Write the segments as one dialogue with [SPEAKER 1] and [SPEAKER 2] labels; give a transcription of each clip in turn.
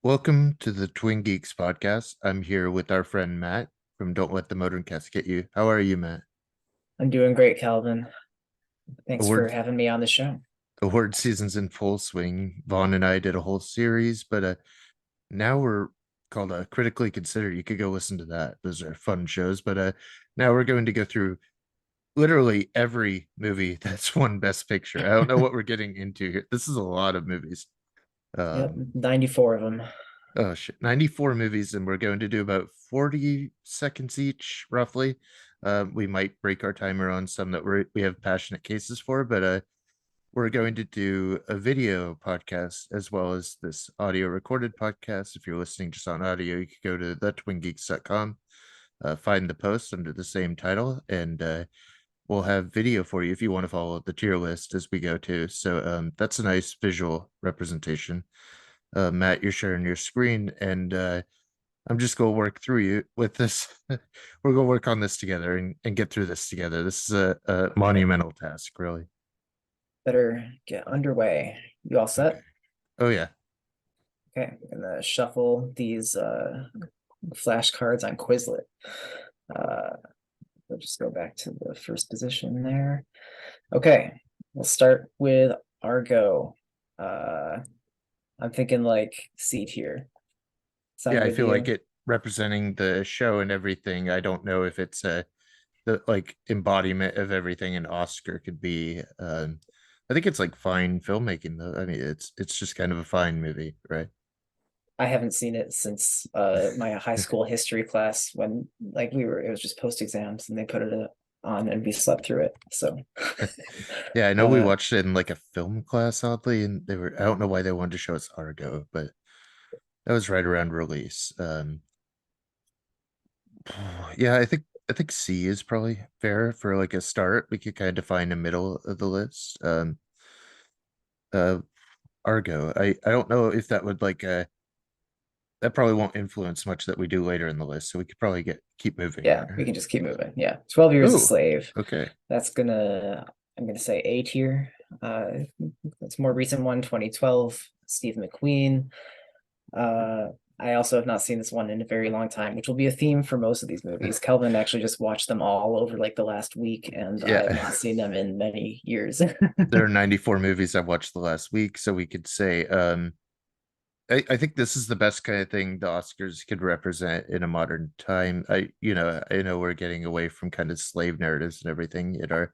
[SPEAKER 1] Welcome to the Twin Geeks podcast. I'm here with our friend Matt from Don't Let the Modern Cast Get You. How are you, Matt?
[SPEAKER 2] I'm doing great, Calvin. Thanks for
[SPEAKER 1] Award
[SPEAKER 2] having me on the show.
[SPEAKER 1] award season's in full swing. Vaughn and I did a whole series, but now we're called Critically Considered. You could go listen to that. Those are fun shows. But now we're going to go through literally every movie that's won Best Picture. I don't know what we're getting into here. This is a lot of movies.
[SPEAKER 2] Yep,
[SPEAKER 1] Um,
[SPEAKER 2] 94 of them.
[SPEAKER 1] Oh shit, 94 movies, and we're going to do about 40 seconds each, roughly. We might break our timer on some that we have passionate cases for, but we're going to do a video podcast as well as this audio recorded podcast. If you're listening just on audio, you can go to thetwingeeks.com, find the post under the same title, and we'll have video for you if you want to follow the tier list as we go too. So that's a nice visual representation. Matt, you're sharing your screen, and I'm just going to work through you with this. We're going to work on this together and get through this together. This is a monumental task, really.
[SPEAKER 2] Better get underway. You all
[SPEAKER 1] Okay.
[SPEAKER 2] set?
[SPEAKER 1] Oh, yeah.
[SPEAKER 2] Okay, I'm gonna shuffle these flashcards on Quizlet. Uh, we'll just go back to the first position there. Okay, we'll start with Argo. Uh, I'm thinking like C tier.
[SPEAKER 1] Yeah,
[SPEAKER 2] Sound
[SPEAKER 1] I
[SPEAKER 2] good to
[SPEAKER 1] feel like
[SPEAKER 2] you?
[SPEAKER 1] it representing the show and everything. I don't know if it's the like embodiment of everything an Oscar could be. I think it's like fine filmmaking though. I mean, it's just kind of a fine movie, right?
[SPEAKER 2] I haven't seen it since my high school history class when it was just post exams and they put it on and we slept through it. So
[SPEAKER 1] Yeah, I know we
[SPEAKER 2] uh
[SPEAKER 1] watched it in like a film class, oddly, and I don't know why they wanted to show us Argo, but that was right around release. Yeah, I think C is probably fair for like a start. We could kind of find a middle of the list. Uh, Argo. I don't know if that would like that probably won't influence much that we do later in the list, so we could probably get keep moving
[SPEAKER 2] yeah, we
[SPEAKER 1] here.
[SPEAKER 2] can just keep moving. Yeah. 12 Years a
[SPEAKER 1] Ooh,
[SPEAKER 2] Slave.
[SPEAKER 1] okay.
[SPEAKER 2] That's gonna I'm gonna say A tier. It's more recent one, 2012, Steve McQueen. Uh, I also have not seen this one in a very long time, which will be a theme for most of these movies. Kelvin actually just watched them all over like the last week, and I have
[SPEAKER 1] Yeah,
[SPEAKER 2] not seen them in many years.
[SPEAKER 1] there are 94 movies I've watched the last week, so we could say I think this is the best kind of thing the Oscars could represent in a modern time. I know we're getting away from kind of slave narratives and everything in our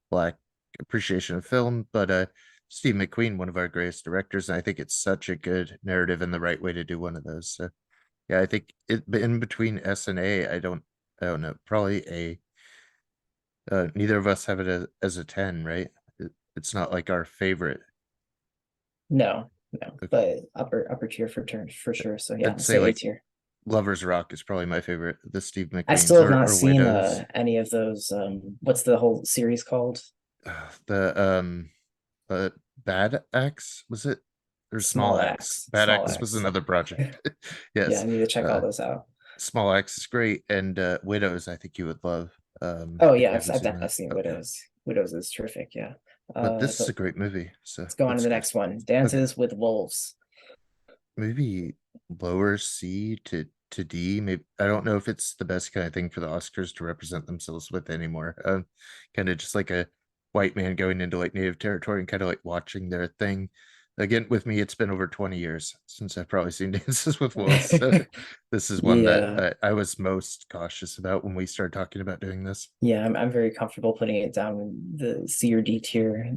[SPEAKER 1] black appreciation of film, but Steve McQueen, one of our greatest directors, and I think it's such a good narrative and the right way to do one of those. So yeah, I think it in between S and A, I don't know, probably A. Neither of us have it as a 10, right? It's not like our favorite.
[SPEAKER 2] No, no,
[SPEAKER 1] Okay.
[SPEAKER 2] but upper tier for turn for sure. So yeah,
[SPEAKER 1] I'd
[SPEAKER 2] I'll
[SPEAKER 1] say
[SPEAKER 2] say A
[SPEAKER 1] like
[SPEAKER 2] tier.
[SPEAKER 1] Lovers Rock is probably my favorite, the Steve
[SPEAKER 2] I
[SPEAKER 1] McQueen's
[SPEAKER 2] still have not
[SPEAKER 1] or
[SPEAKER 2] seen
[SPEAKER 1] Widows.
[SPEAKER 2] any of those. What's the whole series called?
[SPEAKER 1] The uh Bad X was it? Or Small
[SPEAKER 2] Small
[SPEAKER 1] X?
[SPEAKER 2] Axe.
[SPEAKER 1] Bad
[SPEAKER 2] Small
[SPEAKER 1] X was
[SPEAKER 2] Axe.
[SPEAKER 1] another project.
[SPEAKER 2] Yeah,
[SPEAKER 1] Yes.
[SPEAKER 2] I need to check all
[SPEAKER 1] Uh
[SPEAKER 2] those out.
[SPEAKER 1] Small X is great, and Widows I think you would love
[SPEAKER 2] Oh
[SPEAKER 1] if
[SPEAKER 2] yeah,
[SPEAKER 1] you haven't seen that.
[SPEAKER 2] I've seen
[SPEAKER 1] Okay.
[SPEAKER 2] Widows. Widows is terrific. Yeah.
[SPEAKER 1] But this is
[SPEAKER 2] So
[SPEAKER 1] a great movie, so
[SPEAKER 2] let's go on to
[SPEAKER 1] let's
[SPEAKER 2] the
[SPEAKER 1] go.
[SPEAKER 2] next one.
[SPEAKER 1] Okay.
[SPEAKER 2] Dances with Wolves.
[SPEAKER 1] Maybe lower C to D. Maybe I don't know if it's the best kind of thing for the Oscars to represent themselves with anymore. Kind of just like a white man going into like native territory and kind of like watching their thing. Again, with me, it's been over 20 years since I've probably seen Dances with Wolves. So this is one that
[SPEAKER 2] Yeah,
[SPEAKER 1] I was most cautious about when we started talking about doing this.
[SPEAKER 2] yeah, I'm very comfortable putting it down in the C or D tier.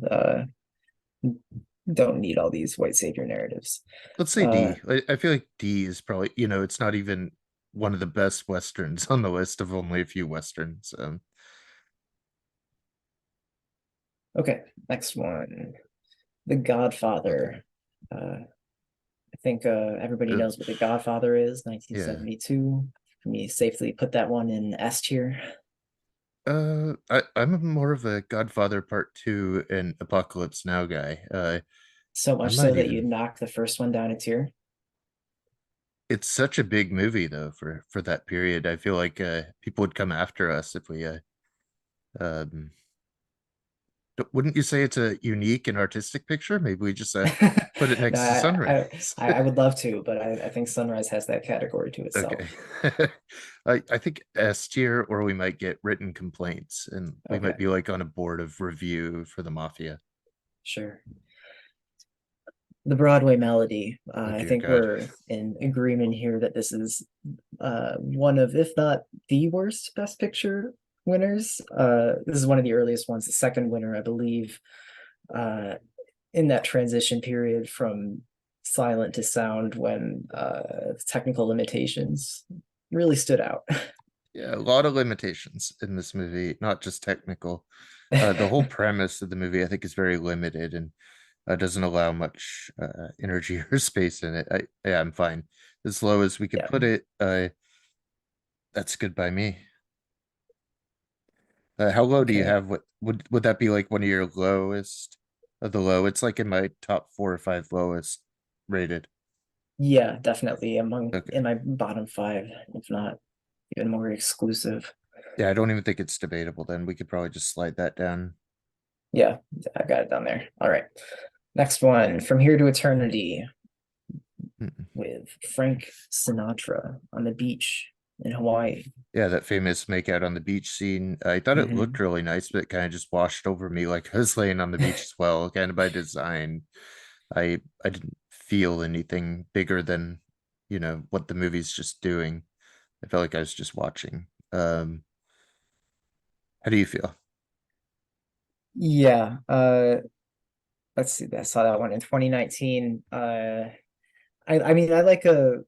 [SPEAKER 2] Don't need all these white savior narratives.
[SPEAKER 1] Let's say
[SPEAKER 2] Uh,
[SPEAKER 1] D. I feel like D is probably, it's not even one of the best Westerns on the list of only a few Westerns.
[SPEAKER 2] okay, next one. The
[SPEAKER 1] Okay.
[SPEAKER 2] Godfather. I think everybody
[SPEAKER 1] Uh,
[SPEAKER 2] knows what The Godfather is,
[SPEAKER 1] yeah.
[SPEAKER 2] 1972. Can we safely put that one in S tier?
[SPEAKER 1] I'm more of a Godfather Part Two and Apocalypse Now guy.
[SPEAKER 2] So
[SPEAKER 1] I
[SPEAKER 2] much so
[SPEAKER 1] might
[SPEAKER 2] that you
[SPEAKER 1] even.
[SPEAKER 2] knock the first one down a tier.
[SPEAKER 1] It's such a big movie though for that period. I feel like people would come after us if we um Wouldn't you say it's a unique and artistic picture? Maybe we just put it
[SPEAKER 2] No,
[SPEAKER 1] next to Sunrise.
[SPEAKER 2] I would love to, but I think Sunrise has that category to
[SPEAKER 1] Okay.
[SPEAKER 2] itself.
[SPEAKER 1] I think S tier, or we might get written complaints, and we might
[SPEAKER 2] Okay,
[SPEAKER 1] be like on a board of review for the Mafia.
[SPEAKER 2] sure. The Broadway Melody.
[SPEAKER 1] Oh
[SPEAKER 2] I
[SPEAKER 1] dear
[SPEAKER 2] think
[SPEAKER 1] God.
[SPEAKER 2] we're in agreement here that this is one of, if not the worst Best Picture winners. This is one of the earliest ones, the second winner, I believe, uh, in that transition period from silent to sound when technical limitations really stood out.
[SPEAKER 1] Yeah, a lot of limitations in this movie, not just technical. The whole premise of the movie, I think, is very limited and doesn't allow much energy or space in it. Yeah, I'm fine. As low as we could
[SPEAKER 2] Yeah,
[SPEAKER 1] put it, that's good by me. How low do you
[SPEAKER 2] okay.
[SPEAKER 1] have? What would that be like one of your lowest of the low? It's like in my top 4 or 5 lowest rated.
[SPEAKER 2] Yeah, definitely among
[SPEAKER 1] Okay.
[SPEAKER 2] in my bottom five, if not even more exclusive.
[SPEAKER 1] Yeah, I don't even think it's debatable then. We could probably just slide that down.
[SPEAKER 2] Yeah, I got it down there. All right. Next one, From Here to Eternity
[SPEAKER 1] Mm.
[SPEAKER 2] with Frank Sinatra on the beach in Hawaii.
[SPEAKER 1] Yeah, that famous make out on the beach scene. I thought it looked
[SPEAKER 2] Hmm.
[SPEAKER 1] really nice, but it kind of just washed over me like I was laying on the beach as well, kind of by design. I didn't feel anything bigger than, what the movie's just doing. I felt like I was just watching. How do you feel?
[SPEAKER 2] Yeah, let's see. I saw that one in 2019. I mean, I like a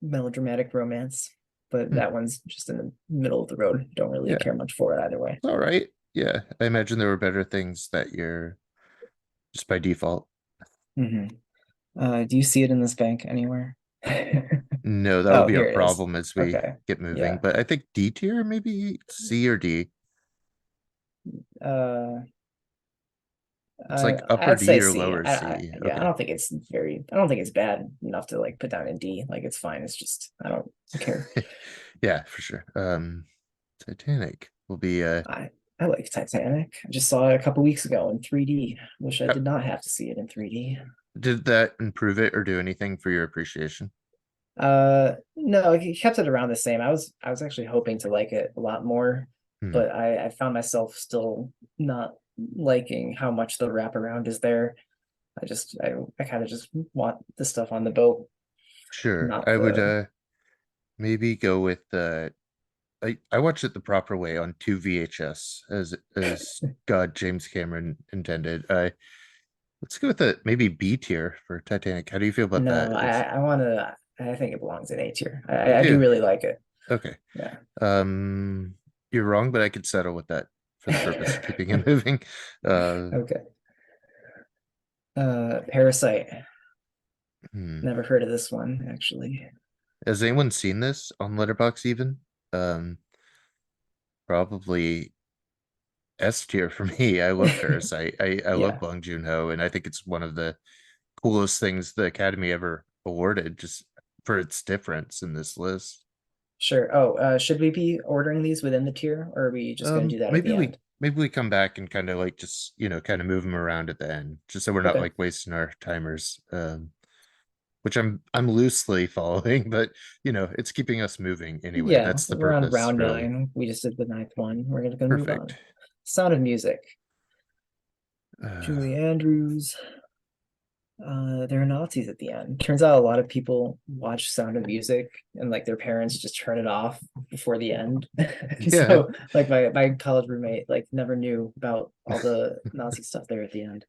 [SPEAKER 2] melodramatic romance, but
[SPEAKER 1] Hmm.
[SPEAKER 2] that one's just in the middle of the road. Don't really
[SPEAKER 1] Yeah,
[SPEAKER 2] care much for it either way.
[SPEAKER 1] all right. Yeah, I imagine there were better things that year just by default.
[SPEAKER 2] Hmm. Do you see it in this bank anywhere?
[SPEAKER 1] No, that'll
[SPEAKER 2] Oh,
[SPEAKER 1] be a
[SPEAKER 2] here it is.
[SPEAKER 1] problem as we
[SPEAKER 2] Okay.
[SPEAKER 1] get moving.
[SPEAKER 2] Yeah.
[SPEAKER 1] But I think D tier, maybe C or D.
[SPEAKER 2] Uh,
[SPEAKER 1] It's like upper
[SPEAKER 2] I'd say
[SPEAKER 1] D or
[SPEAKER 2] C.
[SPEAKER 1] lower C.
[SPEAKER 2] Yeah,
[SPEAKER 1] Okay.
[SPEAKER 2] I don't think it's bad enough to like put down in D. Like it's fine. It's just I don't care.
[SPEAKER 1] Yeah, for sure. Titanic will be
[SPEAKER 2] I I like Titanic. I just saw it a couple weeks ago in 3D. Wish I
[SPEAKER 1] how,
[SPEAKER 2] did not have to see it in 3D.
[SPEAKER 1] did that improve it or do anything for your appreciation?
[SPEAKER 2] No, he kept it around the same. I was actually hoping to like it a lot more,
[SPEAKER 1] Hmm,
[SPEAKER 2] but I found myself still not liking how much the wraparound is there. I kind of just want the stuff on the boat,
[SPEAKER 1] sure.
[SPEAKER 2] not
[SPEAKER 1] I would
[SPEAKER 2] the
[SPEAKER 1] maybe go with I watched it the proper way on 2 VHS as God James Cameron intended. Let's go with the maybe B tier for Titanic. How do you feel about that?
[SPEAKER 2] no,
[SPEAKER 1] It's
[SPEAKER 2] I wanna I think it belongs in A tier.
[SPEAKER 1] you
[SPEAKER 2] I do
[SPEAKER 1] do.
[SPEAKER 2] really like it.
[SPEAKER 1] Okay.
[SPEAKER 2] Yeah.
[SPEAKER 1] You're wrong, but I could settle with that for the purpose of keeping it moving. Uh,
[SPEAKER 2] Okay. Parasite.
[SPEAKER 1] hmm.
[SPEAKER 2] Never heard of this one, actually.
[SPEAKER 1] Has anyone seen this on Letterbox even? Um, Probably S tier for me. I love Parasite. I love
[SPEAKER 2] Yeah,
[SPEAKER 1] Bong Joon-ho, and I think it's one of the coolest things the Academy ever awarded, just for its difference in this list.
[SPEAKER 2] sure. Oh, should we be ordering these within the tier, or are we just going to do that at
[SPEAKER 1] Maybe
[SPEAKER 2] the
[SPEAKER 1] we
[SPEAKER 2] end?
[SPEAKER 1] maybe we come back and kind of like just kind of move them around at the end, just so we're not
[SPEAKER 2] Okay.
[SPEAKER 1] like wasting our timers. Which I'm loosely following, but it's keeping us moving anyway.
[SPEAKER 2] Yeah,
[SPEAKER 1] That's the
[SPEAKER 2] we're on
[SPEAKER 1] purpose,
[SPEAKER 2] round
[SPEAKER 1] really.
[SPEAKER 2] nine. We just did the ninth one. We're gonna move
[SPEAKER 1] Perfect.
[SPEAKER 2] on. Sound of Music.
[SPEAKER 1] Uh,
[SPEAKER 2] Julie Andrews. There are Nazis at the end. Turns out a lot of people watch Sound of Music and like their parents just turn it off before the end.
[SPEAKER 1] yeah.
[SPEAKER 2] So like my college roommate like never knew about all the Nazi stuff there at the end.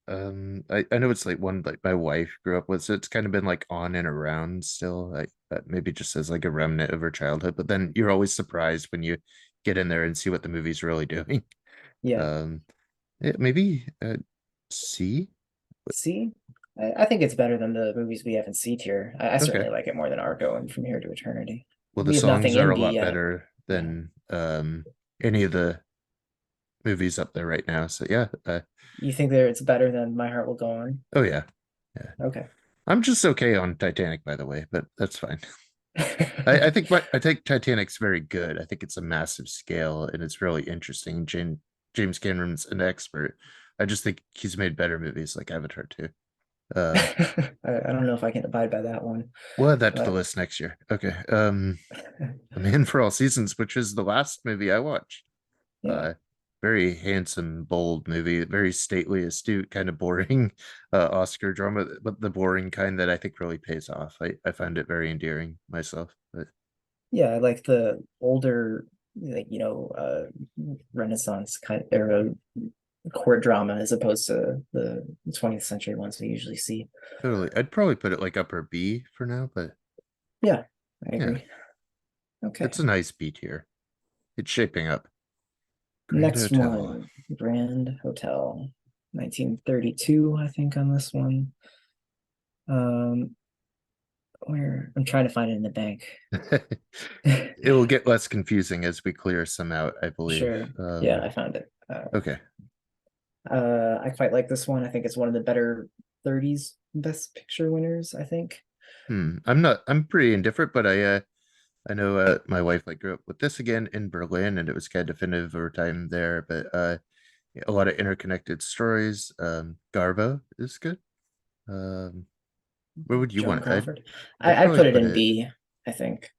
[SPEAKER 1] I know it's like one like my wife grew up with, so it's kind of been like on and around still. Like maybe just as like a remnant of her childhood, but then you're always surprised when you get in there and see what the movie's really doing.
[SPEAKER 2] Yeah.
[SPEAKER 1] Um, yeah, maybe C.
[SPEAKER 2] See, I think it's better than the movies we haven't seen here. I
[SPEAKER 1] Okay.
[SPEAKER 2] certainly like it more than Argo and From Here to Eternity.
[SPEAKER 1] Well, the
[SPEAKER 2] We have nothing
[SPEAKER 1] songs are
[SPEAKER 2] in
[SPEAKER 1] a
[SPEAKER 2] D
[SPEAKER 1] lot
[SPEAKER 2] yet.
[SPEAKER 1] better
[SPEAKER 2] Yeah.
[SPEAKER 1] than any of the movies up there right now. So yeah.
[SPEAKER 2] You think that it's better than My Heart Will Go On?
[SPEAKER 1] Oh yeah. Yeah.
[SPEAKER 2] Okay.
[SPEAKER 1] I'm just okay on Titanic, by the way, but that's fine. I think Titanic's very good. I think it's a massive scale and it's really interesting. James Cameron's an expert. I just think he's made better movies like Avatar too.
[SPEAKER 2] I don't know if I can abide by that one,
[SPEAKER 1] We'll add that to the
[SPEAKER 2] but
[SPEAKER 1] list next year. Okay. A Man for All Seasons, which is the last movie I watched.
[SPEAKER 2] yeah,
[SPEAKER 1] Uh, very handsome, bold movie, very stately, astute, kind of boring Oscar drama, but the boring kind that I think really pays off. I find it very endearing myself. But
[SPEAKER 2] yeah, I like the older, like Renaissance kind of era court drama as opposed to the 20th century ones we usually see.
[SPEAKER 1] totally, I'd probably put it like upper B for now, but
[SPEAKER 2] Yeah, I
[SPEAKER 1] yeah,
[SPEAKER 2] agree.
[SPEAKER 1] it's
[SPEAKER 2] Okay.
[SPEAKER 1] a nice B tier. It's shaping up. Grand
[SPEAKER 2] Next
[SPEAKER 1] Hotel.
[SPEAKER 2] one, Grand Hotel, 1932, I think, on this one. Um, where I'm trying to find it in the bank.
[SPEAKER 1] It will get less confusing as we clear some out, I believe.
[SPEAKER 2] Sure. Yeah, I found it.
[SPEAKER 1] Okay.
[SPEAKER 2] I quite like this one. I think it's one of the better 30s Best Picture winners, I think.
[SPEAKER 1] I'm pretty indifferent, but I know my wife like grew up with this again in Berlin, and it was kind of definitive of her time there. But yeah, a lot of interconnected stories. Garbo is good. Um, where would you
[SPEAKER 2] Joan
[SPEAKER 1] want it?
[SPEAKER 2] Crawford.
[SPEAKER 1] I'd
[SPEAKER 2] I
[SPEAKER 1] probably
[SPEAKER 2] put it
[SPEAKER 1] put
[SPEAKER 2] in
[SPEAKER 1] it.
[SPEAKER 2] B, I think.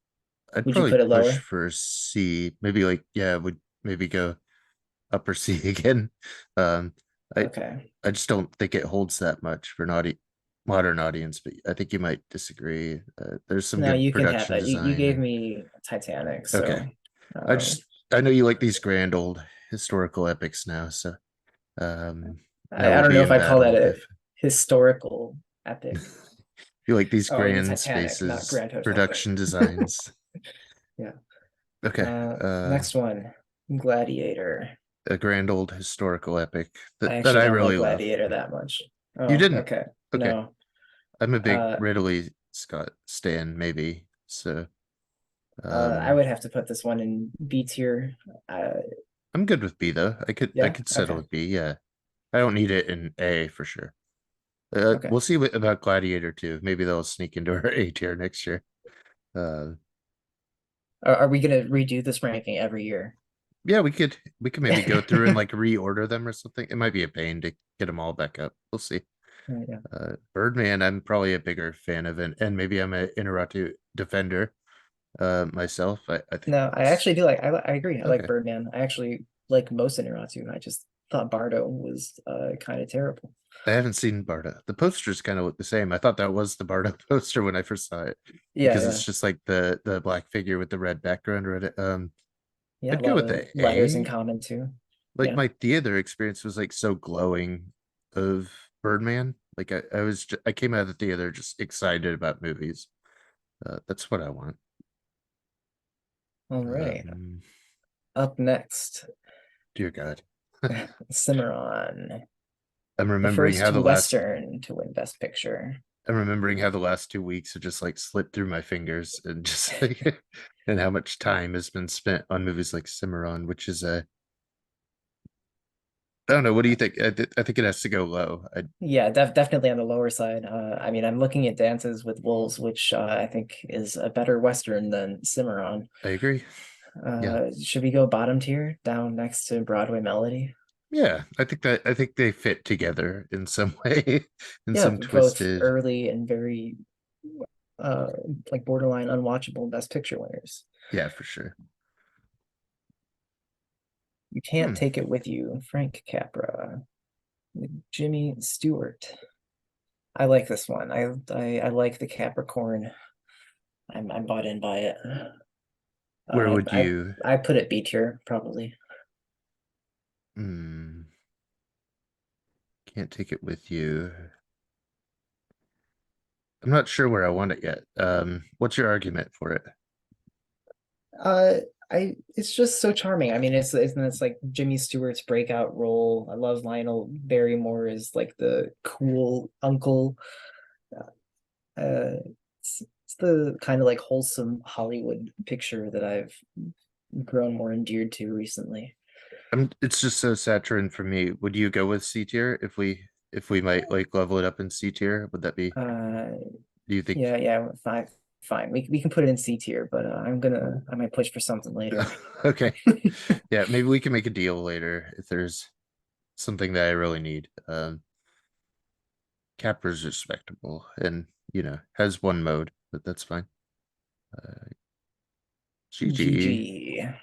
[SPEAKER 1] I'd
[SPEAKER 2] Would you
[SPEAKER 1] probably
[SPEAKER 2] put it
[SPEAKER 1] push
[SPEAKER 2] lower?
[SPEAKER 1] for C. Maybe like yeah, would maybe go upper C again. Um, I
[SPEAKER 2] Okay.
[SPEAKER 1] I just don't think it holds that much for naughty modern audience, but I think you might disagree. There's some
[SPEAKER 2] No,
[SPEAKER 1] good
[SPEAKER 2] you can have
[SPEAKER 1] production
[SPEAKER 2] it. You
[SPEAKER 1] design
[SPEAKER 2] gave
[SPEAKER 1] and
[SPEAKER 2] me Titanic,
[SPEAKER 1] okay.
[SPEAKER 2] so
[SPEAKER 1] I
[SPEAKER 2] um,
[SPEAKER 1] just I know you like these grand old historical epics now, so um now
[SPEAKER 2] I
[SPEAKER 1] we'll
[SPEAKER 2] don't
[SPEAKER 1] be
[SPEAKER 2] know if
[SPEAKER 1] in
[SPEAKER 2] I call that
[SPEAKER 1] battle
[SPEAKER 2] a
[SPEAKER 1] if
[SPEAKER 2] historical epic.
[SPEAKER 1] you like these
[SPEAKER 2] Oh, you mean
[SPEAKER 1] grand
[SPEAKER 2] Titanic, not
[SPEAKER 1] spaces,
[SPEAKER 2] Grand Hotel.
[SPEAKER 1] production designs.
[SPEAKER 2] Yeah.
[SPEAKER 1] Okay.
[SPEAKER 2] Next one, Gladiator.
[SPEAKER 1] A grand old historical epic
[SPEAKER 2] I
[SPEAKER 1] that
[SPEAKER 2] actually
[SPEAKER 1] I
[SPEAKER 2] don't like
[SPEAKER 1] really love.
[SPEAKER 2] Gladiator that much.
[SPEAKER 1] You
[SPEAKER 2] Oh,
[SPEAKER 1] didn't.
[SPEAKER 2] okay.
[SPEAKER 1] Okay.
[SPEAKER 2] No.
[SPEAKER 1] I'm a big
[SPEAKER 2] Uh,
[SPEAKER 1] Ridley Scott stan, maybe. So
[SPEAKER 2] I
[SPEAKER 1] um
[SPEAKER 2] would have to put this one in B tier. Uh,
[SPEAKER 1] I'm good with B though. I
[SPEAKER 2] yeah.
[SPEAKER 1] could settle
[SPEAKER 2] Okay.
[SPEAKER 1] with B. Yeah. I don't need it in A for sure.
[SPEAKER 2] Okay.
[SPEAKER 1] We'll see about Gladiator too. Maybe they'll sneak into our A tier next year. Uh,
[SPEAKER 2] Are we gonna redo this ranking every year?
[SPEAKER 1] yeah, we could maybe go through and like reorder them or something. It might be a pain to get them all back up. We'll see.
[SPEAKER 2] Yeah.
[SPEAKER 1] Birdman, I'm probably a bigger fan of it, and maybe I'm a Inarritu defender myself. I think
[SPEAKER 2] No, I
[SPEAKER 1] it's
[SPEAKER 2] actually do like. I agree. I like
[SPEAKER 1] okay.
[SPEAKER 2] Birdman. I actually like most Inarritu. I just thought Bardo was kind of terrible.
[SPEAKER 1] I haven't seen Barda. The posters kind of look the same. I thought that was the Barda poster when I first saw it
[SPEAKER 2] Yeah,
[SPEAKER 1] because
[SPEAKER 2] yeah,
[SPEAKER 1] it's just like the black figure with the red background. Red.
[SPEAKER 2] yeah. A
[SPEAKER 1] I'd go
[SPEAKER 2] lot
[SPEAKER 1] with
[SPEAKER 2] of
[SPEAKER 1] the
[SPEAKER 2] letters in
[SPEAKER 1] A.
[SPEAKER 2] common too.
[SPEAKER 1] Like
[SPEAKER 2] Yeah.
[SPEAKER 1] my theater experience was like so glowing of Birdman. Like I came out of the theater just excited about movies. That's what I want.
[SPEAKER 2] All right.
[SPEAKER 1] Um,
[SPEAKER 2] Up next,
[SPEAKER 1] dear God,
[SPEAKER 2] Cimarron,
[SPEAKER 1] I'm
[SPEAKER 2] the
[SPEAKER 1] remembering how
[SPEAKER 2] first
[SPEAKER 1] the last
[SPEAKER 2] Western to win Best Picture.
[SPEAKER 1] I'm remembering how the last 2 weeks have just like slipped through my fingers and just like and how much time has been spent on movies like Cimarron, which is a I don't know. What do you think? I think it has to go low.
[SPEAKER 2] Yeah, definitely on the lower side. I mean, I'm looking at Dances with Wolves, which I think is a better Western than Cimarron.
[SPEAKER 1] I agree. Yeah.
[SPEAKER 2] Should we go bottom tier down next to Broadway Melody?
[SPEAKER 1] Yeah, I think they fit together in some way, in
[SPEAKER 2] Yeah,
[SPEAKER 1] some
[SPEAKER 2] both
[SPEAKER 1] twisted.
[SPEAKER 2] early and very uh like borderline unwatchable Best Picture winners.
[SPEAKER 1] Yeah, for sure.
[SPEAKER 2] You can't
[SPEAKER 1] Hmm.
[SPEAKER 2] take it with you, Frank Capra, Jimmy Stewart. I like this one. I like the Capricorn. I'm bought in by it.
[SPEAKER 1] Where
[SPEAKER 2] Uh,
[SPEAKER 1] would
[SPEAKER 2] I
[SPEAKER 1] you?
[SPEAKER 2] I put it B tier probably.
[SPEAKER 1] Hmm. Can't take it with you. I'm not sure where I want it yet. What's your argument for it?
[SPEAKER 2] Uh, it's just so charming. I mean, it's like Jimmy Stewart's breakout role. I love Lionel Barrymore as like the cool uncle. Uh, it's the kind of like wholesome Hollywood picture that I've grown more endeared to recently.
[SPEAKER 1] It's just so saturated for me. Would you go with C tier if we might like level it up in C tier? Would that be?
[SPEAKER 2] Uh,
[SPEAKER 1] Do you think?
[SPEAKER 2] yeah, yeah, 5. fine. We can put it in C tier, but I might push for something later.
[SPEAKER 1] Okay. Yeah, maybe we can make a deal later if there's something that I really need. Capra's respectable and has one mode, but that's fine. Uh, GG.
[SPEAKER 2] GG.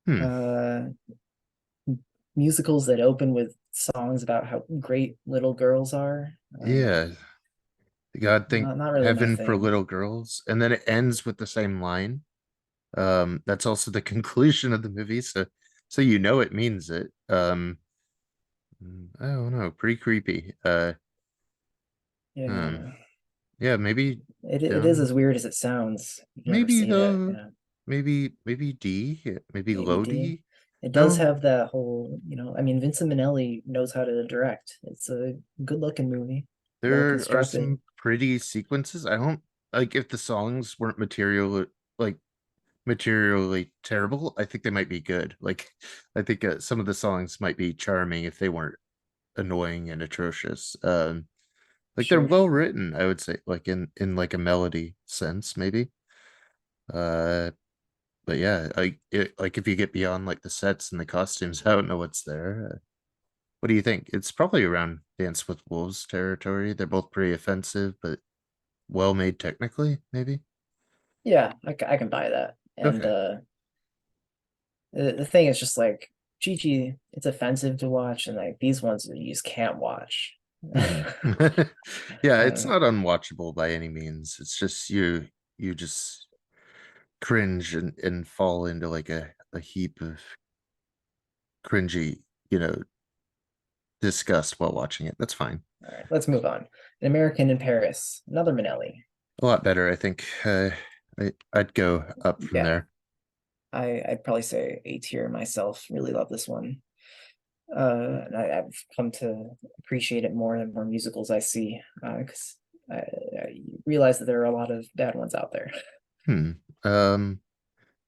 [SPEAKER 1] Hmm.
[SPEAKER 2] Uh, musicals that open with songs about how great little girls are.
[SPEAKER 1] Yeah. God, think
[SPEAKER 2] Not really my
[SPEAKER 1] heaven for
[SPEAKER 2] thing.
[SPEAKER 1] little girls. And then it ends with the same line. That's also the conclusion of the movie, so it means it. I don't know, pretty creepy. Um,
[SPEAKER 2] Yeah,
[SPEAKER 1] yeah, maybe
[SPEAKER 2] it is
[SPEAKER 1] down,
[SPEAKER 2] as weird as it sounds. You've never
[SPEAKER 1] maybe
[SPEAKER 2] seen it.
[SPEAKER 1] the
[SPEAKER 2] Yeah,
[SPEAKER 1] maybe D, yeah, maybe
[SPEAKER 2] maybe
[SPEAKER 1] low
[SPEAKER 2] D.
[SPEAKER 1] D.
[SPEAKER 2] It does
[SPEAKER 1] No,
[SPEAKER 2] have that whole, I mean, Vincent Minnelli knows how to direct. It's a good looking movie, well
[SPEAKER 1] there are
[SPEAKER 2] constructed.
[SPEAKER 1] some pretty sequences. I don't like if the songs weren't like materially terrible. I think they might be good. Like, I think some of the songs might be charming if they weren't annoying and atrocious. Like they're
[SPEAKER 2] Sure.
[SPEAKER 1] well written, I would say, like in like a melody sense, maybe. Uh, but yeah, like if you get beyond like the sets and the costumes, I don't know what's there. What do you think? It's probably around Dance with Wolves territory. They're both pretty offensive, but well made technically, maybe.
[SPEAKER 2] Yeah, I can buy that. And
[SPEAKER 1] Okay.
[SPEAKER 2] the thing is just like Gigi, it's offensive to watch, and like these ones you just can't watch.
[SPEAKER 1] Hmm.
[SPEAKER 2] I
[SPEAKER 1] Yeah, it's
[SPEAKER 2] don't know.
[SPEAKER 1] not unwatchable by any means. It's just you just cringe and fall into like a heap of cringy, you know, disgust while watching it. That's fine.
[SPEAKER 2] All right, let's move on. An American in Paris, another Minnelli.
[SPEAKER 1] A lot better, I think. I'd go up from
[SPEAKER 2] Yeah,
[SPEAKER 1] there.
[SPEAKER 2] I'd probably say A tier myself. Really love this one. And I've come to appreciate it more the more musicals I see, because I realize that there are a lot of bad ones out there.
[SPEAKER 1] Hmm. Um,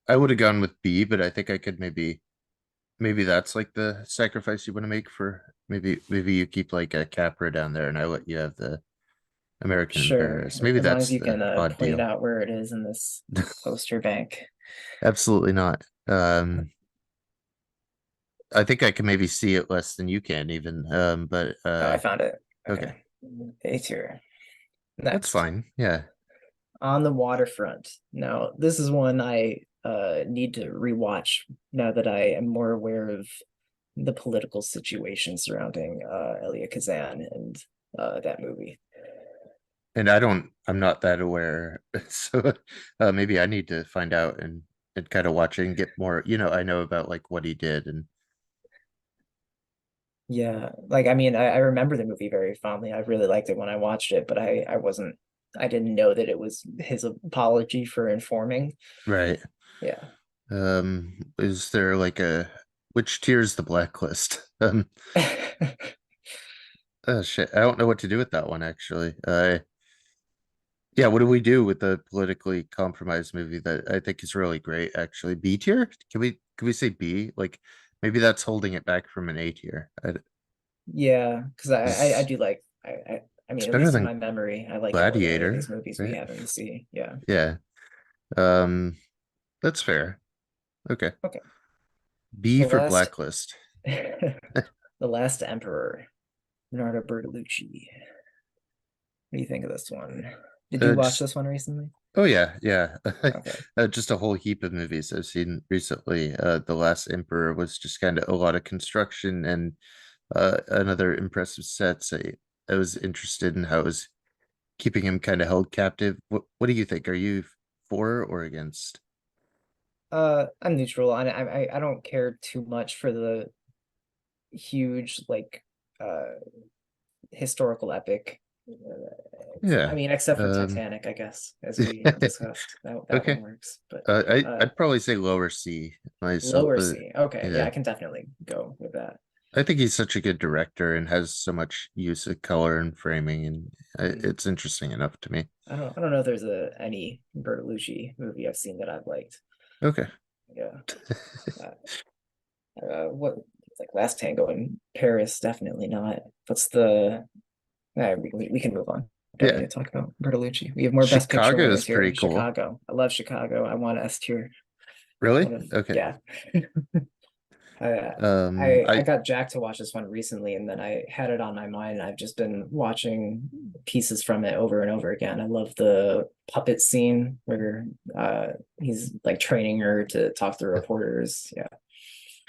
[SPEAKER 1] I would have gone with B, but I think I could maybe that's like the sacrifice you want to make for maybe you keep like a Capra down there and I let you have the American in
[SPEAKER 2] Sure,
[SPEAKER 1] Paris. Maybe
[SPEAKER 2] as long as
[SPEAKER 1] that's
[SPEAKER 2] you
[SPEAKER 1] the
[SPEAKER 2] can
[SPEAKER 1] odd
[SPEAKER 2] point
[SPEAKER 1] deal.
[SPEAKER 2] out where it is in this poster bank.
[SPEAKER 1] Absolutely not. I think I can maybe see it less than you can even. But
[SPEAKER 2] Oh, I found it.
[SPEAKER 1] okay.
[SPEAKER 2] Okay. A tier.
[SPEAKER 1] That's
[SPEAKER 2] Next.
[SPEAKER 1] fine. Yeah.
[SPEAKER 2] On the Waterfront. Now, this is one I need to rewatch now that I am more aware of the political situation surrounding Elia Kazan and that movie.
[SPEAKER 1] And I'm not that aware. So maybe I need to find out and kind of watch it and get more, I know about like what he did and
[SPEAKER 2] Yeah, like I mean, I remember the movie very fondly. I really liked it when I watched it, but I didn't know that it was his apology for informing.
[SPEAKER 1] right.
[SPEAKER 2] Yeah.
[SPEAKER 1] Is there like a which tier is the blacklist? Oh shit, I don't know what to do with that one actually. Yeah, what do we do with the politically compromised movie that I think is really great actually? B tier? Can we say B? Like maybe that's holding it back from an A tier.
[SPEAKER 2] Yeah, because I
[SPEAKER 1] It's
[SPEAKER 2] do like I
[SPEAKER 1] it's
[SPEAKER 2] mean, at
[SPEAKER 1] better
[SPEAKER 2] least in
[SPEAKER 1] than
[SPEAKER 2] my memory, I like it more than any of these
[SPEAKER 1] Gladiator,
[SPEAKER 2] movies we
[SPEAKER 1] right?
[SPEAKER 2] have in the sea. Yeah.
[SPEAKER 1] Yeah. Um, that's fair. Okay.
[SPEAKER 2] Okay.
[SPEAKER 1] B
[SPEAKER 2] The
[SPEAKER 1] for
[SPEAKER 2] last
[SPEAKER 1] blacklist.
[SPEAKER 2] The Last Emperor, Bernardo Bertolucci. What do you think of this one? Did you watch
[SPEAKER 1] Just
[SPEAKER 2] this one recently?
[SPEAKER 1] oh yeah, yeah.
[SPEAKER 2] Okay.
[SPEAKER 1] Just a whole heap of movies I've seen recently. The Last Emperor was just kind of a lot of construction and another impressive sets. I was interested in how it was keeping him kind of held captive. What do you think? Are you for or against?
[SPEAKER 2] I'm neutral. I don't care too much for the huge like uh historical epic. I
[SPEAKER 1] Yeah.
[SPEAKER 2] mean, except for
[SPEAKER 1] Um,
[SPEAKER 2] Titanic, I guess, as we discussed. That one
[SPEAKER 1] okay.
[SPEAKER 2] works. But uh
[SPEAKER 1] I'd probably say lower C myself,
[SPEAKER 2] lower
[SPEAKER 1] but
[SPEAKER 2] C. Okay, yeah,
[SPEAKER 1] yeah.
[SPEAKER 2] I can definitely go with that.
[SPEAKER 1] I think he's such a good director and has so much use of color and framing, and
[SPEAKER 2] Hmm.
[SPEAKER 1] it's interesting enough to me.
[SPEAKER 2] I don't know if there's any Bertolucci movie I've seen that I've liked.
[SPEAKER 1] Okay.
[SPEAKER 2] Yeah. Uh, what it's like Last Tango in Paris? Definitely not. What's the? We can move on. don't need
[SPEAKER 1] Yeah.
[SPEAKER 2] to talk about Bertolucci. We have more Best Picture
[SPEAKER 1] Chicago
[SPEAKER 2] winners
[SPEAKER 1] is pretty
[SPEAKER 2] here.
[SPEAKER 1] cool.
[SPEAKER 2] Chicago. I love Chicago. I want S tier.
[SPEAKER 1] Really?
[SPEAKER 2] One of
[SPEAKER 1] Okay.
[SPEAKER 2] yeah. I
[SPEAKER 1] I
[SPEAKER 2] got Jack to watch this one recently, and then I had it on my mind. I've just been watching pieces from it over and over again. I love the puppet scene where he's like training her to talk to reporters. Yeah,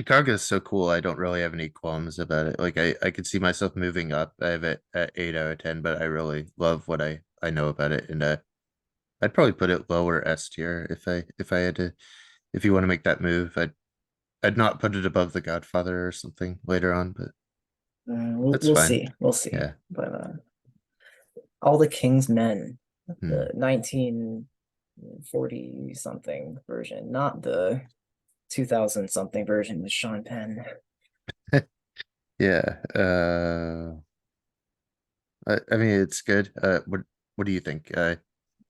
[SPEAKER 1] Chicago is so cool. I don't really have any qualms about it. Like I could see myself moving up. I have it at 8 out of 10, but I really love what I know about it. And I'd probably put it lower S tier if I had to, if you want to make that move. I'd not put it above The Godfather or something later on, but that's
[SPEAKER 2] we'll
[SPEAKER 1] fine.
[SPEAKER 2] see, we'll see.
[SPEAKER 1] Yeah.
[SPEAKER 2] But All the King's Men,
[SPEAKER 1] Hmm.
[SPEAKER 2] the 1940 something version, not the 2000 something version with Sean Penn.
[SPEAKER 1] Yeah. I mean it's good. What do you think?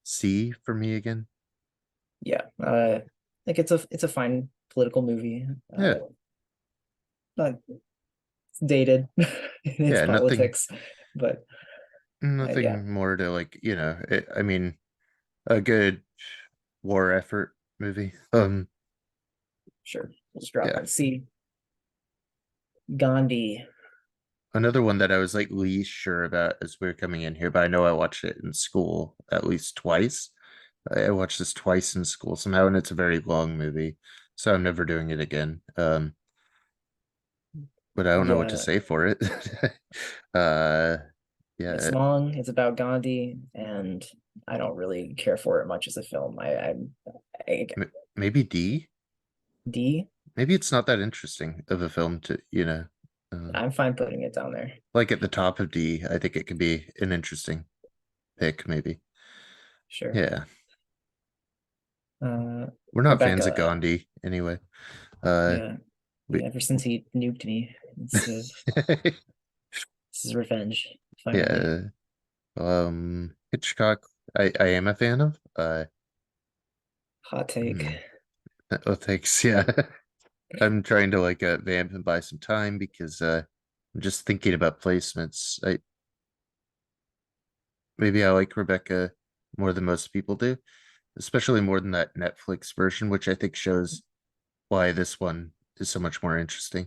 [SPEAKER 1] C for me again?
[SPEAKER 2] Yeah, like it's a fine political movie.
[SPEAKER 1] Yeah.
[SPEAKER 2] Not dated in its
[SPEAKER 1] Yeah, nothing
[SPEAKER 2] politics, but yeah,
[SPEAKER 1] nothing more to like, I mean, a good war effort movie.
[SPEAKER 2] sure. We'll just drop
[SPEAKER 1] Yeah.
[SPEAKER 2] that. See, Gandhi.
[SPEAKER 1] Another one that I was like least sure about as we were coming in here, but I know I watched it in school at least twice. I watched this twice in school somehow, and it's a very long movie, so I'm never doing it again. But I don't know what to
[SPEAKER 2] Yeah,
[SPEAKER 1] say for it. uh,
[SPEAKER 2] it's
[SPEAKER 1] yeah,
[SPEAKER 2] long. It's about Gandhi, and I don't really care for it much as a film. I
[SPEAKER 1] maybe D.
[SPEAKER 2] D.
[SPEAKER 1] Maybe it's not that interesting of a film to, uh,
[SPEAKER 2] I'm fine putting it down there.
[SPEAKER 1] like at the top of D. I think it could be an interesting pick, maybe.
[SPEAKER 2] Sure.
[SPEAKER 1] Yeah,
[SPEAKER 2] Uh,
[SPEAKER 1] we're not fans of
[SPEAKER 2] Rebecca.
[SPEAKER 1] Gandhi anyway. Uh,
[SPEAKER 2] Yeah.
[SPEAKER 1] we,
[SPEAKER 2] Yeah, ever since he nuked me, this is revenge. Finally,
[SPEAKER 1] yeah. Hitchcock, I am a fan of.
[SPEAKER 2] hot take.
[SPEAKER 1] Hmm. Oh, thanks. Yeah, I'm trying to like vamp and buy some time because I'm just thinking about placements. I maybe I like Rebecca more than most people do, especially more than that Netflix version, which I think shows why this one is so much more interesting.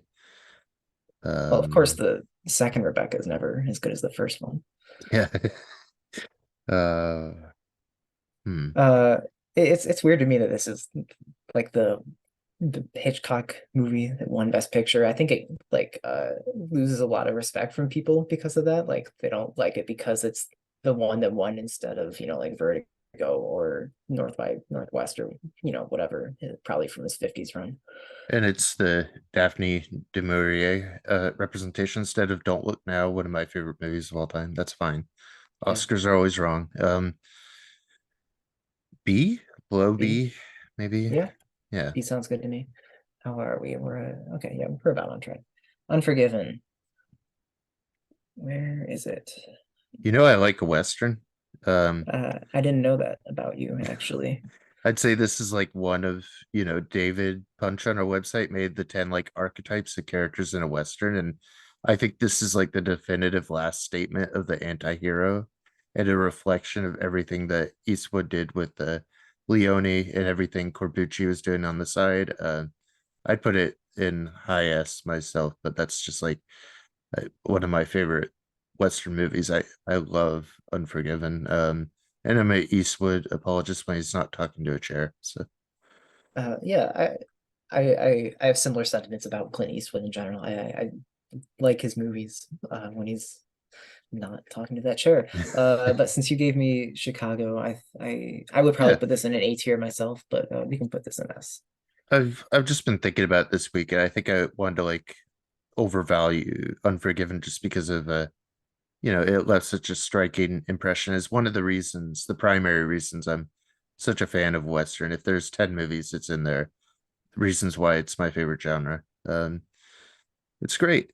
[SPEAKER 2] Well, of course,
[SPEAKER 1] Um,
[SPEAKER 2] the second Rebecca is never as good as the first one.
[SPEAKER 1] yeah. uh, hmm.
[SPEAKER 2] Uh, it's weird to me that this is like the Hitchcock movie that won Best Picture. I think it like loses a lot of respect from people because of that. Like they don't like it because it's the one that won instead of like Vertigo or North by Northwest or whatever. Probably from his 50s run.
[SPEAKER 1] And it's the Daphne du Maurier representation instead of Don't Look Now, one of my favorite movies of all time. That's fine.
[SPEAKER 2] Yeah,
[SPEAKER 1] Oscars are always wrong. B, below
[SPEAKER 2] B.
[SPEAKER 1] B, maybe.
[SPEAKER 2] Yeah,
[SPEAKER 1] Yeah.
[SPEAKER 2] B sounds good to me. How are we? We're okay. Yeah, we're about on track. Unforgiven. Where is it?
[SPEAKER 1] I like a Western. Um,
[SPEAKER 2] I didn't know that about you, actually.
[SPEAKER 1] I'd say this is like one of, David Punch on our website made the 10 like archetypes of characters in a Western. And I think this is like the definitive last statement of the anti-hero and a reflection of everything that Eastwood did with the Leone and everything Corbucci was doing on the side. I'd put it in high S myself, but that's just like one of my favorite Western movies. I love Unforgiven. And I'm a Eastwood apologist when he's not talking to a chair. So
[SPEAKER 2] Yeah, I have similar sentiments about Clint Eastwood in general. I like his movies when he's not talking to that chair. But since you gave me Chicago, I would probably
[SPEAKER 1] yeah,
[SPEAKER 2] put this in an A tier myself, but we can put this in S.
[SPEAKER 1] I've just been thinking about this week, and I think I wanted to like overvalue Unforgiven just because of it left such a striking impression as one of the reasons, the primary reasons I'm such a fan of Western. If there's 10 movies, it's in there. Reasons why it's my favorite genre. It's great.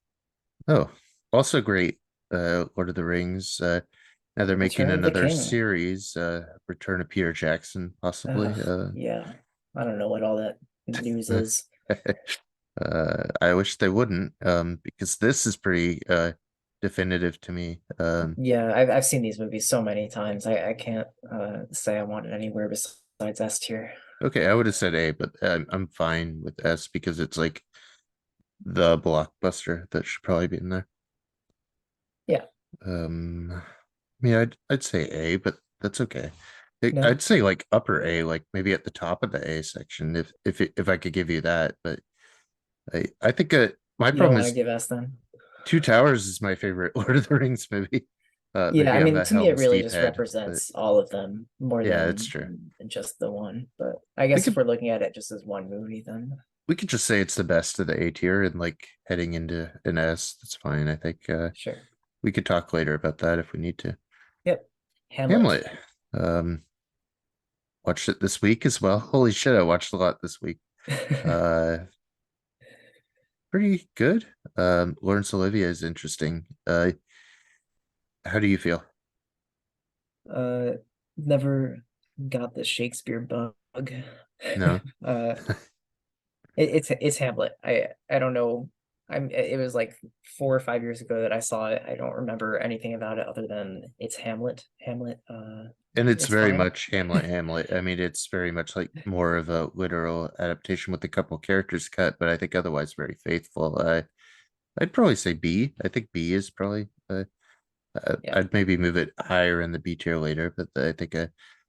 [SPEAKER 1] Oh, also great. Lord of the Rings. Now they're making
[SPEAKER 2] Return of the
[SPEAKER 1] another
[SPEAKER 2] King.
[SPEAKER 1] series. Return of Peter Jackson, possibly.
[SPEAKER 2] Yeah, I don't know what all that news is.
[SPEAKER 1] I wish they wouldn't, because this is pretty. definitive to me.
[SPEAKER 2] Yeah, I've seen these movies so many times. I can't say I want it anywhere besides S tier.
[SPEAKER 1] Okay, I would have said A, but I'm fine with S because it's like the blockbuster that should probably be in there.
[SPEAKER 2] Yeah,
[SPEAKER 1] I mean, I'd say A, but that's okay.
[SPEAKER 2] no,
[SPEAKER 1] I'd say like upper A, like maybe at the top of the A section, if I could give you that. But I think my
[SPEAKER 2] you don't
[SPEAKER 1] problem
[SPEAKER 2] want to
[SPEAKER 1] is
[SPEAKER 2] give S then.
[SPEAKER 1] Two Towers is my favorite Lord of the Rings movie.
[SPEAKER 2] Yeah, I
[SPEAKER 1] Maybe I'm
[SPEAKER 2] mean,
[SPEAKER 1] a
[SPEAKER 2] to me, it
[SPEAKER 1] Helm's
[SPEAKER 2] really
[SPEAKER 1] Deep
[SPEAKER 2] just
[SPEAKER 1] head, but
[SPEAKER 2] represents all of them more
[SPEAKER 1] yeah, it's
[SPEAKER 2] than
[SPEAKER 1] true.
[SPEAKER 2] just the one. But I
[SPEAKER 1] We
[SPEAKER 2] guess if
[SPEAKER 1] could
[SPEAKER 2] we're looking at it just as one movie, then
[SPEAKER 1] we could just say it's the best of the A tier and like heading into an S. That's fine. I think
[SPEAKER 2] sure.
[SPEAKER 1] we could talk later about that if we need to.
[SPEAKER 2] Yep. Hamlet.
[SPEAKER 1] Hamlet. Um, Watched it this week as well. Holy shit, I watched a lot this week. Uh, Pretty good. Laurence Olivier is interesting. How do you feel?
[SPEAKER 2] uh, Never got the Shakespeare bug.
[SPEAKER 1] No,
[SPEAKER 2] uh, it's Hamlet. I don't know. It was like 4 or 5 years ago that I saw it. I don't remember anything about it other than it's Hamlet. Hamlet.
[SPEAKER 1] and it's
[SPEAKER 2] It's
[SPEAKER 1] very
[SPEAKER 2] fine.
[SPEAKER 1] much Hamlet. Hamlet. I mean, it's very much like more of a literal adaptation with a couple characters cut, but I think otherwise very faithful. I'd probably say B. I think B is probably.
[SPEAKER 2] Yeah,
[SPEAKER 1] I'd maybe move it higher in the B tier later, but I think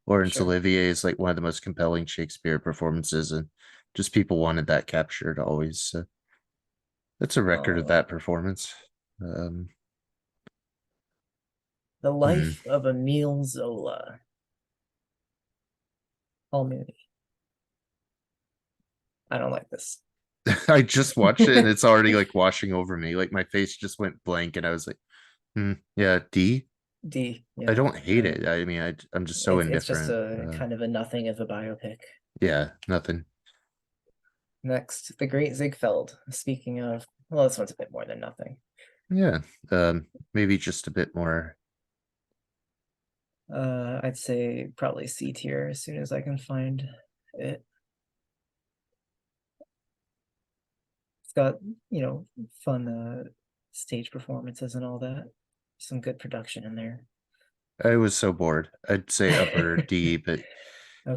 [SPEAKER 1] Laurence
[SPEAKER 2] sure.
[SPEAKER 1] Olivier is like one of the most compelling Shakespeare performances, and just people wanted that captured always. So that's a record of
[SPEAKER 2] Uh,
[SPEAKER 1] that performance. Um,
[SPEAKER 2] the
[SPEAKER 1] hmm.
[SPEAKER 2] life of Emile Zola. Paul Mooney. I don't like this.
[SPEAKER 1] I just watched it and it's already like washing over me. Like my face just went blank, and I was like, yeah, D.
[SPEAKER 2] D.
[SPEAKER 1] I
[SPEAKER 2] Yeah.
[SPEAKER 1] don't hate it. I mean, I'm just so
[SPEAKER 2] It's just
[SPEAKER 1] indifferent.
[SPEAKER 2] a kind of a nothing of a biopic.
[SPEAKER 1] Yeah, nothing.
[SPEAKER 2] Next, The Great Ziegfeld. Speaking of, well, this one's a bit more than nothing.
[SPEAKER 1] Yeah, maybe just a bit more.
[SPEAKER 2] I'd say probably C tier as soon as I can find it. It's got, fun stage performances and all that. Some good production in there.
[SPEAKER 1] I was so bored. I'd say upper D, but if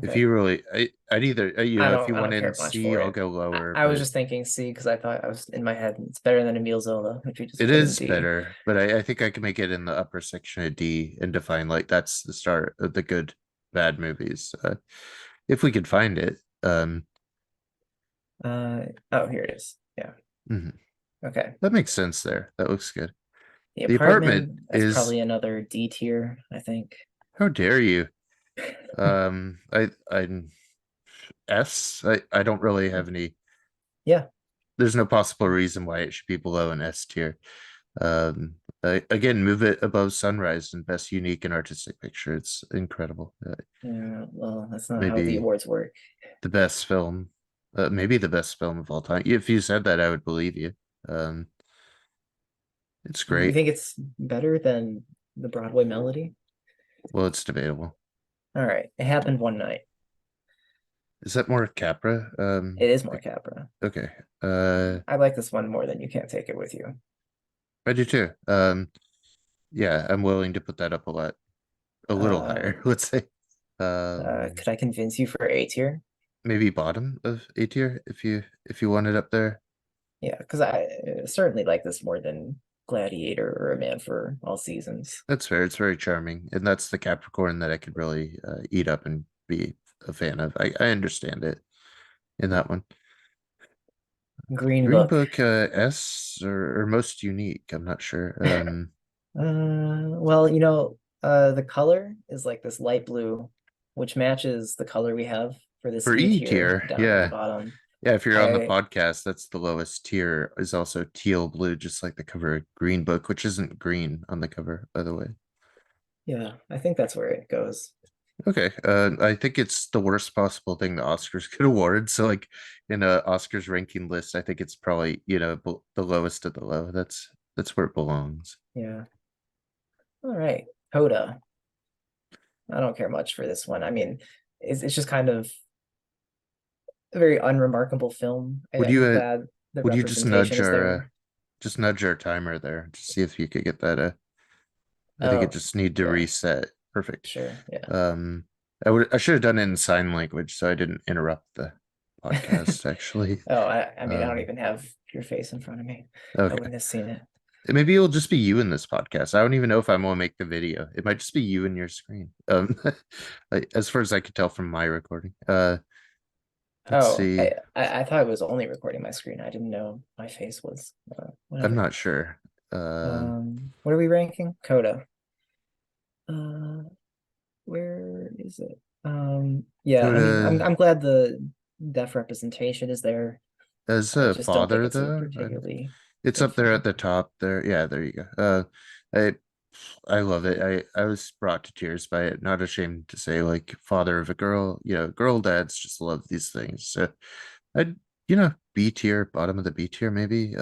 [SPEAKER 2] Okay.
[SPEAKER 1] you really, I'd either, if you
[SPEAKER 2] I
[SPEAKER 1] want
[SPEAKER 2] don't
[SPEAKER 1] in
[SPEAKER 2] care much
[SPEAKER 1] C,
[SPEAKER 2] for
[SPEAKER 1] I'll
[SPEAKER 2] it.
[SPEAKER 1] go lower,
[SPEAKER 2] I was
[SPEAKER 1] but
[SPEAKER 2] just thinking C because I thought I was in my head. It's better than Emile Zola if you just
[SPEAKER 1] it
[SPEAKER 2] put in
[SPEAKER 1] is
[SPEAKER 2] D.
[SPEAKER 1] better. But I think I can make it in the upper section of D and define like that's the start of the good, bad movies. If we could find it.
[SPEAKER 2] Oh, here it is. Yeah.
[SPEAKER 1] Mhm.
[SPEAKER 2] Okay.
[SPEAKER 1] That makes sense there. That looks good.
[SPEAKER 2] The
[SPEAKER 1] The apartment
[SPEAKER 2] Apartment, that's
[SPEAKER 1] is,
[SPEAKER 2] probably another D tier, I think.
[SPEAKER 1] how dare you? I'm S. I don't really have any.
[SPEAKER 2] Yeah.
[SPEAKER 1] There's no possible reason why it should be below an S tier. Again, move it above Sunrise and Best Unique and Artistic Picture. It's incredible.
[SPEAKER 2] Yeah, well, that's not how the
[SPEAKER 1] Maybe
[SPEAKER 2] awards work.
[SPEAKER 1] the best film, maybe the best film of all time. If you said that, I would believe you. Um, it's
[SPEAKER 2] You
[SPEAKER 1] great.
[SPEAKER 2] think it's better than the Broadway Melody?
[SPEAKER 1] Well, it's debatable.
[SPEAKER 2] All right. It happened one night.
[SPEAKER 1] Is that more Capra?
[SPEAKER 2] It is more Capra.
[SPEAKER 1] Okay. Uh,
[SPEAKER 2] I like this one more than You Can't Take It With You.
[SPEAKER 1] I do too. Yeah, I'm willing to put that up a little
[SPEAKER 2] Uh,
[SPEAKER 1] higher. Let's say, um,
[SPEAKER 2] could I convince you for A tier?
[SPEAKER 1] maybe bottom of A tier if you want it up there.
[SPEAKER 2] Yeah, because I certainly like this more than Gladiator or A Man for All Seasons.
[SPEAKER 1] That's fair. It's very charming, and that's the Capricorn that I could really eat up and be a fan of. I understand it in that one.
[SPEAKER 2] Green
[SPEAKER 1] Green
[SPEAKER 2] Book.
[SPEAKER 1] Book S or most unique. I'm not sure.
[SPEAKER 2] Well, the color is like this light blue, which matches the color we have for this
[SPEAKER 1] For
[SPEAKER 2] E
[SPEAKER 1] E
[SPEAKER 2] tier
[SPEAKER 1] tier,
[SPEAKER 2] down at the
[SPEAKER 1] yeah,
[SPEAKER 2] bottom.
[SPEAKER 1] yeah. If you're on the
[SPEAKER 2] I
[SPEAKER 1] podcast, that's the lowest tier. Is also teal blue, just like the cover of Green Book, which isn't green on the cover, by the way.
[SPEAKER 2] Yeah, I think that's where it goes.
[SPEAKER 1] Okay, I think it's the worst possible thing the Oscars could award. So, like in a Oscars ranking list, I think it's probably the lowest of the low. That's where it belongs.
[SPEAKER 2] Yeah. All right. Coda. I don't care much for this one. I mean, it's just kind of a very unremarkable film.
[SPEAKER 1] Would
[SPEAKER 2] I'm
[SPEAKER 1] you
[SPEAKER 2] glad the
[SPEAKER 1] would you just
[SPEAKER 2] representation
[SPEAKER 1] nudge
[SPEAKER 2] is
[SPEAKER 1] our
[SPEAKER 2] there.
[SPEAKER 1] just nudge our timer there. Just see if you could get that. I think it
[SPEAKER 2] Oh,
[SPEAKER 1] just need to
[SPEAKER 2] yeah,
[SPEAKER 1] reset. Perfect.
[SPEAKER 2] sure, yeah.
[SPEAKER 1] Um, I should have done it in sign language so I didn't interrupt the podcast. Actually,
[SPEAKER 2] Oh, I mean, I don't
[SPEAKER 1] um,
[SPEAKER 2] even have your face in front of me. I
[SPEAKER 1] okay.
[SPEAKER 2] wouldn't have seen it.
[SPEAKER 1] Maybe it'll just be you in this podcast. I don't even know if I'm gonna make the video. It might just be you and your screen. As far as I could tell from my recording. Let's
[SPEAKER 2] Oh,
[SPEAKER 1] see.
[SPEAKER 2] I thought it was only recording my screen. I didn't know my face was.
[SPEAKER 1] I'm
[SPEAKER 2] Whatever.
[SPEAKER 1] not sure.
[SPEAKER 2] What are we ranking? Coda. Uh, where is it? Yeah, I mean,
[SPEAKER 1] Coda
[SPEAKER 2] I'm glad the deaf representation is there.
[SPEAKER 1] as
[SPEAKER 2] I
[SPEAKER 1] a
[SPEAKER 2] just don't think
[SPEAKER 1] father
[SPEAKER 2] it's a
[SPEAKER 1] though.
[SPEAKER 2] particularly
[SPEAKER 1] It's
[SPEAKER 2] good
[SPEAKER 1] up there at
[SPEAKER 2] film.
[SPEAKER 1] the top there. Yeah, there you go. I I love it. I was brought to tears by it. Not ashamed to say, like, father of a girl, girl dads just love these things. So I'd, B tier, bottom of the B tier, maybe.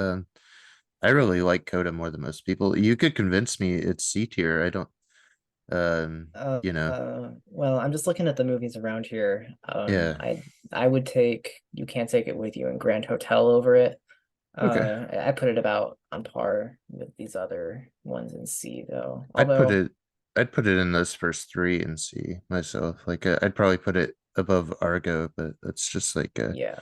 [SPEAKER 1] I really like Coda more than most people. You could convince me it's C tier. I don't, you know,
[SPEAKER 2] Well, I'm just looking at the movies around here.
[SPEAKER 1] yeah.
[SPEAKER 2] I would take You Can't Take It With You and Grand Hotel over it.
[SPEAKER 1] Okay.
[SPEAKER 2] I put it about on par with these other ones in C though.
[SPEAKER 1] I'd put
[SPEAKER 2] Although,
[SPEAKER 1] it, I'd put it in those first three and C myself. Like, I'd probably put it above Argo, but that's just like,
[SPEAKER 2] yeah.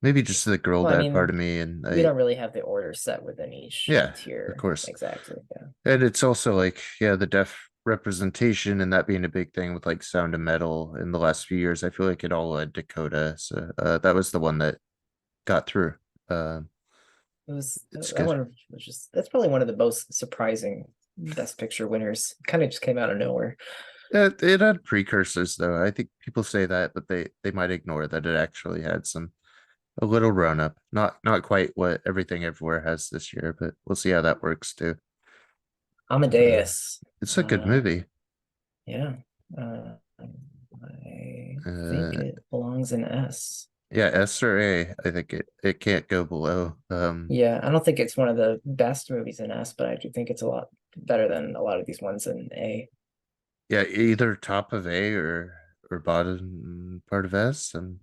[SPEAKER 1] maybe just the girl
[SPEAKER 2] Well, I
[SPEAKER 1] dad part of
[SPEAKER 2] mean,
[SPEAKER 1] me. And
[SPEAKER 2] we don't really have the order set within each
[SPEAKER 1] yeah, of
[SPEAKER 2] tier
[SPEAKER 1] course.
[SPEAKER 2] exactly. Yeah.
[SPEAKER 1] And it's also like, yeah, the deaf representation and that being a big thing with like sound and metal in the last few years. I feel like it all led to Coda. So that was the one that got through. Uh,
[SPEAKER 2] It was
[SPEAKER 1] it's
[SPEAKER 2] that
[SPEAKER 1] good.
[SPEAKER 2] one was just that's probably one of the most surprising Best Picture winners. Kind of just came out of nowhere.
[SPEAKER 1] It had precursors though. I think people say that, but they might ignore that it actually had some a little run up. Not quite what Everything Everywhere has this year, but we'll see how that works too. Uh,
[SPEAKER 2] Amadeus.
[SPEAKER 1] it's a good
[SPEAKER 2] Uh,
[SPEAKER 1] movie.
[SPEAKER 2] yeah. I think
[SPEAKER 1] Uh,
[SPEAKER 2] it belongs in S.
[SPEAKER 1] yeah, S or A. I think it can't go below.
[SPEAKER 2] Yeah, I don't think it's one of the best movies in S, but I do think it's a lot better than a lot of these ones in A.
[SPEAKER 1] Yeah, either top of A or bottom part of S. And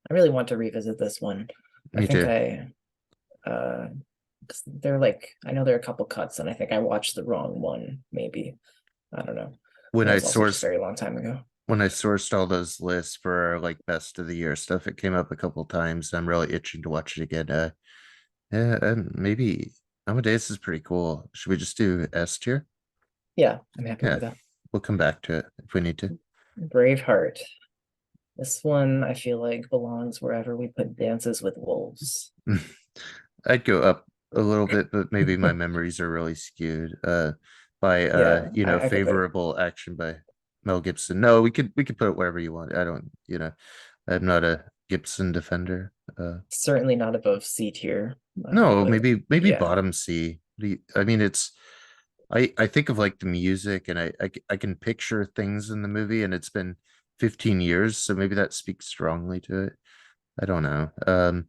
[SPEAKER 2] I really want to revisit this one. I
[SPEAKER 1] me
[SPEAKER 2] think
[SPEAKER 1] too.
[SPEAKER 2] I 'cause they're like I know there are a couple cuts, and I think I watched the wrong one, maybe. I don't know.
[SPEAKER 1] When
[SPEAKER 2] That
[SPEAKER 1] I
[SPEAKER 2] was also just a
[SPEAKER 1] sourced
[SPEAKER 2] very long time ago.
[SPEAKER 1] when I sourced all those lists for like best of the year stuff, it came up a couple times. I'm really itching to watch it again. Yeah, and maybe Amadeus is pretty cool. Should we just do S tier?
[SPEAKER 2] Yeah, I'm happy
[SPEAKER 1] Yeah,
[SPEAKER 2] with that.
[SPEAKER 1] we'll come back to it if we need to.
[SPEAKER 2] Braveheart. This one I feel like belongs wherever we put Dances with Wolves.
[SPEAKER 1] I'd go up a little bit, but maybe my memories are really skewed by
[SPEAKER 2] Yeah, I could put it
[SPEAKER 1] favorable action by Mel Gibson. No, we could put it wherever you want. I don't, I'm not a Gibson defender.
[SPEAKER 2] certainly not above C tier,
[SPEAKER 1] No,
[SPEAKER 2] but
[SPEAKER 1] maybe
[SPEAKER 2] yeah,
[SPEAKER 1] bottom C. I mean, I think of like the music and I can picture things in the movie and it's been 15 years, so maybe that speaks strongly to it. I don't know.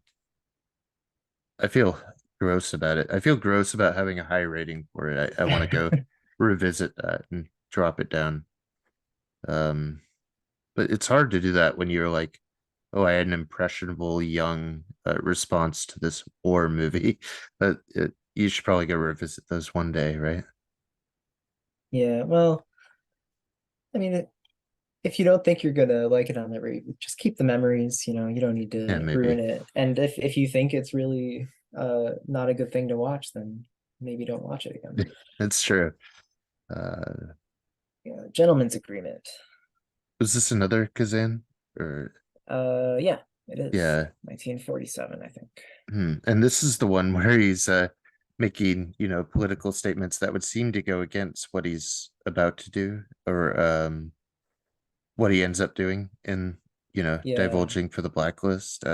[SPEAKER 1] I feel gross about it. I feel gross about having a high rating for it. I want to go revisit that and drop it down. Um, but it's hard to do that when you're like, oh, I had an impressionable young response to this war movie. You should probably go revisit those one day, right?
[SPEAKER 2] yeah. Well, I mean, if you don't think you're gonna like it on the rate, just keep the memories. You don't need
[SPEAKER 1] Yeah,
[SPEAKER 2] to ruin
[SPEAKER 1] maybe.
[SPEAKER 2] it. And if you think it's really not a good thing to watch, then maybe don't watch it again.
[SPEAKER 1] It's true. Uh,
[SPEAKER 2] Yeah, gentleman's agreement.
[SPEAKER 1] was this another Kazan? Or
[SPEAKER 2] Yeah, it is
[SPEAKER 1] yeah.
[SPEAKER 2] 1947, I think.
[SPEAKER 1] And this is the one where he's making, political statements that would seem to go against what he's about to do or what he ends up doing in,
[SPEAKER 2] Yeah,
[SPEAKER 1] divulging for the blacklist.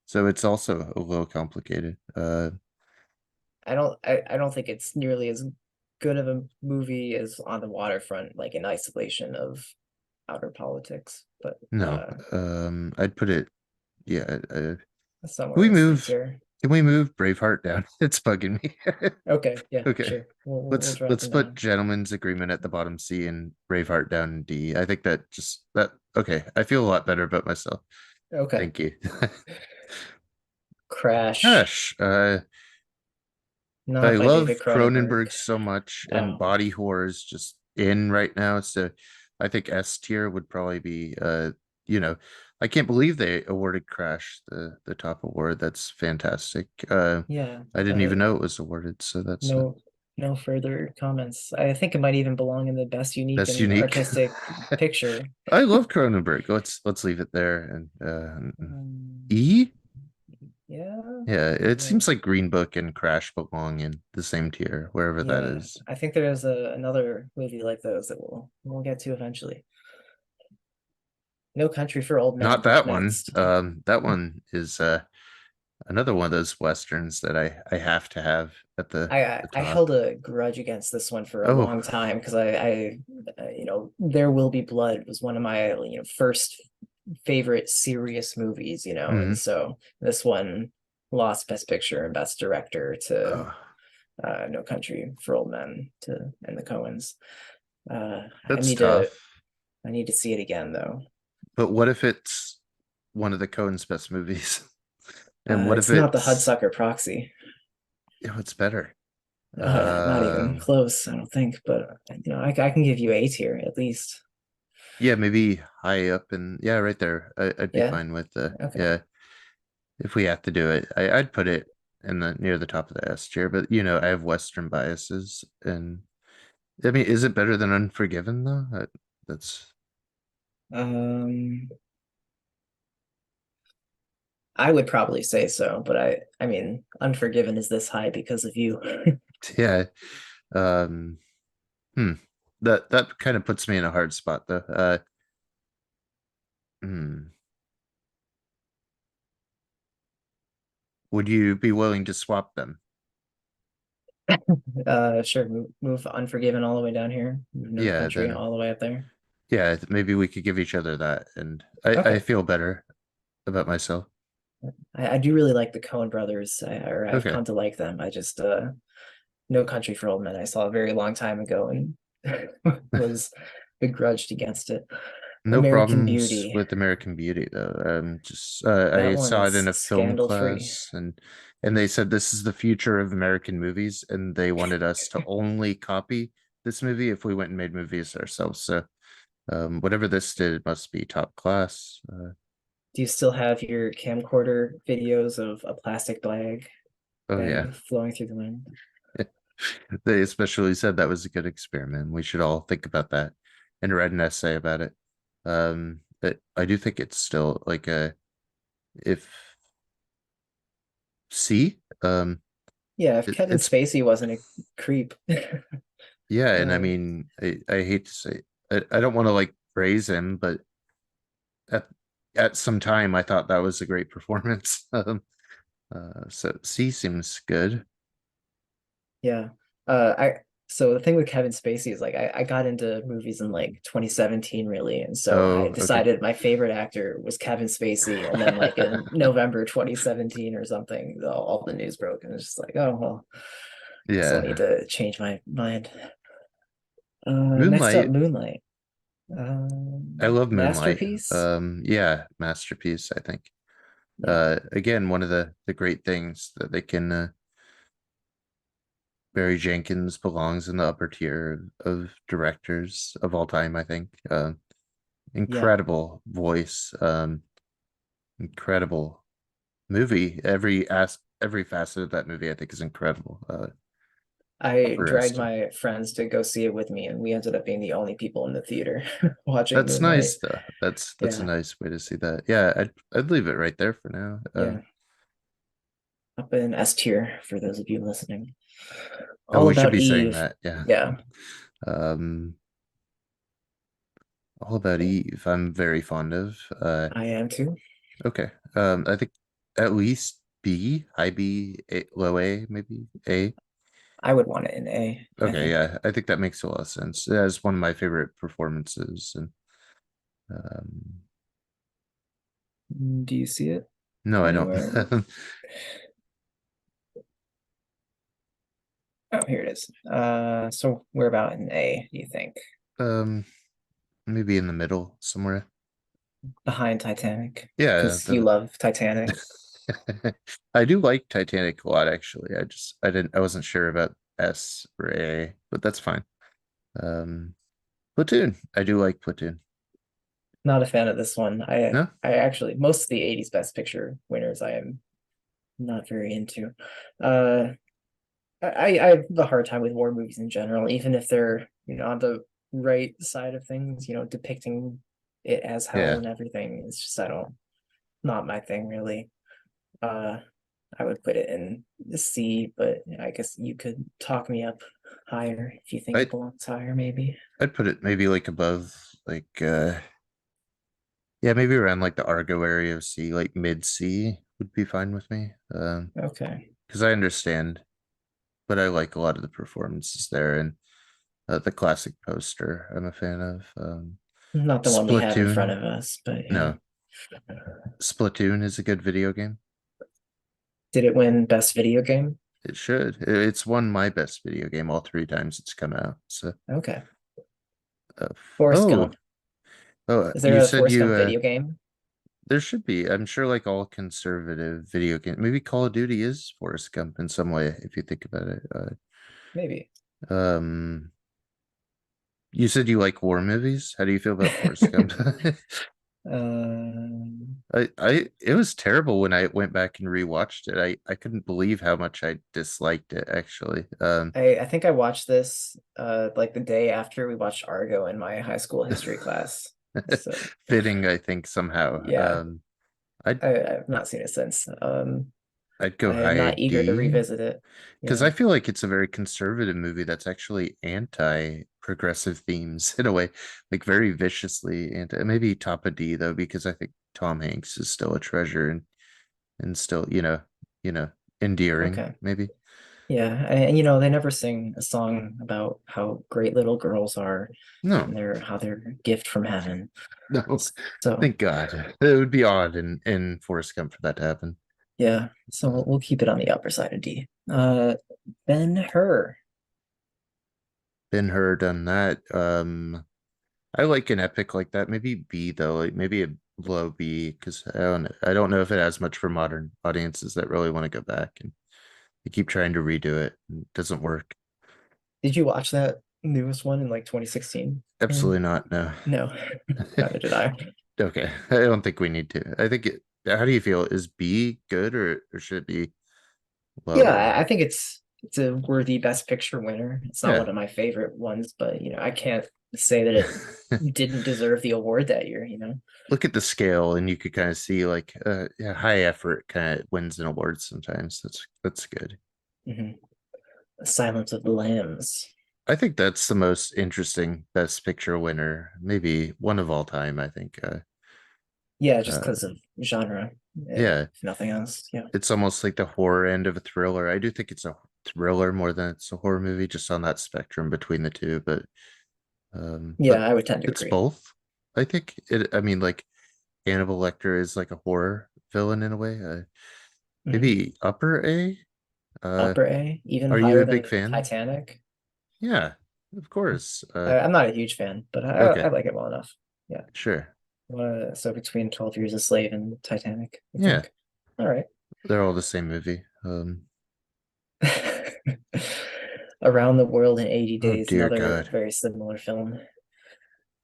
[SPEAKER 1] So it's also a little complicated.
[SPEAKER 2] I don't think it's nearly as good of a movie as On the Waterfront, like in isolation of outer politics, but
[SPEAKER 1] No, I'd put it, yeah. Can
[SPEAKER 2] somewhere
[SPEAKER 1] we
[SPEAKER 2] in C
[SPEAKER 1] move?
[SPEAKER 2] tier.
[SPEAKER 1] Can we move Braveheart down? It's bugging me.
[SPEAKER 2] Okay, yeah,
[SPEAKER 1] Okay.
[SPEAKER 2] sure. We'll
[SPEAKER 1] Let's
[SPEAKER 2] drop
[SPEAKER 1] let's
[SPEAKER 2] them
[SPEAKER 1] put
[SPEAKER 2] down.
[SPEAKER 1] Gentleman's Agreement at the bottom C and Braveheart down in D. I think that just that okay. I feel a lot better about myself.
[SPEAKER 2] Okay.
[SPEAKER 1] Thank you.
[SPEAKER 2] Crash.
[SPEAKER 1] Gosh, I
[SPEAKER 2] not by David
[SPEAKER 1] love
[SPEAKER 2] Cronenberg.
[SPEAKER 1] Cronenberg so much, and
[SPEAKER 2] Oh,
[SPEAKER 1] body horror is just in right now. So I think S tier would probably be you know, I can't believe they awarded Crash the top award. That's fantastic.
[SPEAKER 2] yeah.
[SPEAKER 1] I didn't even know it was awarded, so that's
[SPEAKER 2] No, no further comments. I think it might even belong in the best unique
[SPEAKER 1] that's
[SPEAKER 2] and
[SPEAKER 1] unique.
[SPEAKER 2] artistic picture.
[SPEAKER 1] I love Cronenberg. Let's leave it there. And
[SPEAKER 2] Um,
[SPEAKER 1] E?
[SPEAKER 2] yeah,
[SPEAKER 1] Yeah, it
[SPEAKER 2] yeah,
[SPEAKER 1] seems like Green Book and Crash belong in the same tier, wherever that
[SPEAKER 2] yeah.
[SPEAKER 1] is.
[SPEAKER 2] I think there's another movie like those that we'll get to eventually. No Country for Old Men
[SPEAKER 1] Not
[SPEAKER 2] is
[SPEAKER 1] that one.
[SPEAKER 2] next.
[SPEAKER 1] That one is another one of those westerns that I have to have at
[SPEAKER 2] I
[SPEAKER 1] the
[SPEAKER 2] I
[SPEAKER 1] top.
[SPEAKER 2] held a grudge against this one for a
[SPEAKER 1] Oh,
[SPEAKER 2] long time because There Will Be Blood was one of my first favorite serious movies, and
[SPEAKER 1] mhm.
[SPEAKER 2] so this one lost Best Picture and Best Director to
[SPEAKER 1] Oh,
[SPEAKER 2] No Country for Old Men to and the Coens. I
[SPEAKER 1] that's
[SPEAKER 2] need to
[SPEAKER 1] tough.
[SPEAKER 2] I need to see it again though.
[SPEAKER 1] But what if it's one of the Coen's best movies? And what if
[SPEAKER 2] It's not the
[SPEAKER 1] it's
[SPEAKER 2] Hudsucker Proxy.
[SPEAKER 1] it's better?
[SPEAKER 2] Not even
[SPEAKER 1] Um,
[SPEAKER 2] close, I don't think. But I can give you A tier at least.
[SPEAKER 1] yeah, maybe high up and yeah, right there. I'd be
[SPEAKER 2] Yeah.
[SPEAKER 1] fine with the
[SPEAKER 2] Okay.
[SPEAKER 1] yeah. If we have to do it, I'd put it in the near the top of the S tier. But I have Western biases, and I mean, is it better than Unforgiven though? That's
[SPEAKER 2] Um, I would probably say so, but I mean, Unforgiven is this high because of you.
[SPEAKER 1] yeah. Um, hmm. That kind of puts me in a hard spot though. Hmm. Would you be willing to swap them?
[SPEAKER 2] Sure, move Unforgiven all the way down here. Move No
[SPEAKER 1] Yeah,
[SPEAKER 2] Country
[SPEAKER 1] then
[SPEAKER 2] all the way up there.
[SPEAKER 1] yeah, maybe we could give each other that, and I
[SPEAKER 2] Okay.
[SPEAKER 1] feel better about myself.
[SPEAKER 2] I do really like the Coen brothers, or I've
[SPEAKER 1] Okay,
[SPEAKER 2] come to like them. I just No Country for Old Men I saw a very long time ago and was begrudged against it.
[SPEAKER 1] no
[SPEAKER 2] American
[SPEAKER 1] problems
[SPEAKER 2] Beauty.
[SPEAKER 1] with American Beauty though. Just
[SPEAKER 2] That
[SPEAKER 1] I saw it
[SPEAKER 2] one's
[SPEAKER 1] in a film
[SPEAKER 2] scandal free.
[SPEAKER 1] class, and they said this is the future of American movies, and they wanted us to only copy this movie if we went and made movies ourselves. So whatever this did must be top class.
[SPEAKER 2] Do you still have your camcorder videos of a plastic
[SPEAKER 1] Oh yeah.
[SPEAKER 2] bag flowing through the wind?
[SPEAKER 1] They especially said that was a good experiment. We should all think about that and write an essay about it. But I do think it's still like a if C.
[SPEAKER 2] Yeah, if Kevin
[SPEAKER 1] It's
[SPEAKER 2] Spacey wasn't a creep.
[SPEAKER 1] yeah, and I
[SPEAKER 2] uh,
[SPEAKER 1] mean I hate to say I don't want to like praise him, but at at some time I thought that was a great performance. So C seems good.
[SPEAKER 2] yeah. I so the thing with Kevin Spacey is like I got into movies in like 2017 really, and so I
[SPEAKER 1] Oh, okay.
[SPEAKER 2] decided my favorite actor was Kevin Spacey, and then like in November 2017 or something, all the news broke, and it's just like, oh well, guess I'll need
[SPEAKER 1] Yeah.
[SPEAKER 2] to change my mind. Next up,
[SPEAKER 1] Moonlight.
[SPEAKER 2] Moonlight.
[SPEAKER 1] I love Moonlight.
[SPEAKER 2] Masterpiece.
[SPEAKER 1] Yeah, masterpiece, I think.
[SPEAKER 2] Yeah,
[SPEAKER 1] Again, one of the great things that they can Barry Jenkins belongs in the upper tier of directors of all time, I think.
[SPEAKER 2] yeah.
[SPEAKER 1] Incredible voice, incredible movie. Every facet of that movie I think is incredible.
[SPEAKER 2] I
[SPEAKER 1] Upper S
[SPEAKER 2] dragged
[SPEAKER 1] tier.
[SPEAKER 2] my friends to go see it with me, and we ended up being the only people in the theater watching
[SPEAKER 1] That's
[SPEAKER 2] Moonlight.
[SPEAKER 1] nice though. That's a
[SPEAKER 2] Yeah,
[SPEAKER 1] nice way to see that. Yeah, I'd leave it right there for now.
[SPEAKER 2] yeah. Up in S tier for those of you listening.
[SPEAKER 1] Oh,
[SPEAKER 2] All
[SPEAKER 1] we should
[SPEAKER 2] About
[SPEAKER 1] be saying
[SPEAKER 2] Eve.
[SPEAKER 1] that. Yeah.
[SPEAKER 2] Yeah,
[SPEAKER 1] Um, All About Eve. I'm very fond of.
[SPEAKER 2] I am too.
[SPEAKER 1] Okay. I think at least B, high B, low A, maybe A.
[SPEAKER 2] I would want it in A, I
[SPEAKER 1] Okay,
[SPEAKER 2] think.
[SPEAKER 1] yeah, I think that makes a lot of sense. Yeah, it's one of my favorite performances, and um,
[SPEAKER 2] Do you see it
[SPEAKER 1] no, I don't.
[SPEAKER 2] anywhere? Oh, here it is. So we're about in A, do you think?
[SPEAKER 1] um, Maybe in the middle somewhere.
[SPEAKER 2] Behind Titanic,
[SPEAKER 1] Yeah,
[SPEAKER 2] because you love Titanic.
[SPEAKER 1] I do like Titanic a lot, actually. I wasn't sure about S or A, but that's fine. Um, Platoon. I do like Platoon.
[SPEAKER 2] Not a fan of this one.
[SPEAKER 1] No?
[SPEAKER 2] I actually most of the 80s Best Picture winners I am not very into. Uh I have a hard time with war movies in general, even if they're, on the right side of things, depicting it as hell
[SPEAKER 1] Yeah.
[SPEAKER 2] and everything. It's just I don't not my thing really. Uh I would put it in C, but I guess you could talk me up higher if you think it
[SPEAKER 1] I
[SPEAKER 2] belongs higher, maybe.
[SPEAKER 1] I'd put it maybe like above, like yeah, maybe around like the Argo area of C, like mid C would be fine with me.
[SPEAKER 2] Okay.
[SPEAKER 1] Because I understand, but I like a lot of the performances there, and the classic poster I'm a fan of.
[SPEAKER 2] Not the one we have in front
[SPEAKER 1] Splatoon.
[SPEAKER 2] of us, but yeah.
[SPEAKER 1] No, Splatoon is a good video game.
[SPEAKER 2] Did it win Best Video Game?
[SPEAKER 1] It should. It's won my best video game all three times it's come out. So,
[SPEAKER 2] Okay.
[SPEAKER 1] uh,
[SPEAKER 2] Forrest
[SPEAKER 1] oh,
[SPEAKER 2] Gump.
[SPEAKER 1] oh,
[SPEAKER 2] Is there
[SPEAKER 1] you
[SPEAKER 2] a
[SPEAKER 1] said
[SPEAKER 2] Forrest
[SPEAKER 1] you
[SPEAKER 2] Gump video game?
[SPEAKER 1] there should be. I'm sure like all conservative video game, maybe Call of Duty is Forrest Gump in some way if you think about it.
[SPEAKER 2] Maybe.
[SPEAKER 1] Um, you said you like war movies. How do you feel about Forrest Gump?
[SPEAKER 2] Um,
[SPEAKER 1] It was terrible when I went back and rewatched it. I couldn't believe how much I disliked it actually.
[SPEAKER 2] I think I watched this like the day after we watched Argo in my high school history class. So
[SPEAKER 1] Fitting, I think somehow.
[SPEAKER 2] yeah,
[SPEAKER 1] I'd
[SPEAKER 2] I've not seen it since.
[SPEAKER 1] I'd go
[SPEAKER 2] I am
[SPEAKER 1] high
[SPEAKER 2] not eager to
[SPEAKER 1] D
[SPEAKER 2] revisit it.
[SPEAKER 1] because
[SPEAKER 2] Yeah,
[SPEAKER 1] I feel like it's a very conservative movie that's actually anti-progressive themes in a way, like very viciously anti. Maybe top of D though, because I think Tom Hanks is still a treasure and still, you know, endearing,
[SPEAKER 2] okay.
[SPEAKER 1] maybe.
[SPEAKER 2] Yeah, they never sing a song about how great little girls are
[SPEAKER 1] No,
[SPEAKER 2] and how they're a gift from heaven.
[SPEAKER 1] no,
[SPEAKER 2] So
[SPEAKER 1] thank God. It would be odd in Forrest Gump for that to happen.
[SPEAKER 2] yeah, so
[SPEAKER 1] Uh,
[SPEAKER 2] we'll keep it on the upper side of D. Ben-Hur.
[SPEAKER 1] been her, done that. I like an epic like that. Maybe B though, like maybe a low B because I don't know if it has much for modern audiences that really want to go back and they keep trying to redo it and it doesn't work.
[SPEAKER 2] Did you watch that newest one in like 2016?
[SPEAKER 1] Absolutely not. No.
[SPEAKER 2] No, neither did I.
[SPEAKER 1] Okay. I don't think we need to. How do you feel? Is B good or should it be
[SPEAKER 2] Yeah,
[SPEAKER 1] lower?
[SPEAKER 2] I think it's a worthy Best Picture winner. It's not
[SPEAKER 1] Yeah.
[SPEAKER 2] one of my favorite ones, but I can't say that it didn't deserve the award that year.
[SPEAKER 1] Look at the scale and you could kind of see like yeah, high effort kind of wins an award sometimes. That's good.
[SPEAKER 2] hmm Silence of the Lambs.
[SPEAKER 1] I think that's the most interesting best picture winner, maybe one of all time, I think.
[SPEAKER 2] Yeah, just
[SPEAKER 1] Uh
[SPEAKER 2] because of genre,
[SPEAKER 1] yeah,
[SPEAKER 2] if nothing else. Yeah.
[SPEAKER 1] it's almost like the horror end of a thriller. I do think it's a thriller more than it's a horror movie, just on that spectrum between the two,
[SPEAKER 2] Yeah,
[SPEAKER 1] but
[SPEAKER 2] I would tend to
[SPEAKER 1] it's
[SPEAKER 2] agree.
[SPEAKER 1] both. I mean like Hannibal Lecter is like a horror villain in a way.
[SPEAKER 2] Mhm.
[SPEAKER 1] Maybe upper A. Uh,
[SPEAKER 2] Upper A, even
[SPEAKER 1] are you
[SPEAKER 2] higher
[SPEAKER 1] a big
[SPEAKER 2] than
[SPEAKER 1] fan?
[SPEAKER 2] Titanic.
[SPEAKER 1] Yeah, of course.
[SPEAKER 2] I'm not a huge fan, but I
[SPEAKER 1] Okay,
[SPEAKER 2] like it well enough. Yeah.
[SPEAKER 1] sure.
[SPEAKER 2] So between 12 Years a Slave and Titanic, I
[SPEAKER 1] Yeah,
[SPEAKER 2] think. All right.
[SPEAKER 1] they're all the same movie.
[SPEAKER 2] Around the World in 80
[SPEAKER 1] Oh
[SPEAKER 2] Days,
[SPEAKER 1] dear
[SPEAKER 2] another
[SPEAKER 1] God.
[SPEAKER 2] very similar film.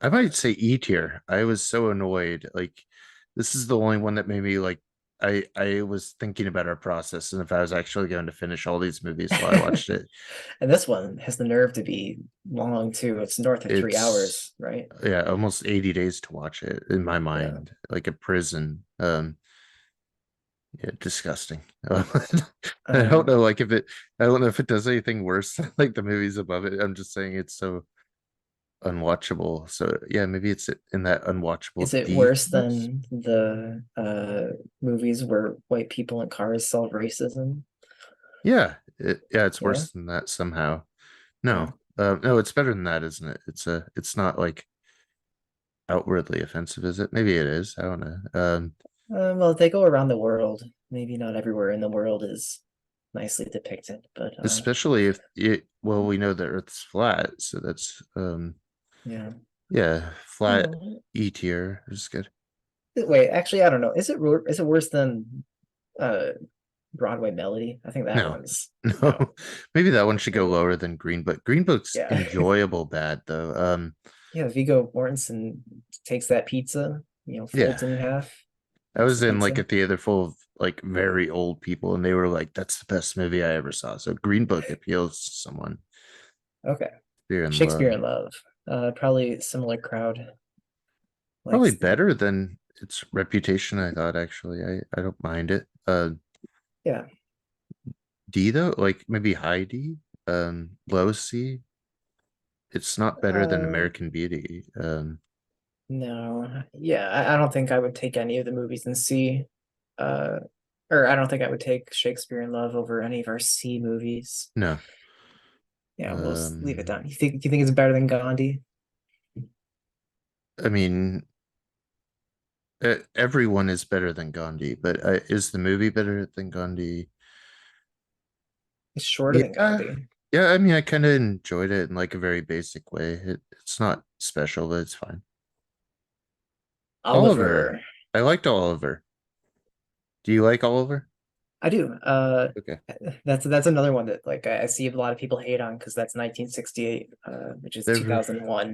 [SPEAKER 1] I might say E tier. I was so annoyed. Like, this is the only one that made me like. I was thinking about our process and if I was actually going to finish all these movies while I watched it.
[SPEAKER 2] And this one has the nerve to be long too. It's north of 3 hours,
[SPEAKER 1] It's
[SPEAKER 2] right?
[SPEAKER 1] yeah, almost 80 days to watch it in my
[SPEAKER 2] Yeah.
[SPEAKER 1] mind, like a prison. Yeah, disgusting. I don't
[SPEAKER 2] Um,
[SPEAKER 1] know, like if it. I don't know if it does anything worse than like the movies above it. I'm just saying it's so unwatchable. So yeah, maybe it's in that
[SPEAKER 2] is
[SPEAKER 1] unwatchable
[SPEAKER 2] it
[SPEAKER 1] D
[SPEAKER 2] worse
[SPEAKER 1] class.
[SPEAKER 2] than the movies where white people in cars solve racism?
[SPEAKER 1] Yeah, it's
[SPEAKER 2] Yeah.
[SPEAKER 1] worse than that somehow.
[SPEAKER 2] Oh.
[SPEAKER 1] No, no, it's better than that, isn't it? It's not like outwardly offensive, is it? Maybe it is. I don't know.
[SPEAKER 2] Well, they go around the world. Maybe not everywhere in the world is nicely depicted, but
[SPEAKER 1] Especially if it. Well, we know the Earth's flat, so that's
[SPEAKER 2] yeah.
[SPEAKER 1] yeah, flat
[SPEAKER 2] Oh,
[SPEAKER 1] E tier is good.
[SPEAKER 2] wait, actually, I don't know. Is it worse than uh Broadway Melody. I think that
[SPEAKER 1] No,
[SPEAKER 2] one's no.
[SPEAKER 1] no. Maybe that one should go
[SPEAKER 2] Maybe.
[SPEAKER 1] lower than Green Book. Green Book's
[SPEAKER 2] Yeah.
[SPEAKER 1] enjoyable bad though.
[SPEAKER 2] Yeah, Viggo Mortensen takes that pizza, folds
[SPEAKER 1] Yeah.
[SPEAKER 2] it in half,
[SPEAKER 1] I
[SPEAKER 2] eats
[SPEAKER 1] was
[SPEAKER 2] the
[SPEAKER 1] in like
[SPEAKER 2] pizza.
[SPEAKER 1] a theater full of like very old people, and they were like, "That's the best movie I ever saw." So Green Book appeals to someone.
[SPEAKER 2] Okay.
[SPEAKER 1] Fear and
[SPEAKER 2] Shakespeare
[SPEAKER 1] Love,
[SPEAKER 2] in Love. Probably similar crowd
[SPEAKER 1] probably
[SPEAKER 2] likes the
[SPEAKER 1] better than its reputation. I thought actually, I don't mind it.
[SPEAKER 2] yeah.
[SPEAKER 1] D though, like maybe high D, low C. It's not better than
[SPEAKER 2] Uh
[SPEAKER 1] American Beauty.
[SPEAKER 2] no. Yeah, I don't think I would take any of the movies in C. Uh or I don't think I would take Shakespeare in Love over any of our C movies.
[SPEAKER 1] No,
[SPEAKER 2] Yeah, we'll just leave it
[SPEAKER 1] um,
[SPEAKER 2] down. You think it's better than Gandhi?
[SPEAKER 1] I mean, everyone is better than Gandhi, but is the movie better than Gandhi?
[SPEAKER 2] It's shorter than
[SPEAKER 1] Yeah,
[SPEAKER 2] Gandhi.
[SPEAKER 1] yeah. I mean, I kind of enjoyed it in like a very basic way. It's not special, but it's fine. Oliver,
[SPEAKER 2] Oliver.
[SPEAKER 1] I liked Oliver. Do you like Oliver?
[SPEAKER 2] I do.
[SPEAKER 1] Okay,
[SPEAKER 2] That's another one that like I see a lot of people hate on because that's 1968, which is
[SPEAKER 1] they're
[SPEAKER 2] 2001,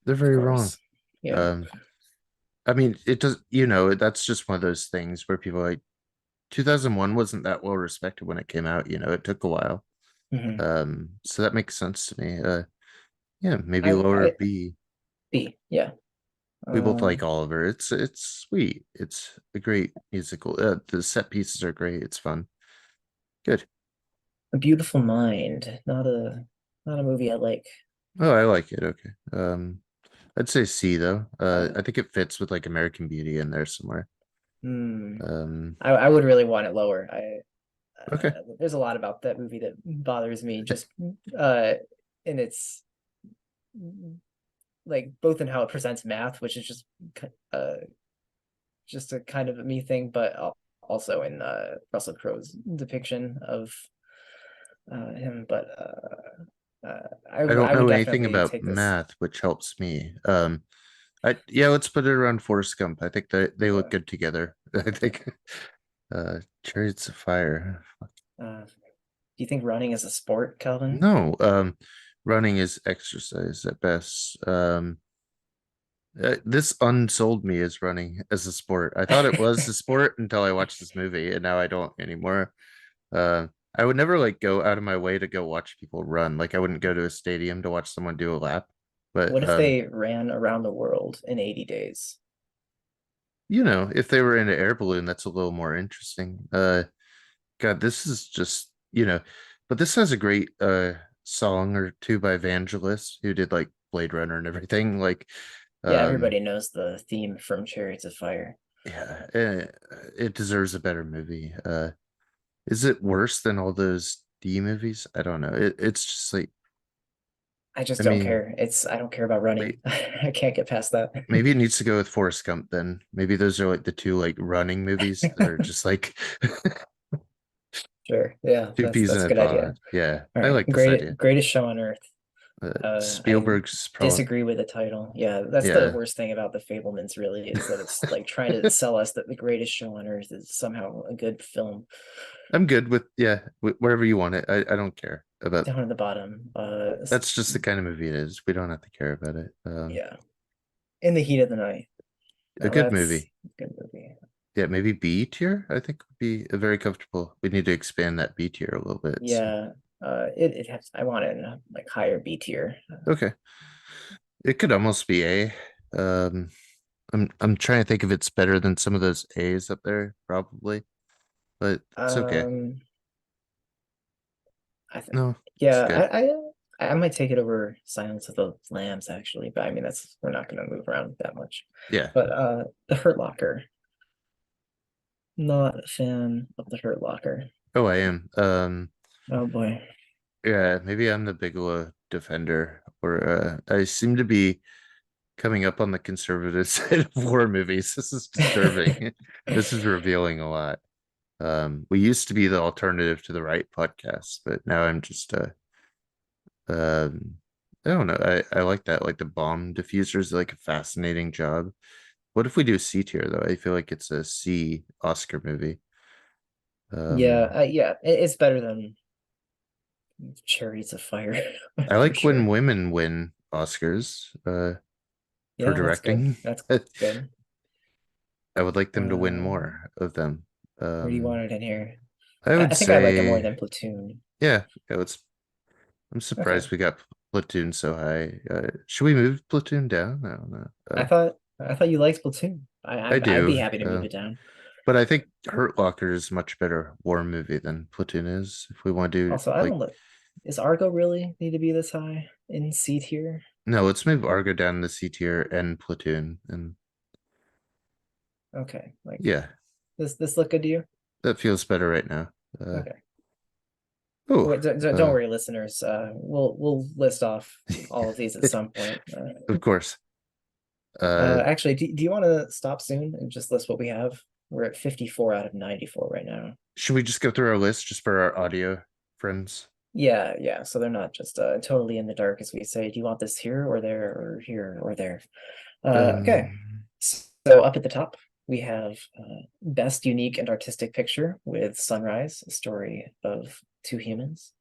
[SPEAKER 1] they're
[SPEAKER 2] of
[SPEAKER 1] very wrong.
[SPEAKER 2] course. Yeah.
[SPEAKER 1] Um, I mean, it does. That's just one of those things where people are like 2001 wasn't that well respected when it came out. It took a while.
[SPEAKER 2] Hmm.
[SPEAKER 1] So that makes sense to me. Yeah, maybe lower
[SPEAKER 2] I
[SPEAKER 1] B.
[SPEAKER 2] B. Yeah.
[SPEAKER 1] We both like
[SPEAKER 2] Um,
[SPEAKER 1] Oliver. It's sweet. It's a great musical. The set pieces are great. It's fun. Good.
[SPEAKER 2] A Beautiful Mind. Not a movie I like.
[SPEAKER 1] Oh, I like it. Okay. I'd say C though.
[SPEAKER 2] Uh,
[SPEAKER 1] I think it fits with like American Beauty in there somewhere.
[SPEAKER 2] hmm.
[SPEAKER 1] Um,
[SPEAKER 2] I would really want it lower.
[SPEAKER 1] okay.
[SPEAKER 2] There's a lot about that movie that bothers me. Just uh, in its like both in how it presents math, which is uh just a kind of a me thing, but also in Russell Crowe's depiction of him. But
[SPEAKER 1] I don't
[SPEAKER 2] I would
[SPEAKER 1] know anything
[SPEAKER 2] definitely
[SPEAKER 1] about
[SPEAKER 2] take this.
[SPEAKER 1] math, which helps me. Yeah, let's put it around Forrest Gump. I think that they look
[SPEAKER 2] Yeah,
[SPEAKER 1] good together. I
[SPEAKER 2] yeah.
[SPEAKER 1] think Chariots of Fire.
[SPEAKER 2] Do you think running is a sport, Calvin?
[SPEAKER 1] No, running is exercise at best. This unsold me as running as a sport. I thought it was a sport until I watched this movie, and now I don't anymore. Uh, I would never like go out of my way to go watch people run. Like I wouldn't go to a stadium to watch someone do a lap. But
[SPEAKER 2] What if they ran around the world in 80 days?
[SPEAKER 1] if they were in an air balloon, that's a little more interesting. God, this is just, but this has a great song or two by Vangelis who did like Blade Runner and everything. Like,
[SPEAKER 2] Yeah,
[SPEAKER 1] um,
[SPEAKER 2] everybody knows the theme from Chariots of Fire.
[SPEAKER 1] yeah, it deserves a better movie. Is it worse than all those D movies? I don't know. It's just like,
[SPEAKER 2] I just
[SPEAKER 1] I
[SPEAKER 2] don't
[SPEAKER 1] mean,
[SPEAKER 2] care. I don't care about running.
[SPEAKER 1] wait,
[SPEAKER 2] I can't get past that.
[SPEAKER 1] maybe it needs to go with Forrest Gump then. Maybe those are like the two like running movies that are just like
[SPEAKER 2] Sure. Yeah,
[SPEAKER 1] two peas in
[SPEAKER 2] that's a
[SPEAKER 1] a
[SPEAKER 2] good idea.
[SPEAKER 1] pod. Yeah,
[SPEAKER 2] All
[SPEAKER 1] I
[SPEAKER 2] right.
[SPEAKER 1] like this idea.
[SPEAKER 2] Greatest show on earth. I
[SPEAKER 1] Spielberg's probably,
[SPEAKER 2] disagree with the title. Yeah, that's the
[SPEAKER 1] yeah.
[SPEAKER 2] worst thing about the Fablemans, really, is that it's like trying to sell us that the greatest show on earth is somehow a good film.
[SPEAKER 1] I'm good with, yeah, wherever you want it. I don't care about.
[SPEAKER 2] Down at the bottom.
[SPEAKER 1] That's just the kind of movie it is. We don't have to care about it.
[SPEAKER 2] Yeah. In the Heat of the Night.
[SPEAKER 1] A
[SPEAKER 2] Now
[SPEAKER 1] good
[SPEAKER 2] that's
[SPEAKER 1] movie.
[SPEAKER 2] a good movie.
[SPEAKER 1] Yeah, maybe B tier. I think would be a very comfortable. We need to expand that B tier a little bit. So,
[SPEAKER 2] Yeah. It has. I want it in a like higher B tier.
[SPEAKER 1] okay, it could almost be A. Um, I'm trying to think if it's better than some of those A's up there, probably, but it's okay.
[SPEAKER 2] Um, I think.
[SPEAKER 1] No, it's
[SPEAKER 2] Yeah,
[SPEAKER 1] good.
[SPEAKER 2] I might take it over Silence of the Lambs actually, but I mean that's we're not gonna move around that much.
[SPEAKER 1] Yeah.
[SPEAKER 2] But The Hurt Locker. Not a fan of The Hurt Locker.
[SPEAKER 1] Oh, I am.
[SPEAKER 2] Oh boy.
[SPEAKER 1] Yeah, maybe I'm the Bigelow defender, or I seem to be coming up on the conservative side of war movies. This is disturbing. This is revealing a lot. We used to be the alternative to the right podcast, but now I'm just um I don't know. I like that. Like the bomb diffuser is like a fascinating job. What if we do C tier though? I feel like it's a C Oscar movie.
[SPEAKER 2] Yeah,
[SPEAKER 1] Um,
[SPEAKER 2] yeah, it's better than Chariots of Fire
[SPEAKER 1] I
[SPEAKER 2] for
[SPEAKER 1] like when
[SPEAKER 2] sure.
[SPEAKER 1] women win Oscars for
[SPEAKER 2] Yeah, that's good.
[SPEAKER 1] directing.
[SPEAKER 2] That's
[SPEAKER 1] I
[SPEAKER 2] good.
[SPEAKER 1] would like them to win
[SPEAKER 2] Uh,
[SPEAKER 1] more of them.
[SPEAKER 2] where do you
[SPEAKER 1] Um,
[SPEAKER 2] want it in here?
[SPEAKER 1] I
[SPEAKER 2] I,
[SPEAKER 1] would
[SPEAKER 2] I think I like it more
[SPEAKER 1] say,
[SPEAKER 2] than Platoon.
[SPEAKER 1] yeah, I'm
[SPEAKER 2] Okay.
[SPEAKER 1] surprised we got Platoon so high. Should we move Platoon down? I don't know.
[SPEAKER 2] I thought you liked Platoon.
[SPEAKER 1] I
[SPEAKER 2] I'd
[SPEAKER 1] do,
[SPEAKER 2] be happy to move it down.
[SPEAKER 1] but I think Hurt Locker is much better war movie than Platoon is. If we want to do
[SPEAKER 2] Also, I
[SPEAKER 1] like,
[SPEAKER 2] don't look. Is Argo really need to be this high in C tier?
[SPEAKER 1] no, let's move Argo down the C tier and Platoon, and
[SPEAKER 2] Okay, like
[SPEAKER 1] yeah,
[SPEAKER 2] this look good to you?
[SPEAKER 1] that feels better right now. Uh,
[SPEAKER 2] Okay.
[SPEAKER 1] oh,
[SPEAKER 2] Wait, don't worry, listeners. We'll list off all of these at some point.
[SPEAKER 1] of course. Uh,
[SPEAKER 2] Actually, do you want to stop soon and just list what we have? We're at 54 out of 94 right now.
[SPEAKER 1] should we just go through our list just for our audio friends?
[SPEAKER 2] Yeah, yeah. So they're not just totally in the dark as we say, do you want this here or there or here or there? Okay.
[SPEAKER 1] Um,
[SPEAKER 2] So up at the top, we have Best Unique and Artistic Picture with Sunrise, a story of two humans.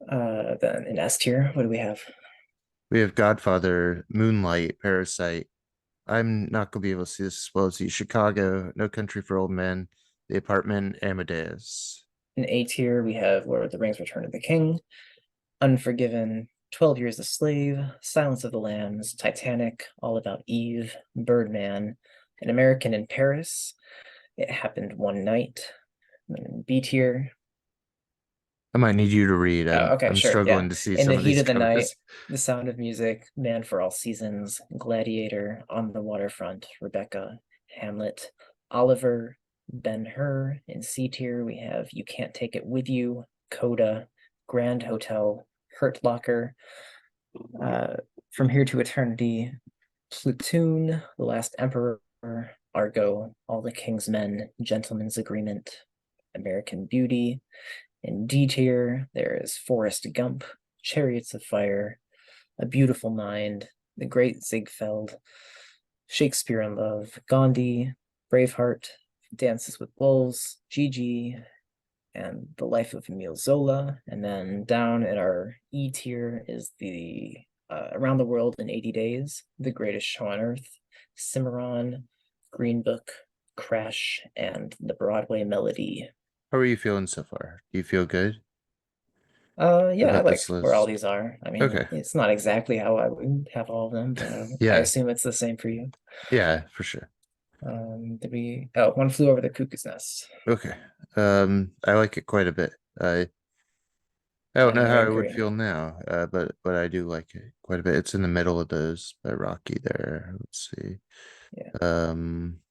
[SPEAKER 2] Then in S tier, what do we have?
[SPEAKER 1] we have Godfather, Moonlight, Parasite. I'm not gonna be able to see this as well as you. Chicago, No Country for Old Men, The Apartment, Amadeus.
[SPEAKER 2] In A tier, we have Lord of the Rings, Return of the King, Unforgiven, 12 Years a Slave, Silence of the Lambs, Titanic, All About Eve, Birdman, An American in Paris, It Happened One Night. And in B tier,
[SPEAKER 1] I might need you to read.
[SPEAKER 2] oh, okay,
[SPEAKER 1] I'm
[SPEAKER 2] sure, yeah.
[SPEAKER 1] struggling to see
[SPEAKER 2] In
[SPEAKER 1] some
[SPEAKER 2] the
[SPEAKER 1] of
[SPEAKER 2] Heat
[SPEAKER 1] these
[SPEAKER 2] of the Night,
[SPEAKER 1] colors.
[SPEAKER 2] The Sound of Music, Man for All Seasons, Gladiator, On the Waterfront, Rebecca, Hamlet, Oliver, Ben-Hur. In C tier, we have You Can't Take It With You, Coda, Grand Hotel, Hurt Locker, uh, From Here to Eternity, Platoon, The Last Emperor, Argo, All the King's Men, Gentleman's Agreement, American Beauty. In D tier, there is Forrest Gump, Chariots of Fire, A Beautiful Mind, The Great Ziegfeld, Shakespeare in Love, Gandhi, Braveheart, Dances with Wolves, Gigi, and The Life of Emile Zola. And then down at our E tier is the Around the World in 80 Days, The Greatest Show on Earth, Cimarron, Green Book, Crash, and The Broadway Melody.
[SPEAKER 1] How are you feeling so far? Do you feel good
[SPEAKER 2] Yeah, I
[SPEAKER 1] about
[SPEAKER 2] like
[SPEAKER 1] this
[SPEAKER 2] where all
[SPEAKER 1] list?
[SPEAKER 2] these are. I mean,
[SPEAKER 1] Okay.
[SPEAKER 2] it's not exactly how I would have all of them, but I
[SPEAKER 1] Yeah.
[SPEAKER 2] assume it's the same for you.
[SPEAKER 1] Yeah, for sure.
[SPEAKER 2] Did we? Oh, One Flew Over the Cuckoo's Nest.
[SPEAKER 1] Okay. I like it quite a bit. I don't know
[SPEAKER 2] I
[SPEAKER 1] how I would
[SPEAKER 2] agree.
[SPEAKER 1] feel now, but I do like it quite a bit. It's in the middle of those by Rocky there. Let's see.
[SPEAKER 2] Yeah,
[SPEAKER 1] Um,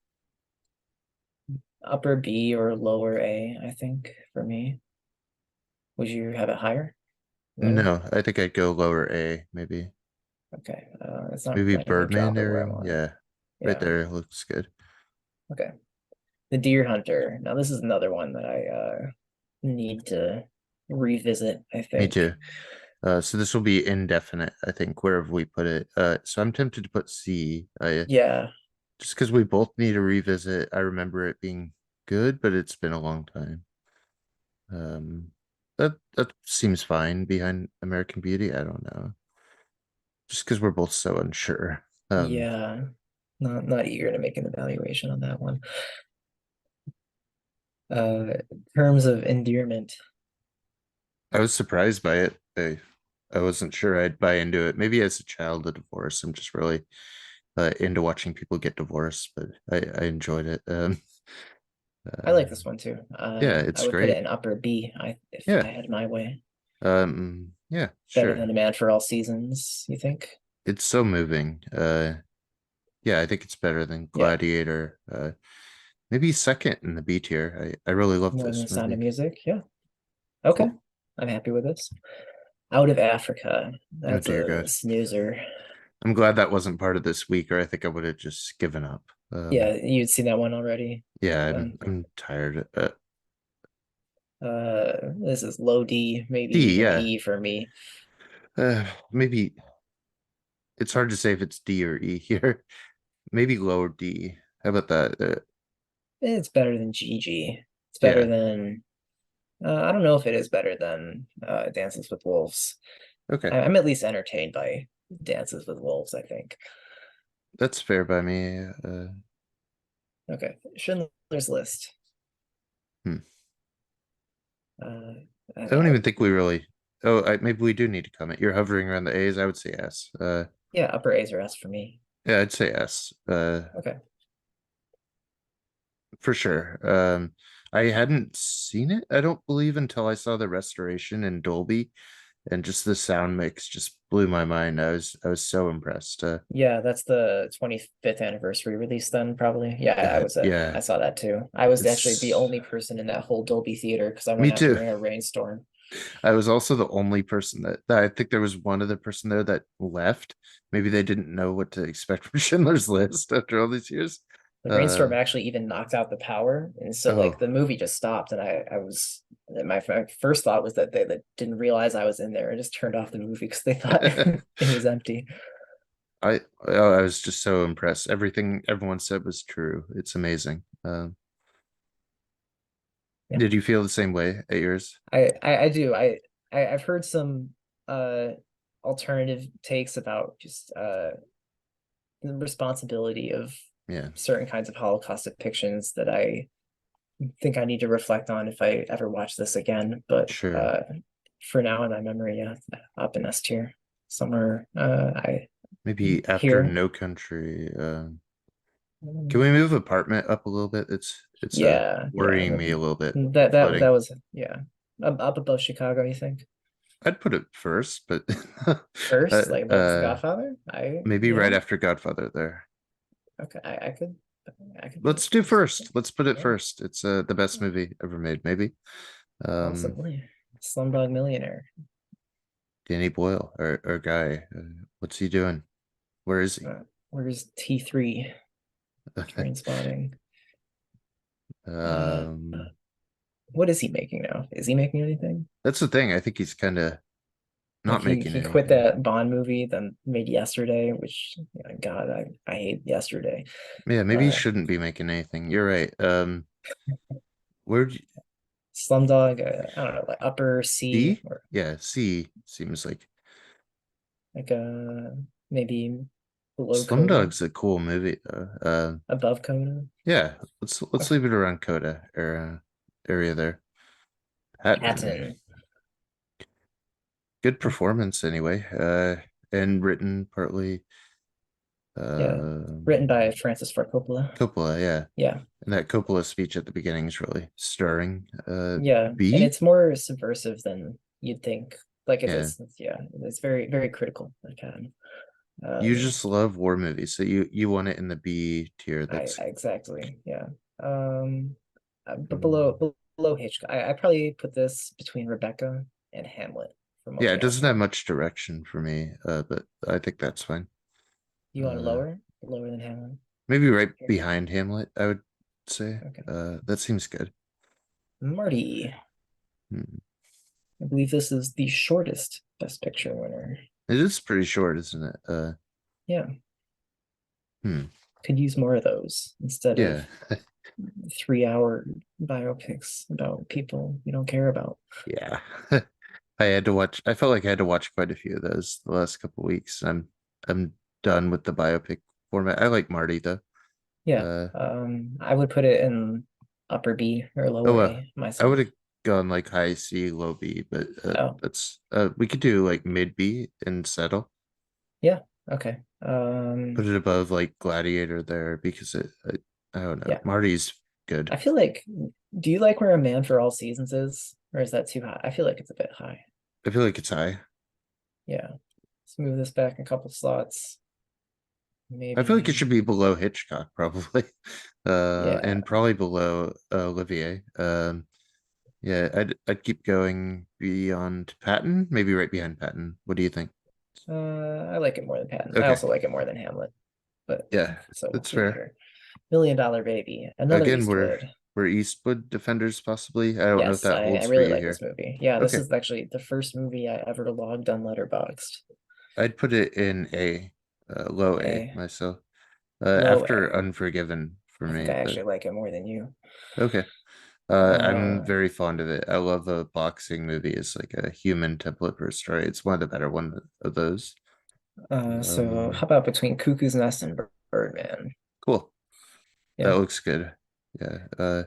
[SPEAKER 2] upper B or lower A, I think for me. Would you have it higher, lower?
[SPEAKER 1] no, I think I'd go lower A, maybe.
[SPEAKER 2] Okay, it's not
[SPEAKER 1] Maybe
[SPEAKER 2] letting me
[SPEAKER 1] Birdman
[SPEAKER 2] drop it where I
[SPEAKER 1] area.
[SPEAKER 2] want it.
[SPEAKER 1] Yeah, right
[SPEAKER 2] Yeah,
[SPEAKER 1] there looks good.
[SPEAKER 2] okay. The Deer Hunter. Now this is another one that I need to revisit, I
[SPEAKER 1] Me
[SPEAKER 2] think.
[SPEAKER 1] too. So this will be indefinite, I think, wherever we put it. So I'm tempted to put C.
[SPEAKER 2] Yeah,
[SPEAKER 1] Just because we both need to revisit. I remember it being good, but it's been a long time. Um, that seems fine behind American Beauty. I don't know. Just because we're both so unsure.
[SPEAKER 2] yeah. Not eager to make an evaluation on that one. Terms of endearment.
[SPEAKER 1] I was surprised by it. I wasn't sure I'd buy into it. Maybe as a child of divorce, I'm just really into watching people get divorced, but I enjoyed it.
[SPEAKER 2] I
[SPEAKER 1] Uh,
[SPEAKER 2] like this one too.
[SPEAKER 1] yeah,
[SPEAKER 2] I
[SPEAKER 1] it's
[SPEAKER 2] would put it
[SPEAKER 1] great.
[SPEAKER 2] in upper B, if I
[SPEAKER 1] Yeah,
[SPEAKER 2] had my way.
[SPEAKER 1] yeah,
[SPEAKER 2] Better than
[SPEAKER 1] sure.
[SPEAKER 2] A Man for All Seasons, you think?
[SPEAKER 1] It's so moving. Yeah, I think it's better than
[SPEAKER 2] Yeah,
[SPEAKER 1] Gladiator. Maybe second in the B tier. I really love
[SPEAKER 2] more than
[SPEAKER 1] this
[SPEAKER 2] The Sound of
[SPEAKER 1] movie.
[SPEAKER 2] Music. Yeah. Okay.
[SPEAKER 1] Cool.
[SPEAKER 2] I'm happy with this. Out of Africa.
[SPEAKER 1] Oh
[SPEAKER 2] That's
[SPEAKER 1] dear
[SPEAKER 2] a
[SPEAKER 1] God.
[SPEAKER 2] snoozer.
[SPEAKER 1] I'm glad that wasn't part of this week, or I think I would have just given up.
[SPEAKER 2] Yeah, you'd seen that one already.
[SPEAKER 1] Yeah,
[SPEAKER 2] Then
[SPEAKER 1] I'm tired.
[SPEAKER 2] this is low D, maybe
[SPEAKER 1] D,
[SPEAKER 2] even
[SPEAKER 1] yeah.
[SPEAKER 2] E for me.
[SPEAKER 1] Maybe it's hard to say if it's D or E here. Maybe lower D. How about that?
[SPEAKER 2] It's better than GG. It's better
[SPEAKER 1] Yeah.
[SPEAKER 2] than I don't know if it is better than Dances with Wolves.
[SPEAKER 1] Okay.
[SPEAKER 2] I'm at least entertained by Dances with Wolves, I think.
[SPEAKER 1] That's fair by me.
[SPEAKER 2] Okay, Schindler's List.
[SPEAKER 1] Hmm.
[SPEAKER 2] Uh,
[SPEAKER 1] I don't
[SPEAKER 2] uh,
[SPEAKER 1] even think we really. Oh, maybe we do need to comment. You're hovering around the A's. I would say S.
[SPEAKER 2] yeah, upper A's or S for me.
[SPEAKER 1] Yeah, I'd say S.
[SPEAKER 2] Okay.
[SPEAKER 1] For sure. I hadn't seen it, I don't believe, until I saw the restoration in Dolby, and just the sound mix just blew my mind. I was so impressed.
[SPEAKER 2] Yeah, that's the 25th anniversary release then, probably. Yeah, I
[SPEAKER 1] Yeah,
[SPEAKER 2] saw that too. I was actually the
[SPEAKER 1] it's
[SPEAKER 2] only person in that whole Dolby theater because I
[SPEAKER 1] me
[SPEAKER 2] went out
[SPEAKER 1] too.
[SPEAKER 2] during a rainstorm.
[SPEAKER 1] I was also the only person that I think there was one other person there that left. Maybe they didn't know what to expect from Schindler's List after all these years.
[SPEAKER 2] The
[SPEAKER 1] Uh
[SPEAKER 2] rainstorm actually even knocked out the power, and so like
[SPEAKER 1] oh,
[SPEAKER 2] the movie just stopped, and I was my first thought was that they didn't realize I was in there and just turned off the movie because they thought it was empty.
[SPEAKER 1] I was just so impressed. Everything everyone said was true. It's amazing.
[SPEAKER 2] Yeah,
[SPEAKER 1] Did you feel the same way at yours?
[SPEAKER 2] I do. I've heard some uh alternative takes about just the responsibility of
[SPEAKER 1] Yeah,
[SPEAKER 2] certain kinds of Holocaust depictions that I think I need to reflect on if I ever watch this again. But
[SPEAKER 1] sure.
[SPEAKER 2] for now in my memory, yeah, up in S tier somewhere. I
[SPEAKER 1] Maybe after
[SPEAKER 2] here.
[SPEAKER 1] No Country. Can we move apartment up a little bit? It's
[SPEAKER 2] Yeah, yeah.
[SPEAKER 1] worrying me a little bit.
[SPEAKER 2] That
[SPEAKER 1] Flooding.
[SPEAKER 2] was yeah. Up above Chicago, you think?
[SPEAKER 1] I'd put it first, but uh,
[SPEAKER 2] First, like above The
[SPEAKER 1] uh,
[SPEAKER 2] Godfather?
[SPEAKER 1] maybe right after Godfather there.
[SPEAKER 2] Okay, I could put it
[SPEAKER 1] Let's do
[SPEAKER 2] first. Okay.
[SPEAKER 1] first. Let's put it
[SPEAKER 2] Yeah,
[SPEAKER 1] first. It's the best movie ever made, maybe. Um,
[SPEAKER 2] possibly. Slumdog Millionaire.
[SPEAKER 1] Danny Boyle or guy. What's he doing? Where is he?
[SPEAKER 2] Where's T3? Train Spotting. Uh,
[SPEAKER 1] Um,
[SPEAKER 2] what is he making now? Is he making anything?
[SPEAKER 1] that's the thing. I think he's kind of
[SPEAKER 2] Like
[SPEAKER 1] not making
[SPEAKER 2] he quit
[SPEAKER 1] anything.
[SPEAKER 2] that Bond movie, then made Yesterday, which God, I hate Yesterday.
[SPEAKER 1] Yeah, maybe he
[SPEAKER 2] Uh,
[SPEAKER 1] shouldn't be making anything. You're right. Where'd you
[SPEAKER 2] Slumdog, I don't know, like upper C
[SPEAKER 1] see?
[SPEAKER 2] or
[SPEAKER 1] Yeah, C seems like
[SPEAKER 2] like maybe below Coda,
[SPEAKER 1] Slumdog's a cool movie though.
[SPEAKER 2] above Coda.
[SPEAKER 1] Yeah, let's
[SPEAKER 2] Okay.
[SPEAKER 1] leave it around Coda area there. Patton,
[SPEAKER 2] Patton.
[SPEAKER 1] good performance anyway. And written partly
[SPEAKER 2] Yeah. Written
[SPEAKER 1] um
[SPEAKER 2] by Francis Ford Coppola.
[SPEAKER 1] Coppola, yeah.
[SPEAKER 2] Yeah.
[SPEAKER 1] And that Coppola speech at the beginning is really stirring.
[SPEAKER 2] Yeah. And
[SPEAKER 1] B?
[SPEAKER 2] it's more subversive than you'd think. Like
[SPEAKER 1] Yeah.
[SPEAKER 2] yeah, it's very, very critical, like Patton.
[SPEAKER 1] You
[SPEAKER 2] Um
[SPEAKER 1] just love war movies, so you want it in the B tier.
[SPEAKER 2] I exactly, yeah. But
[SPEAKER 1] Mm,
[SPEAKER 2] below Hitchcock, I probably put this between Rebecca and Hamlet from what
[SPEAKER 1] yeah,
[SPEAKER 2] we
[SPEAKER 1] it
[SPEAKER 2] have
[SPEAKER 1] doesn't have
[SPEAKER 2] here.
[SPEAKER 1] much direction for me, but I think that's fine.
[SPEAKER 2] You want it
[SPEAKER 1] Uh,
[SPEAKER 2] lower than Hamlet?
[SPEAKER 1] maybe right
[SPEAKER 2] Here,
[SPEAKER 1] behind Hamlet, I would say.
[SPEAKER 2] okay.
[SPEAKER 1] That seems good.
[SPEAKER 2] Marty.
[SPEAKER 1] Hmm.
[SPEAKER 2] I believe this is the shortest Best Picture winner.
[SPEAKER 1] It is pretty short, isn't it?
[SPEAKER 2] Yeah,
[SPEAKER 1] Hmm.
[SPEAKER 2] could use more of those instead of
[SPEAKER 1] Yeah,
[SPEAKER 2] 3 hour biopics about people you don't care about.
[SPEAKER 1] yeah. I had to watch. I felt like I had to watch quite a few of those the last couple weeks. I'm done with the biopic format. I like Marty though.
[SPEAKER 2] Yeah,
[SPEAKER 1] Uh,
[SPEAKER 2] I would put it in upper B or
[SPEAKER 1] oh,
[SPEAKER 2] lower A
[SPEAKER 1] I would
[SPEAKER 2] myself.
[SPEAKER 1] have gone like high C, low B, but
[SPEAKER 2] Oh,
[SPEAKER 1] that's we could do like mid B and settle.
[SPEAKER 2] yeah, okay.
[SPEAKER 1] Put it above like Gladiator there because I don't know.
[SPEAKER 2] Yeah,
[SPEAKER 1] Marty's good.
[SPEAKER 2] I feel like, do you like where a man for all seasons is, or is that too high? I feel like it's a bit high.
[SPEAKER 1] I feel like it's high.
[SPEAKER 2] Yeah, let's move this back a couple slots.
[SPEAKER 1] I feel like it
[SPEAKER 2] Maybe,
[SPEAKER 1] should be below Hitchcock probably,
[SPEAKER 2] yeah.
[SPEAKER 1] and probably below Olivier. Yeah, I'd keep going beyond Patton, maybe right behind Patton. What do you think?
[SPEAKER 2] I like it more than Patton. I
[SPEAKER 1] Okay,
[SPEAKER 2] also like it more than Hamlet, but
[SPEAKER 1] yeah,
[SPEAKER 2] so we'll
[SPEAKER 1] that's
[SPEAKER 2] see
[SPEAKER 1] fair.
[SPEAKER 2] later. Million Dollar Baby, another
[SPEAKER 1] Again, we're
[SPEAKER 2] Eastwood.
[SPEAKER 1] we're Eastwood defenders possibly. I don't know if
[SPEAKER 2] Yes,
[SPEAKER 1] that
[SPEAKER 2] I
[SPEAKER 1] holds for
[SPEAKER 2] really
[SPEAKER 1] you
[SPEAKER 2] like this
[SPEAKER 1] here.
[SPEAKER 2] movie. Yeah, this
[SPEAKER 1] Okay,
[SPEAKER 2] is actually the first movie I ever logged on Letterboxd.
[SPEAKER 1] I'd put it in A, low A
[SPEAKER 2] A,
[SPEAKER 1] myself.
[SPEAKER 2] low
[SPEAKER 1] After
[SPEAKER 2] A.
[SPEAKER 1] Unforgiven for
[SPEAKER 2] I think I
[SPEAKER 1] me, but
[SPEAKER 2] actually like it more than you.
[SPEAKER 1] okay. I'm
[SPEAKER 2] Uh,
[SPEAKER 1] very fond of it. I love a boxing movie. It's like a human template for a story. It's one of the better one of those.
[SPEAKER 2] so how
[SPEAKER 1] Um,
[SPEAKER 2] about between Cuckoo's Nest and Birdman?
[SPEAKER 1] cool. That
[SPEAKER 2] Yeah,
[SPEAKER 1] looks good. Yeah.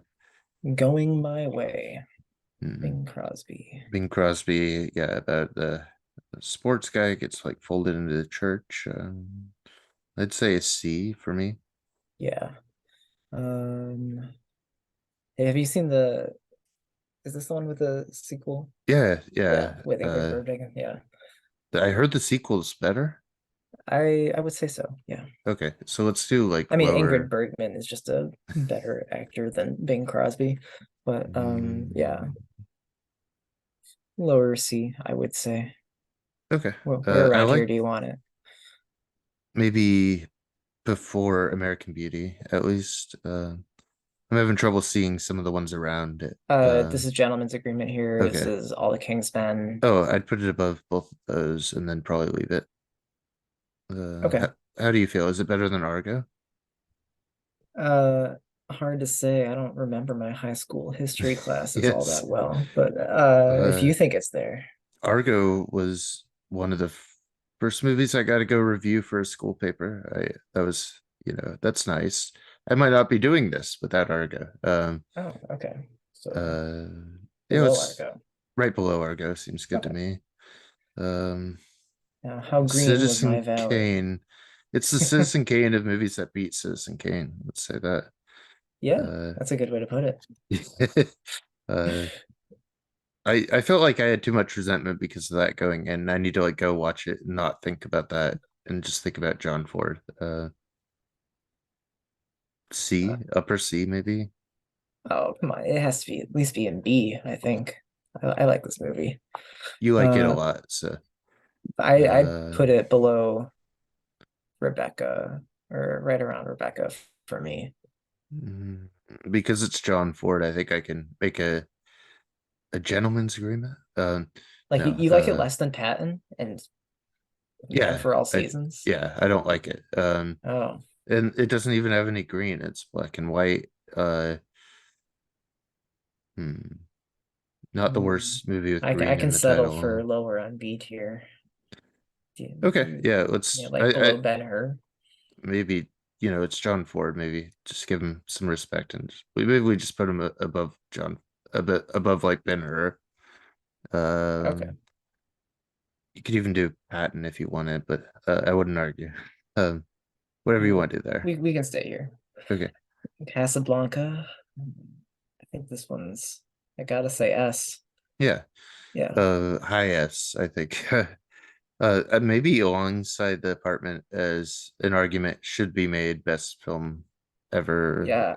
[SPEAKER 2] Going My Way.
[SPEAKER 1] mm,
[SPEAKER 2] Bing Crosby.
[SPEAKER 1] Bing Crosby. Yeah, about the sports guy gets like folded into the church. I'd say a C for me.
[SPEAKER 2] Yeah. Um, hey, have you seen the? Is this the one with the sequel?
[SPEAKER 1] Yeah,
[SPEAKER 2] Yeah,
[SPEAKER 1] yeah.
[SPEAKER 2] with Ingrid Bergman. Yeah,
[SPEAKER 1] I heard the sequel's better.
[SPEAKER 2] I would say so. Yeah.
[SPEAKER 1] Okay, so let's do
[SPEAKER 2] I
[SPEAKER 1] like
[SPEAKER 2] mean, Ingrid
[SPEAKER 1] lower.
[SPEAKER 2] Bergman is just a better actor than Bing Crosby, but yeah,
[SPEAKER 1] Mm,
[SPEAKER 2] lower C, I would say.
[SPEAKER 1] okay.
[SPEAKER 2] Where
[SPEAKER 1] I
[SPEAKER 2] around here
[SPEAKER 1] like
[SPEAKER 2] do you want it?
[SPEAKER 1] maybe before American Beauty, at least. I'm having trouble seeing some of the ones around it.
[SPEAKER 2] This is Gentleman's Agreement here. This
[SPEAKER 1] Okay.
[SPEAKER 2] is All the King's Men.
[SPEAKER 1] Oh, I'd put it above both of those and then probably leave it.
[SPEAKER 2] Okay.
[SPEAKER 1] How do you feel? Is it better than Argo?
[SPEAKER 2] Uh, Hard to say. I don't remember my high school history classes all
[SPEAKER 1] Yes.
[SPEAKER 2] that well, but if
[SPEAKER 1] Uh,
[SPEAKER 2] you think it's there.
[SPEAKER 1] Argo was one of the first movies I got to go review for a school paper. That was, that's nice. I might not be doing this without Argo.
[SPEAKER 2] Oh, okay. So
[SPEAKER 1] Uh,
[SPEAKER 2] below
[SPEAKER 1] it's
[SPEAKER 2] Argo.
[SPEAKER 1] right below Argo. Seems good to
[SPEAKER 2] Okay.
[SPEAKER 1] me. Um,
[SPEAKER 2] Now, how green was my
[SPEAKER 1] Citizen
[SPEAKER 2] valley?
[SPEAKER 1] Kane. It's the Citizen Kane of movies that beat Citizen Kane. Let's say that.
[SPEAKER 2] Yeah,
[SPEAKER 1] Uh,
[SPEAKER 2] that's a good way to put it.
[SPEAKER 1] uh, I felt like I had too much resentment because of that going in. I need to like go watch it and not think about that and just think about John Ford.
[SPEAKER 2] Uh,
[SPEAKER 1] C, upper C maybe.
[SPEAKER 2] oh, come on. It has to be at least be in B, I think. I like this movie.
[SPEAKER 1] You like it a
[SPEAKER 2] Uh,
[SPEAKER 1] lot, so
[SPEAKER 2] I'd
[SPEAKER 1] uh
[SPEAKER 2] put it below Rebecca or right around Rebecca for me.
[SPEAKER 1] mm, because it's John Ford, I think I can make a gentleman's agreement.
[SPEAKER 2] Like
[SPEAKER 1] No,
[SPEAKER 2] you like it less than Patton and Man
[SPEAKER 1] yeah,
[SPEAKER 2] for All
[SPEAKER 1] I
[SPEAKER 2] Seasons?
[SPEAKER 1] yeah, I don't like it.
[SPEAKER 2] Oh,
[SPEAKER 1] And it doesn't even have any green. It's black and white. Uh, hmm, not the
[SPEAKER 2] mm.
[SPEAKER 1] worst movie with
[SPEAKER 2] I
[SPEAKER 1] green
[SPEAKER 2] can
[SPEAKER 1] in the
[SPEAKER 2] settle for
[SPEAKER 1] title.
[SPEAKER 2] lower on B tier.
[SPEAKER 1] Okay, yeah,
[SPEAKER 2] Yeah,
[SPEAKER 1] let's.
[SPEAKER 2] like
[SPEAKER 1] I
[SPEAKER 2] below Ben-Hur.
[SPEAKER 1] maybe it's John Ford. Maybe just give him some respect and maybe we just put him above John, a bit above like Ben-Hur.
[SPEAKER 2] Okay.
[SPEAKER 1] Um, you could even do Patton if you wanted, but I wouldn't argue. Um, whatever you
[SPEAKER 2] Yeah,
[SPEAKER 1] want to do there.
[SPEAKER 2] we can stay here.
[SPEAKER 1] Okay,
[SPEAKER 2] Casablanca. I think this one's, I gotta say S.
[SPEAKER 1] yeah.
[SPEAKER 2] Yeah.
[SPEAKER 1] High S, I think. Maybe alongside The Apartment as an argument should be made best film ever
[SPEAKER 2] Yeah,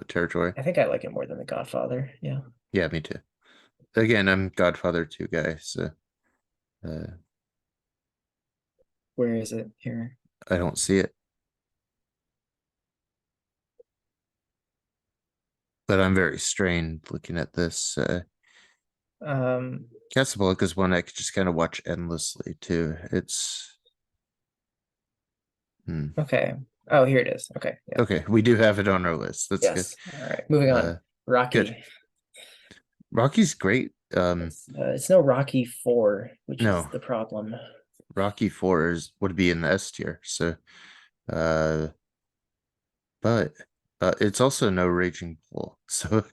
[SPEAKER 1] territory.
[SPEAKER 2] I think I like it more than The Godfather. Yeah.
[SPEAKER 1] Yeah, me too. Again, I'm Godfather 2 guy, so uh,
[SPEAKER 2] Where is it here?
[SPEAKER 1] I don't see it. But I'm very strained looking at this.
[SPEAKER 2] Um,
[SPEAKER 1] Casablanca is one I could just kind of watch endlessly too. It's hmm.
[SPEAKER 2] okay. Oh, here it is. Okay. Yeah.
[SPEAKER 1] Okay. We do have it on our list. That's good.
[SPEAKER 2] Yes. All right. Moving
[SPEAKER 1] Uh,
[SPEAKER 2] on.
[SPEAKER 1] good.
[SPEAKER 2] Rocky.
[SPEAKER 1] Rocky's great.
[SPEAKER 2] It's no Rocky 4, which is
[SPEAKER 1] No,
[SPEAKER 2] the problem.
[SPEAKER 1] Rocky Four is would be in the S tier. So, uh, but it's also no Raging Bull. So,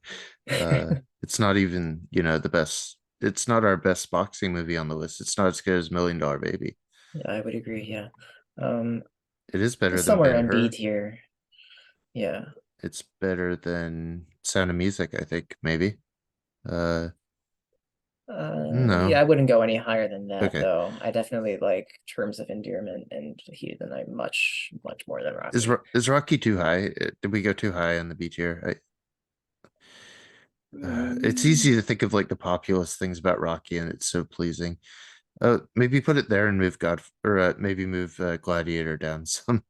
[SPEAKER 1] it's not even the best. It's not our best boxing movie on the list. It's not as good as Million Dollar Baby.
[SPEAKER 2] I would agree. Yeah. Um,
[SPEAKER 1] It is better
[SPEAKER 2] it's
[SPEAKER 1] than
[SPEAKER 2] somewhere
[SPEAKER 1] Ben
[SPEAKER 2] in B
[SPEAKER 1] Hur.
[SPEAKER 2] tier. Yeah.
[SPEAKER 1] It's better than Sound of Music, I think, maybe. Uh,
[SPEAKER 2] Yeah, I
[SPEAKER 1] no.
[SPEAKER 2] wouldn't go any higher than that
[SPEAKER 1] Okay.
[SPEAKER 2] though. I definitely like Terms of Endearment and Heated the Night much more than
[SPEAKER 1] Is
[SPEAKER 2] Rocky.
[SPEAKER 1] Is Rocky too high? Did we go too high on the B tier? It's
[SPEAKER 2] Mm,
[SPEAKER 1] easy to think of like the populist things about Rocky, and it's so pleasing. Maybe put it there and move God, or maybe move Gladiator down some.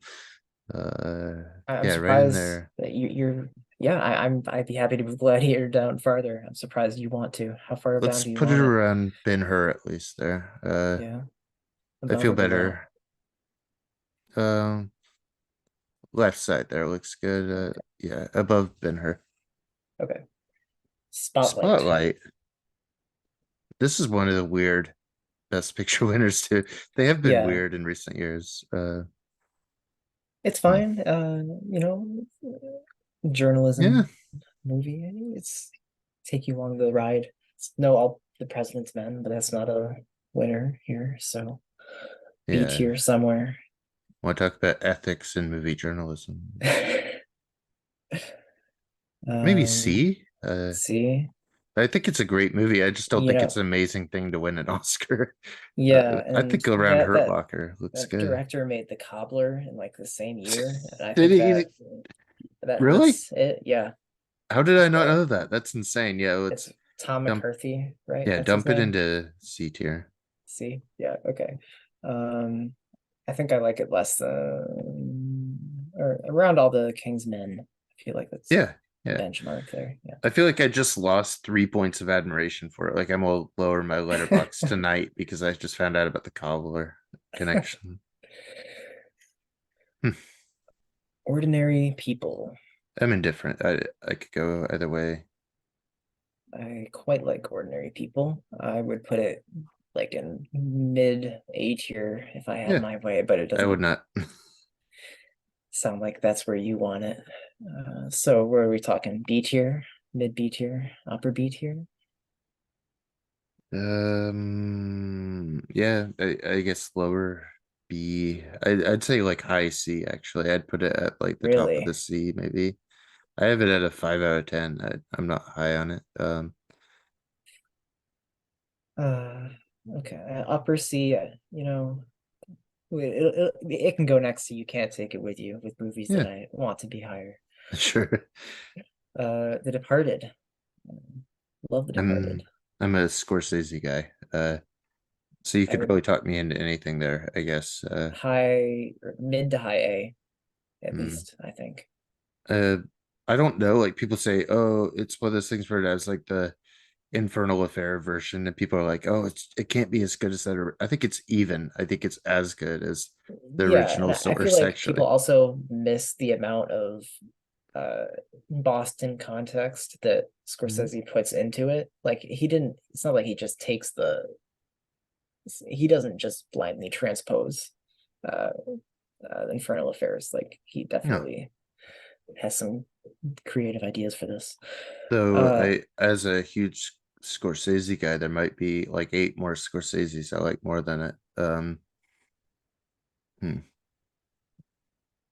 [SPEAKER 1] Uh,
[SPEAKER 2] I'm
[SPEAKER 1] yeah, right in
[SPEAKER 2] surprised
[SPEAKER 1] there.
[SPEAKER 2] that you're yeah, I'd be happy to move Gladiator down farther. I'm surprised you want to. How far down
[SPEAKER 1] Let's
[SPEAKER 2] do you
[SPEAKER 1] put it
[SPEAKER 2] want it?
[SPEAKER 1] around Ben Hur at least there.
[SPEAKER 2] Yeah,
[SPEAKER 1] I
[SPEAKER 2] above
[SPEAKER 1] feel
[SPEAKER 2] or below?
[SPEAKER 1] better. Um, left side there looks good.
[SPEAKER 2] Okay.
[SPEAKER 1] Yeah, above Ben Hur.
[SPEAKER 2] Okay. Spotlight.
[SPEAKER 1] Spotlight. This is one of the weird Best Picture winners too. They have been
[SPEAKER 2] Yeah,
[SPEAKER 1] weird in recent years.
[SPEAKER 2] it's
[SPEAKER 1] Hmm.
[SPEAKER 2] fine.
[SPEAKER 1] Yeah,
[SPEAKER 2] Journalism movie. It's take you along the ride. It's no all the President's Men, but that's not a winner here. So B
[SPEAKER 1] yeah.
[SPEAKER 2] tier somewhere.
[SPEAKER 1] Want to talk about ethics in movie journalism? Maybe
[SPEAKER 2] Um,
[SPEAKER 1] C.
[SPEAKER 2] see,
[SPEAKER 1] I think it's a great movie. I just don't
[SPEAKER 2] you
[SPEAKER 1] think it's
[SPEAKER 2] know,
[SPEAKER 1] an amazing thing to win an Oscar.
[SPEAKER 2] yeah,
[SPEAKER 1] I
[SPEAKER 2] and
[SPEAKER 1] think Around
[SPEAKER 2] that
[SPEAKER 1] Hurt
[SPEAKER 2] that
[SPEAKER 1] Locker looks
[SPEAKER 2] that
[SPEAKER 1] good.
[SPEAKER 2] director made The Cobbler in like the same year, and I
[SPEAKER 1] Did
[SPEAKER 2] think
[SPEAKER 1] he
[SPEAKER 2] that
[SPEAKER 1] really?
[SPEAKER 2] hurts it. Yeah,
[SPEAKER 1] How did I not
[SPEAKER 2] uh,
[SPEAKER 1] know that? That's insane. Yeah,
[SPEAKER 2] it's
[SPEAKER 1] let's
[SPEAKER 2] Tom
[SPEAKER 1] dump.
[SPEAKER 2] McCarthy, right?
[SPEAKER 1] Yeah,
[SPEAKER 2] That's his
[SPEAKER 1] dump it
[SPEAKER 2] name.
[SPEAKER 1] into C tier.
[SPEAKER 2] See, yeah, okay. Um, I think I like it less than or around all the King's Men. I feel like that's
[SPEAKER 1] Yeah,
[SPEAKER 2] the
[SPEAKER 1] yeah.
[SPEAKER 2] benchmark there.
[SPEAKER 1] I feel like I just lost 3 points of admiration for it. Like I'm gonna lower my letterbox
[SPEAKER 2] Yeah.
[SPEAKER 1] tonight because I just found out about the cobbler connection. Hmm.
[SPEAKER 2] Ordinary People.
[SPEAKER 1] I'm indifferent. I could go either way.
[SPEAKER 2] I quite like Ordinary People. I would put it like in mid A tier if I had
[SPEAKER 1] Yeah,
[SPEAKER 2] my way, but it
[SPEAKER 1] I would
[SPEAKER 2] doesn't
[SPEAKER 1] not.
[SPEAKER 2] sound like that's where you want it. So where are we talking? B tier, mid B tier, upper B tier?
[SPEAKER 1] Yeah, I guess lower B. I'd say like high C actually. I'd put it at like the top of
[SPEAKER 2] Really?
[SPEAKER 1] the C maybe. I have it at a 5 out of 10. I'm not high on it.
[SPEAKER 2] Uh, okay. Upper C, it can go next to You Can't Take It With You with movies that
[SPEAKER 1] Yeah,
[SPEAKER 2] I want to be higher.
[SPEAKER 1] sure.
[SPEAKER 2] The Departed. Love The Departed.
[SPEAKER 1] I'm I'm a Scorsese guy. So you
[SPEAKER 2] I
[SPEAKER 1] could
[SPEAKER 2] would
[SPEAKER 1] really talk me into anything there, I guess.
[SPEAKER 2] high or mid to high A, at
[SPEAKER 1] Hmm.
[SPEAKER 2] least, I think.
[SPEAKER 1] uh, I don't know. Like people say, oh, it's one of those things where it has like the Infernal Affair version, and people are like, oh, it can't be as good as that. I think it's even. I think it's as good as the
[SPEAKER 2] Yeah, and
[SPEAKER 1] original
[SPEAKER 2] I feel
[SPEAKER 1] source,
[SPEAKER 2] like people
[SPEAKER 1] actually.
[SPEAKER 2] also miss the amount of uh Boston context that
[SPEAKER 1] Mhm.
[SPEAKER 2] Scorsese puts into it. Like he didn't, it's not like he just takes he doesn't just blindly transpose uh, Infernal Affairs. Like he
[SPEAKER 1] No.
[SPEAKER 2] definitely has some creative ideas for this.
[SPEAKER 1] So
[SPEAKER 2] Uh,
[SPEAKER 1] as a huge Scorsese guy, there might be like 8 more Scorseses I like more than it. Hmm.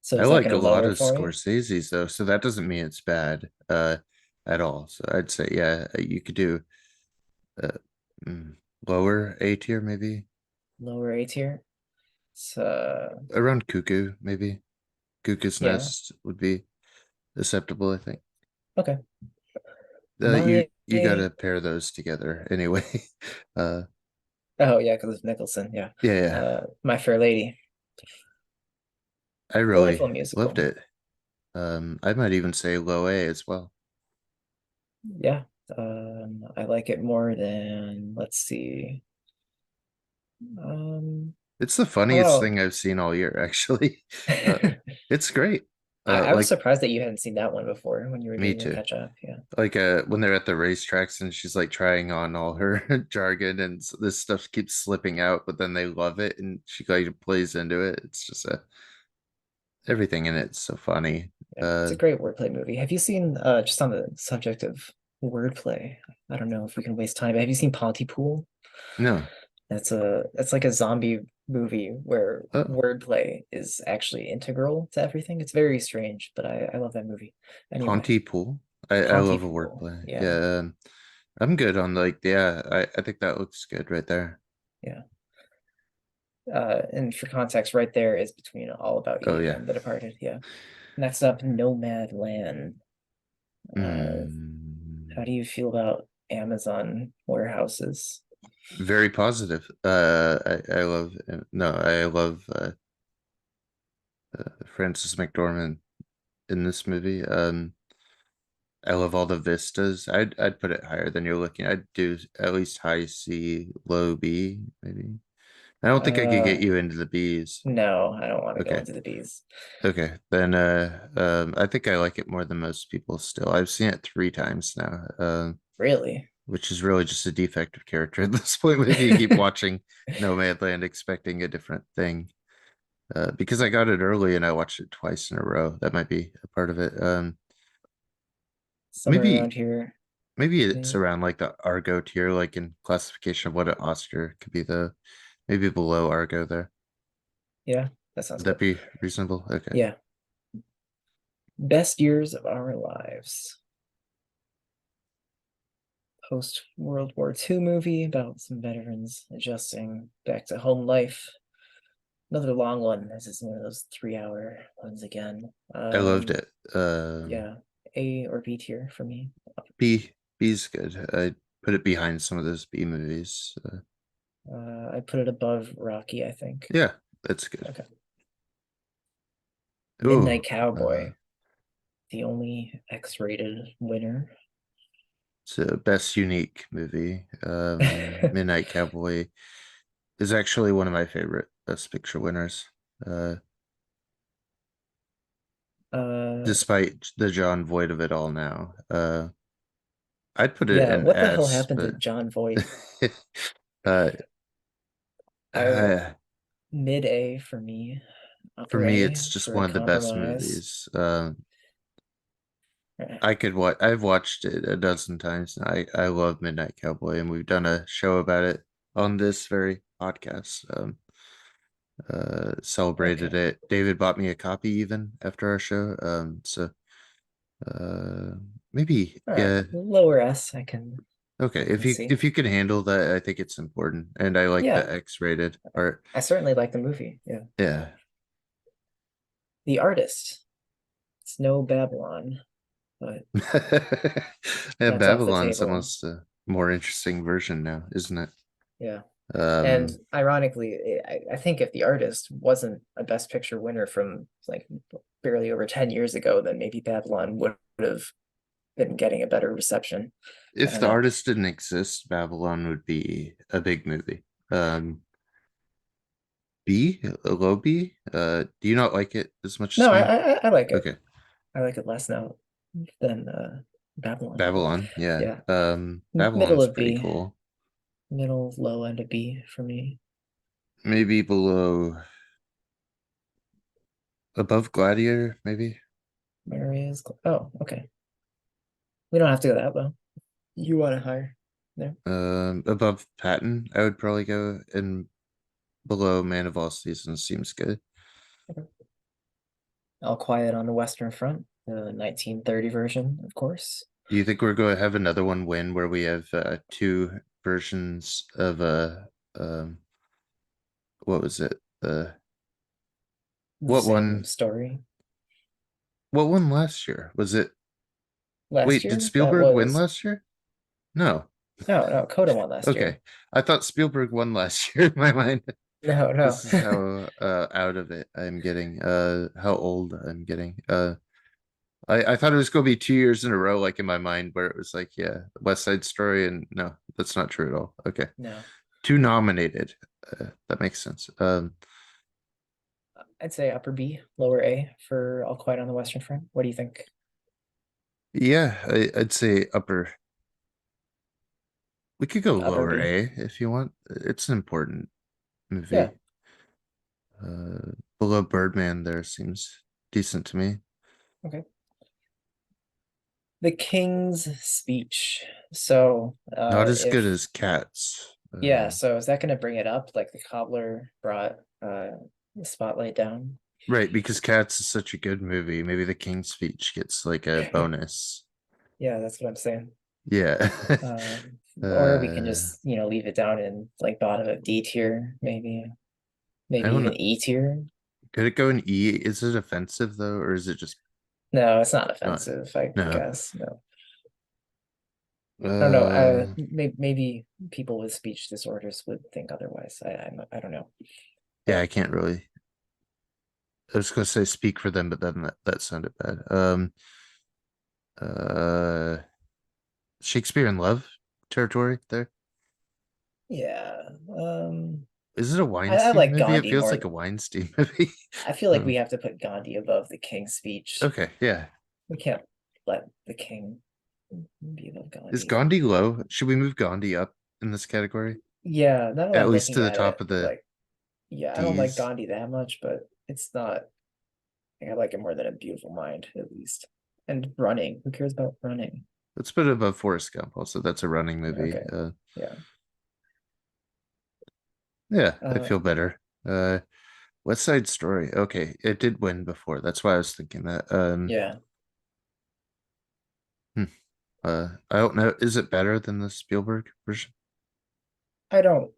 [SPEAKER 2] so
[SPEAKER 1] I
[SPEAKER 2] is that
[SPEAKER 1] like
[SPEAKER 2] going
[SPEAKER 1] a
[SPEAKER 2] to
[SPEAKER 1] lot
[SPEAKER 2] lower
[SPEAKER 1] of
[SPEAKER 2] it for you?
[SPEAKER 1] Scorseses though, so that doesn't mean it's bad at all. So I'd say yeah, you could do uh, mm, lower A tier maybe
[SPEAKER 2] Lower A tier. So
[SPEAKER 1] around Cuckoo maybe. Cuckoo's
[SPEAKER 2] yeah,
[SPEAKER 1] Nest would be acceptable, I think.
[SPEAKER 2] okay.
[SPEAKER 1] You
[SPEAKER 2] My
[SPEAKER 1] you got to pair those together anyway. Uh,
[SPEAKER 2] oh yeah, because it's Nicholson. Yeah.
[SPEAKER 1] yeah, yeah.
[SPEAKER 2] My Fair Lady.
[SPEAKER 1] I really
[SPEAKER 2] Delightful
[SPEAKER 1] loved
[SPEAKER 2] musical.
[SPEAKER 1] it. I might even say low A as well.
[SPEAKER 2] Yeah. I like it more than, let's see. Um,
[SPEAKER 1] It's the
[SPEAKER 2] how
[SPEAKER 1] funniest
[SPEAKER 2] about
[SPEAKER 1] thing I've seen all year, actually. Uh, it's great.
[SPEAKER 2] I was
[SPEAKER 1] Like
[SPEAKER 2] surprised that you hadn't seen that one before when you were
[SPEAKER 1] me
[SPEAKER 2] doing your
[SPEAKER 1] too.
[SPEAKER 2] catch up. Yeah.
[SPEAKER 1] Like when they're at the racetracks and she's like trying on all her jargon and this stuff keeps slipping out, but then they love it and she like plays into it. It's just everything in it's so funny.
[SPEAKER 2] Yeah. It's
[SPEAKER 1] Uh,
[SPEAKER 2] a great wordplay movie. Have you seen just on the subject of wordplay? I don't know if we can waste time, but have you seen Pontypool?
[SPEAKER 1] no.
[SPEAKER 2] That's like a zombie movie where
[SPEAKER 1] Oh,
[SPEAKER 2] wordplay is actually integral to everything. It's very strange, but I love that movie. Anyway,
[SPEAKER 1] Pontypool. I love a
[SPEAKER 2] Pontypool.
[SPEAKER 1] wordplay.
[SPEAKER 2] Yeah,
[SPEAKER 1] Yeah, I'm good on like yeah. I think that looks good right there.
[SPEAKER 2] yeah. And for context, right there is between All About
[SPEAKER 1] Oh
[SPEAKER 2] Eve
[SPEAKER 1] yeah.
[SPEAKER 2] and The Departed. Yeah. Next up, Nomad Land. How
[SPEAKER 1] Mm,
[SPEAKER 2] do you feel about Amazon warehouses?
[SPEAKER 1] very positive. I love no, I love Frances McDormand in this movie. I love all the vistas. I'd put it higher than you're looking. I'd do at least high C, low B, maybe. I don't think I could get
[SPEAKER 2] Uh,
[SPEAKER 1] you into the B's.
[SPEAKER 2] no, I don't want to go
[SPEAKER 1] Okay.
[SPEAKER 2] into the bees.
[SPEAKER 1] Okay. Then I think I like it more than most people still. I've seen it 3 times now.
[SPEAKER 2] Really?
[SPEAKER 1] which is really just a defective character at this point. If you keep watching Nomadland expecting a different thing, because I got it early and I watched it twice in a row, that might be a part of it.
[SPEAKER 2] Somewhere
[SPEAKER 1] Maybe
[SPEAKER 2] around here.
[SPEAKER 1] maybe it's
[SPEAKER 2] Maybe.
[SPEAKER 1] around like the Argo tier, like in classification of what an Oscar could be, the maybe below Argo there.
[SPEAKER 2] Yeah, that sounds
[SPEAKER 1] Would that
[SPEAKER 2] good.
[SPEAKER 1] be reasonable? Okay.
[SPEAKER 2] Yeah. Best years of our lives. Post World War II movie about some veterans adjusting back to home life. Another long one. This is one of those 3 hour ones again.
[SPEAKER 1] I loved it.
[SPEAKER 2] Yeah, A or B tier for me.
[SPEAKER 1] B's good. I put it behind some of those B movies.
[SPEAKER 2] I put it above Rocky, I think.
[SPEAKER 1] Yeah, that's good.
[SPEAKER 2] Okay.
[SPEAKER 1] Ooh,
[SPEAKER 2] Midnight Cowboy, the only X-rated winner.
[SPEAKER 1] it's a best unique movie. Midnight Cowboy is actually one of my favorite Best Picture winners. Uh,
[SPEAKER 2] uh,
[SPEAKER 1] despite the John Voight of it all now. I'd put it
[SPEAKER 2] yeah,
[SPEAKER 1] in
[SPEAKER 2] what the hell
[SPEAKER 1] S,
[SPEAKER 2] happened to
[SPEAKER 1] but
[SPEAKER 2] John Voight?
[SPEAKER 1] uh,
[SPEAKER 2] I
[SPEAKER 1] uh,
[SPEAKER 2] mid A for me,
[SPEAKER 1] for
[SPEAKER 2] upper
[SPEAKER 1] me,
[SPEAKER 2] A
[SPEAKER 1] it's just
[SPEAKER 2] for a
[SPEAKER 1] one of the best
[SPEAKER 2] compromise.
[SPEAKER 1] movies. I could watch. I've watched it a dozen times. And I love Midnight Cowboy, and we've done a show about it on this very podcast. Celebrated
[SPEAKER 2] Okay.
[SPEAKER 1] it. David bought me a copy even after our show. So maybe
[SPEAKER 2] All right.
[SPEAKER 1] yeah.
[SPEAKER 2] Lower S,
[SPEAKER 1] Okay,
[SPEAKER 2] I can see.
[SPEAKER 1] if you can handle that, I think it's important, and I like the
[SPEAKER 2] Yeah,
[SPEAKER 1] X-rated part.
[SPEAKER 2] I certainly like the movie. Yeah.
[SPEAKER 1] Yeah,
[SPEAKER 2] The Artist. It's no Babylon, but
[SPEAKER 1] yeah.
[SPEAKER 2] that's off the
[SPEAKER 1] Babylon's
[SPEAKER 2] table.
[SPEAKER 1] almost a more interesting version now, isn't it?
[SPEAKER 2] Yeah. And
[SPEAKER 1] Um,
[SPEAKER 2] ironically, I think if The Artist wasn't a Best Picture winner from like barely over 10 years ago, then maybe Babylon would have been getting a better reception. I
[SPEAKER 1] if
[SPEAKER 2] don't
[SPEAKER 1] the
[SPEAKER 2] know.
[SPEAKER 1] artist didn't exist, Babylon would be a big movie. B, a low B. Do you not like it as much
[SPEAKER 2] No,
[SPEAKER 1] as me?
[SPEAKER 2] I like it.
[SPEAKER 1] Okay,
[SPEAKER 2] I like it less now than Babylon, but
[SPEAKER 1] Babylon. Yeah.
[SPEAKER 2] yeah. Middle
[SPEAKER 1] Babylon's
[SPEAKER 2] of
[SPEAKER 1] pretty
[SPEAKER 2] B,
[SPEAKER 1] cool.
[SPEAKER 2] middle low end of B for me.
[SPEAKER 1] Maybe below, above Gladiator, maybe.
[SPEAKER 2] Where is oh, okay. We don't have to go that low. You want it higher there?
[SPEAKER 1] Above Patton, I would probably go, and below Man of All Seasons seems good.
[SPEAKER 2] Okay. All Quiet on the Western Front, the 1930 version, of course.
[SPEAKER 1] Do you think we're going to have another one win where we have two versions of um what was it?
[SPEAKER 2] The
[SPEAKER 1] What
[SPEAKER 2] same
[SPEAKER 1] one?
[SPEAKER 2] story.
[SPEAKER 1] What won last year? Was it?
[SPEAKER 2] Last
[SPEAKER 1] Wait, did
[SPEAKER 2] year, that
[SPEAKER 1] Spielberg win
[SPEAKER 2] was
[SPEAKER 1] last year? No.
[SPEAKER 2] no, Coda won last
[SPEAKER 1] Okay.
[SPEAKER 2] year.
[SPEAKER 1] I thought Spielberg won last year in my mind.
[SPEAKER 2] No, no.
[SPEAKER 1] This is how out of it I'm getting, how old I'm getting. I thought it was gonna be 2 years in a row, like in my mind, where it was like, yeah, West Side Story, and no, that's not true at all. Okay.
[SPEAKER 2] No.
[SPEAKER 1] Two nominated. That makes sense.
[SPEAKER 2] I'd say upper B, lower A for All Quiet on the Western Front. What do you think?
[SPEAKER 1] Yeah, I'd say upper. We could go
[SPEAKER 2] Upper
[SPEAKER 1] lower
[SPEAKER 2] B.
[SPEAKER 1] A if you want. It's an important
[SPEAKER 2] Yeah.
[SPEAKER 1] movie. Below Birdman, there seems decent to me.
[SPEAKER 2] Okay. The King's Speech. So,
[SPEAKER 1] Not as good
[SPEAKER 2] if
[SPEAKER 1] as Cats.
[SPEAKER 2] yeah, so is that going to bring it up? Like the cobbler brought the spotlight down?
[SPEAKER 1] Right, because Cats is such a good movie. Maybe The King's Speech gets like a bonus.
[SPEAKER 2] Yeah, that's what I'm saying.
[SPEAKER 1] Yeah.
[SPEAKER 2] Or we can
[SPEAKER 1] uh,
[SPEAKER 2] just, leave it down in like bottom of D tier, maybe,
[SPEAKER 1] I
[SPEAKER 2] maybe
[SPEAKER 1] don't know.
[SPEAKER 2] even E tier.
[SPEAKER 1] Could it go in E? Is it offensive though, or is it just
[SPEAKER 2] No, it's not
[SPEAKER 1] not?
[SPEAKER 2] offensive, I
[SPEAKER 1] No.
[SPEAKER 2] guess. No, I don't know.
[SPEAKER 1] Uh,
[SPEAKER 2] Maybe people with speech disorders would think otherwise. I don't know,
[SPEAKER 1] yeah, I
[SPEAKER 2] but
[SPEAKER 1] can't really. I was gonna say speak for them, but then that sounded bad. Uh, Shakespeare in Love territory there.
[SPEAKER 2] yeah.
[SPEAKER 1] Is it a
[SPEAKER 2] I
[SPEAKER 1] Weinstein
[SPEAKER 2] like
[SPEAKER 1] movie? It
[SPEAKER 2] Gandhi
[SPEAKER 1] feels
[SPEAKER 2] more.
[SPEAKER 1] like a Weinstein movie.
[SPEAKER 2] I feel like we
[SPEAKER 1] Um,
[SPEAKER 2] have to put Gandhi above the King's Speech.
[SPEAKER 1] okay, yeah.
[SPEAKER 2] We can't let the king Be above
[SPEAKER 1] Is
[SPEAKER 2] Gandhi.
[SPEAKER 1] Gandhi low? Should we move Gandhi up in this category?
[SPEAKER 2] Yeah, now that
[SPEAKER 1] At
[SPEAKER 2] I'm
[SPEAKER 1] least to
[SPEAKER 2] looking
[SPEAKER 1] the
[SPEAKER 2] at
[SPEAKER 1] top
[SPEAKER 2] it,
[SPEAKER 1] of the
[SPEAKER 2] like, yeah, I don't like
[SPEAKER 1] D's.
[SPEAKER 2] Gandhi that much, but it's not. I like it more than A Beautiful Mind, at least. And running. Who cares about running?
[SPEAKER 1] Let's put it above Forrest Gump. Also, that's a running movie.
[SPEAKER 2] Okay. Yeah.
[SPEAKER 1] Yeah, I
[SPEAKER 2] Uh,
[SPEAKER 1] feel better. West Side Story. Okay, it did win before. That's why I was thinking that.
[SPEAKER 2] yeah.
[SPEAKER 1] Hmm, I don't know. Is it better than the Spielberg version?
[SPEAKER 2] I don't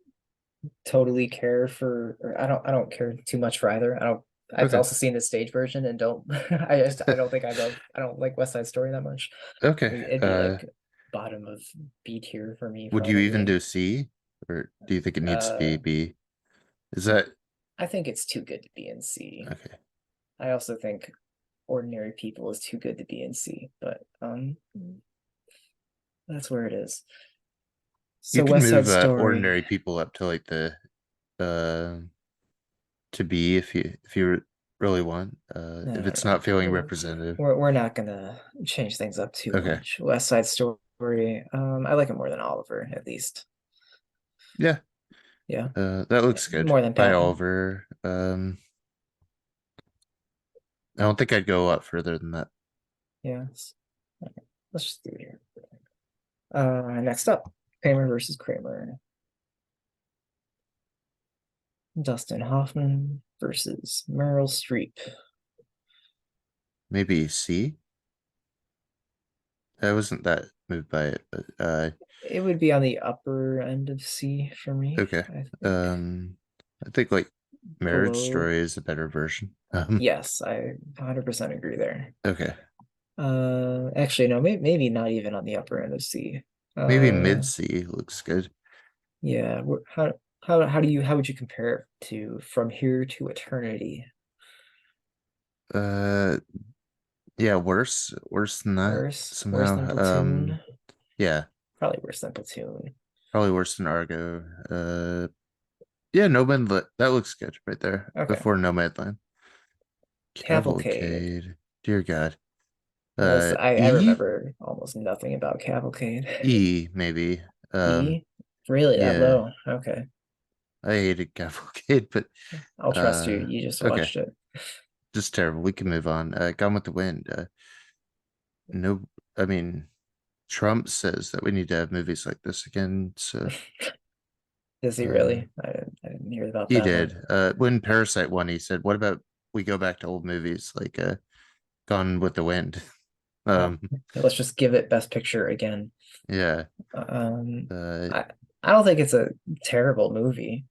[SPEAKER 2] totally care for, or I don't care too much for either. I don't. I've
[SPEAKER 1] Okay.
[SPEAKER 2] also seen the stage version and don't. I don't think I love. I don't like West Side Story that much.
[SPEAKER 1] Okay.
[SPEAKER 2] It'd be like bottom of B tier for me
[SPEAKER 1] Would you even
[SPEAKER 2] probably.
[SPEAKER 1] do C, or do you think it needs to be
[SPEAKER 2] Uh,
[SPEAKER 1] B? Is that
[SPEAKER 2] I think it's too good to be in C.
[SPEAKER 1] okay?
[SPEAKER 2] I also think Ordinary People is too good to be in C, but that's where it is.
[SPEAKER 1] You
[SPEAKER 2] So
[SPEAKER 1] can
[SPEAKER 2] West Side
[SPEAKER 1] move
[SPEAKER 2] Story.
[SPEAKER 1] ordinary people up to like the uh to B if you really want.
[SPEAKER 2] No,
[SPEAKER 1] If
[SPEAKER 2] no,
[SPEAKER 1] it's
[SPEAKER 2] no.
[SPEAKER 1] not feeling representative.
[SPEAKER 2] We're not gonna change things up too
[SPEAKER 1] Okay.
[SPEAKER 2] much. West Side Story. I like it more than Oliver, at least.
[SPEAKER 1] Yeah.
[SPEAKER 2] Yeah,
[SPEAKER 1] That looks good
[SPEAKER 2] more than
[SPEAKER 1] by
[SPEAKER 2] Patton.
[SPEAKER 1] Oliver. I don't think I'd go a lot further than that.
[SPEAKER 2] Yeah. Okay, let's just do it here. Next up, Kramer versus Kramer. Dustin Hoffman versus Meryl Streep.
[SPEAKER 1] Maybe C. I wasn't that moved by it, but
[SPEAKER 2] It would be on the upper end of C for me,
[SPEAKER 1] okay.
[SPEAKER 2] I think.
[SPEAKER 1] Um, I think like Marriage
[SPEAKER 2] Below,
[SPEAKER 1] Story is a better version.
[SPEAKER 2] yes, I 100% agree there.
[SPEAKER 1] Okay.
[SPEAKER 2] Actually, no, maybe not even on the upper end of C.
[SPEAKER 1] Maybe
[SPEAKER 2] Uh,
[SPEAKER 1] mid C looks good.
[SPEAKER 2] yeah. How would you compare it to From Here to Eternity?
[SPEAKER 1] Uh, yeah, worse than that
[SPEAKER 2] Worse than
[SPEAKER 1] somehow.
[SPEAKER 2] Platoon?
[SPEAKER 1] Yeah,
[SPEAKER 2] Probably worse than Platoon.
[SPEAKER 1] probably worse than Argo. Yeah, Nomad. That looks good right there
[SPEAKER 2] Okay.
[SPEAKER 1] before Nomadland.
[SPEAKER 2] Cavalcade.
[SPEAKER 1] Cavalcade. Dear God.
[SPEAKER 2] This I
[SPEAKER 1] E
[SPEAKER 2] remember almost nothing about Cavalcade.
[SPEAKER 1] E maybe. Um,
[SPEAKER 2] E? Really that
[SPEAKER 1] yeah,
[SPEAKER 2] low? Okay.
[SPEAKER 1] I hated Cavalcade, but
[SPEAKER 2] I'll trust you.
[SPEAKER 1] uh,
[SPEAKER 2] You just
[SPEAKER 1] okay,
[SPEAKER 2] watched it.
[SPEAKER 1] just terrible. We can move on. Gone with the Wind. No, I mean, Trump says that we need to have movies like this again. So
[SPEAKER 2] Is he
[SPEAKER 1] uh,
[SPEAKER 2] really? I didn't hear about
[SPEAKER 1] he
[SPEAKER 2] that one.
[SPEAKER 1] did. When Parasite won, he said, "What about we go back to old movies like Gone with the Wind?"
[SPEAKER 2] Oh,
[SPEAKER 1] Um,
[SPEAKER 2] let's just give it Best Picture again.
[SPEAKER 1] yeah.
[SPEAKER 2] Um,
[SPEAKER 1] Uh,
[SPEAKER 2] I I don't think it's a terrible movie.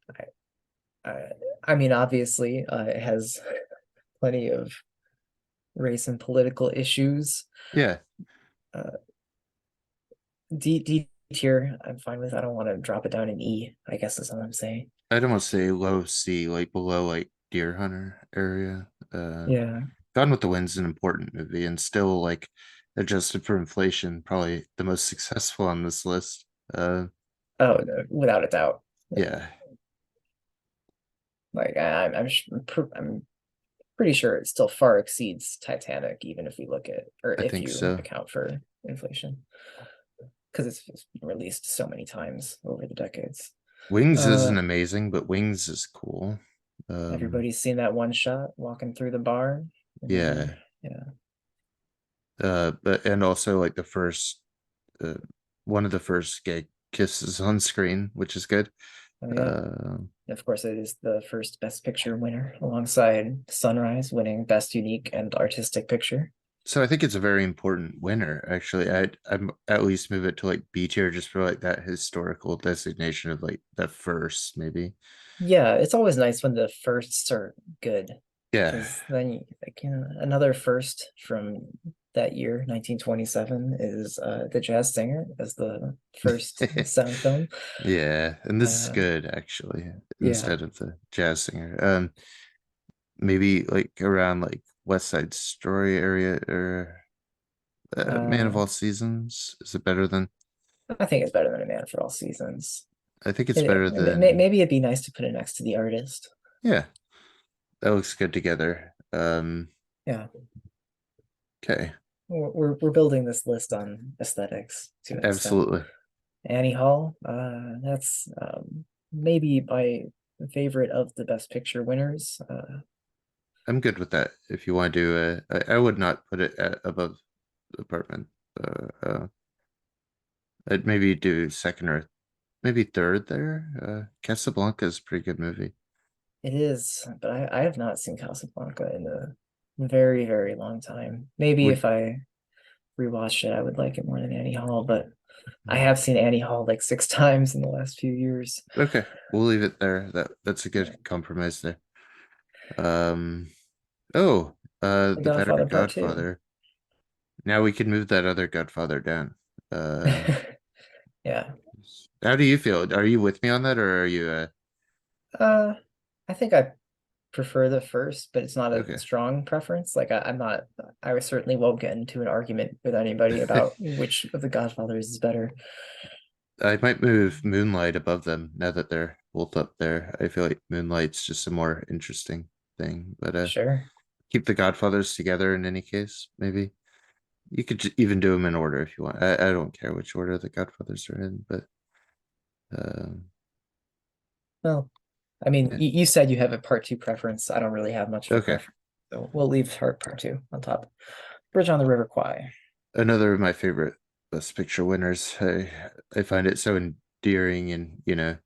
[SPEAKER 2] I, I mean, obviously, it has plenty of race and political issues.
[SPEAKER 1] yeah.
[SPEAKER 2] Uh, D tier, I'm fine with. I don't want to drop it down in E. I guess is what I'm saying.
[SPEAKER 1] I'd almost say low C, like below like Deer Hunter area.
[SPEAKER 2] Yeah.
[SPEAKER 1] Gone with the Wind's an important movie and still like adjusted for inflation, probably the most successful on this list.
[SPEAKER 2] Oh, no, without a doubt.
[SPEAKER 1] Yeah,
[SPEAKER 2] Like I'm pretty sure it still far exceeds Titanic, even if we look at or
[SPEAKER 1] I
[SPEAKER 2] if
[SPEAKER 1] think
[SPEAKER 2] you
[SPEAKER 1] so.
[SPEAKER 2] account for inflation, because it's been released so many times over the decades.
[SPEAKER 1] Wings
[SPEAKER 2] Uh,
[SPEAKER 1] isn't amazing, but Wings is cool. Um,
[SPEAKER 2] Everybody's seen that one shot walking through the bar. Remember?
[SPEAKER 1] yeah.
[SPEAKER 2] Yeah.
[SPEAKER 1] But and also like the first uh, one of the first gay kisses on screen, which is good.
[SPEAKER 2] Oh yeah.
[SPEAKER 1] Uh,
[SPEAKER 2] Of course, it is the first Best Picture winner, alongside Sunrise winning Best Unique and Artistic Picture.
[SPEAKER 1] so I think it's a very important winner. Actually, I'm at least move it to like B tier just for like that historical designation of like the first, maybe.
[SPEAKER 2] Yeah, it's always nice when the firsts are good,
[SPEAKER 1] Yeah.
[SPEAKER 2] because then another first from that year, 1927, is The Jazz Singer as the first sound film.
[SPEAKER 1] Yeah, and this is
[SPEAKER 2] Uh,
[SPEAKER 1] good actually,
[SPEAKER 2] yeah.
[SPEAKER 1] instead of the jazz singer. Maybe like around like West Side Story area or Man of
[SPEAKER 2] Uh,
[SPEAKER 1] All Seasons. Is it better than?
[SPEAKER 2] I think it's better than A Man for All Seasons.
[SPEAKER 1] I think it's better than.
[SPEAKER 2] Maybe it'd be nice to put it next to The Artist.
[SPEAKER 1] Yeah, that looks good together.
[SPEAKER 2] Yeah.
[SPEAKER 1] Okay.
[SPEAKER 2] we're building this list on aesthetics to an extent.
[SPEAKER 1] Absolutely.
[SPEAKER 2] Annie Hall, that's maybe my favorite of the Best Picture winners.
[SPEAKER 1] I'm good with that. If you want to do I would not put it above the apartment. I'd maybe do second or maybe third there. Casablanca is a pretty good movie.
[SPEAKER 2] It is, but I have not seen Casablanca in a very, very long time. Maybe
[SPEAKER 1] Would
[SPEAKER 2] if I rewatched it, I would like it more than Annie Hall, but I have seen Annie Hall like 6 times in the last few years.
[SPEAKER 1] okay, we'll leave it there. That's a
[SPEAKER 2] Yeah.
[SPEAKER 1] good compromise there. Um, oh,
[SPEAKER 2] The
[SPEAKER 1] the better
[SPEAKER 2] Godfather Part Two.
[SPEAKER 1] Godfather. Now we can move that other Godfather down. Uh,
[SPEAKER 2] Yeah.
[SPEAKER 1] how do you feel? Are you with me on that, or are you
[SPEAKER 2] Uh, I think I prefer the first, but it's not a
[SPEAKER 1] okay?
[SPEAKER 2] strong preference. Like I'm not. I certainly won't get into an argument with anybody about which of the Godfathers is better.
[SPEAKER 1] I might move Moonlight above them now that they're both up there. I feel like Moonlight's just a more interesting thing, but
[SPEAKER 2] Sure.
[SPEAKER 1] keep the Godfathers together in any case. Maybe you could even do them in order if you want. I don't care which order the Godfathers are in, but um,
[SPEAKER 2] Well, I mean,
[SPEAKER 1] yeah.
[SPEAKER 2] you said you have a part two preference. I don't really have much of a
[SPEAKER 1] Okay.
[SPEAKER 2] preference, so we'll leave part two on top. Bridge on the River Kwai.
[SPEAKER 1] Another of my favorite Best Picture winners. I find it so endearing and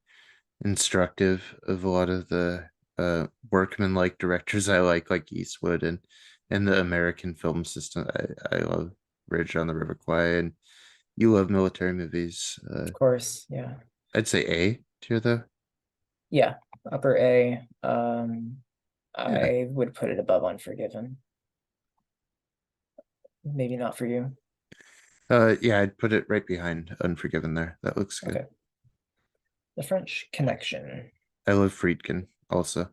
[SPEAKER 1] instructive of a lot of the workman like directors I like Eastwood and the American film system. I love Bridge on the River Kwai, and you love military movies.
[SPEAKER 2] Of course, yeah.
[SPEAKER 1] I'd say A tier though.
[SPEAKER 2] Yeah, upper A.
[SPEAKER 1] Yeah.
[SPEAKER 2] I would put it above Unforgiven. Maybe not for you.
[SPEAKER 1] Yeah, I'd put it right behind Unforgiven there. That looks good.
[SPEAKER 2] Okay. The French Connection.
[SPEAKER 1] I love Friedkin also.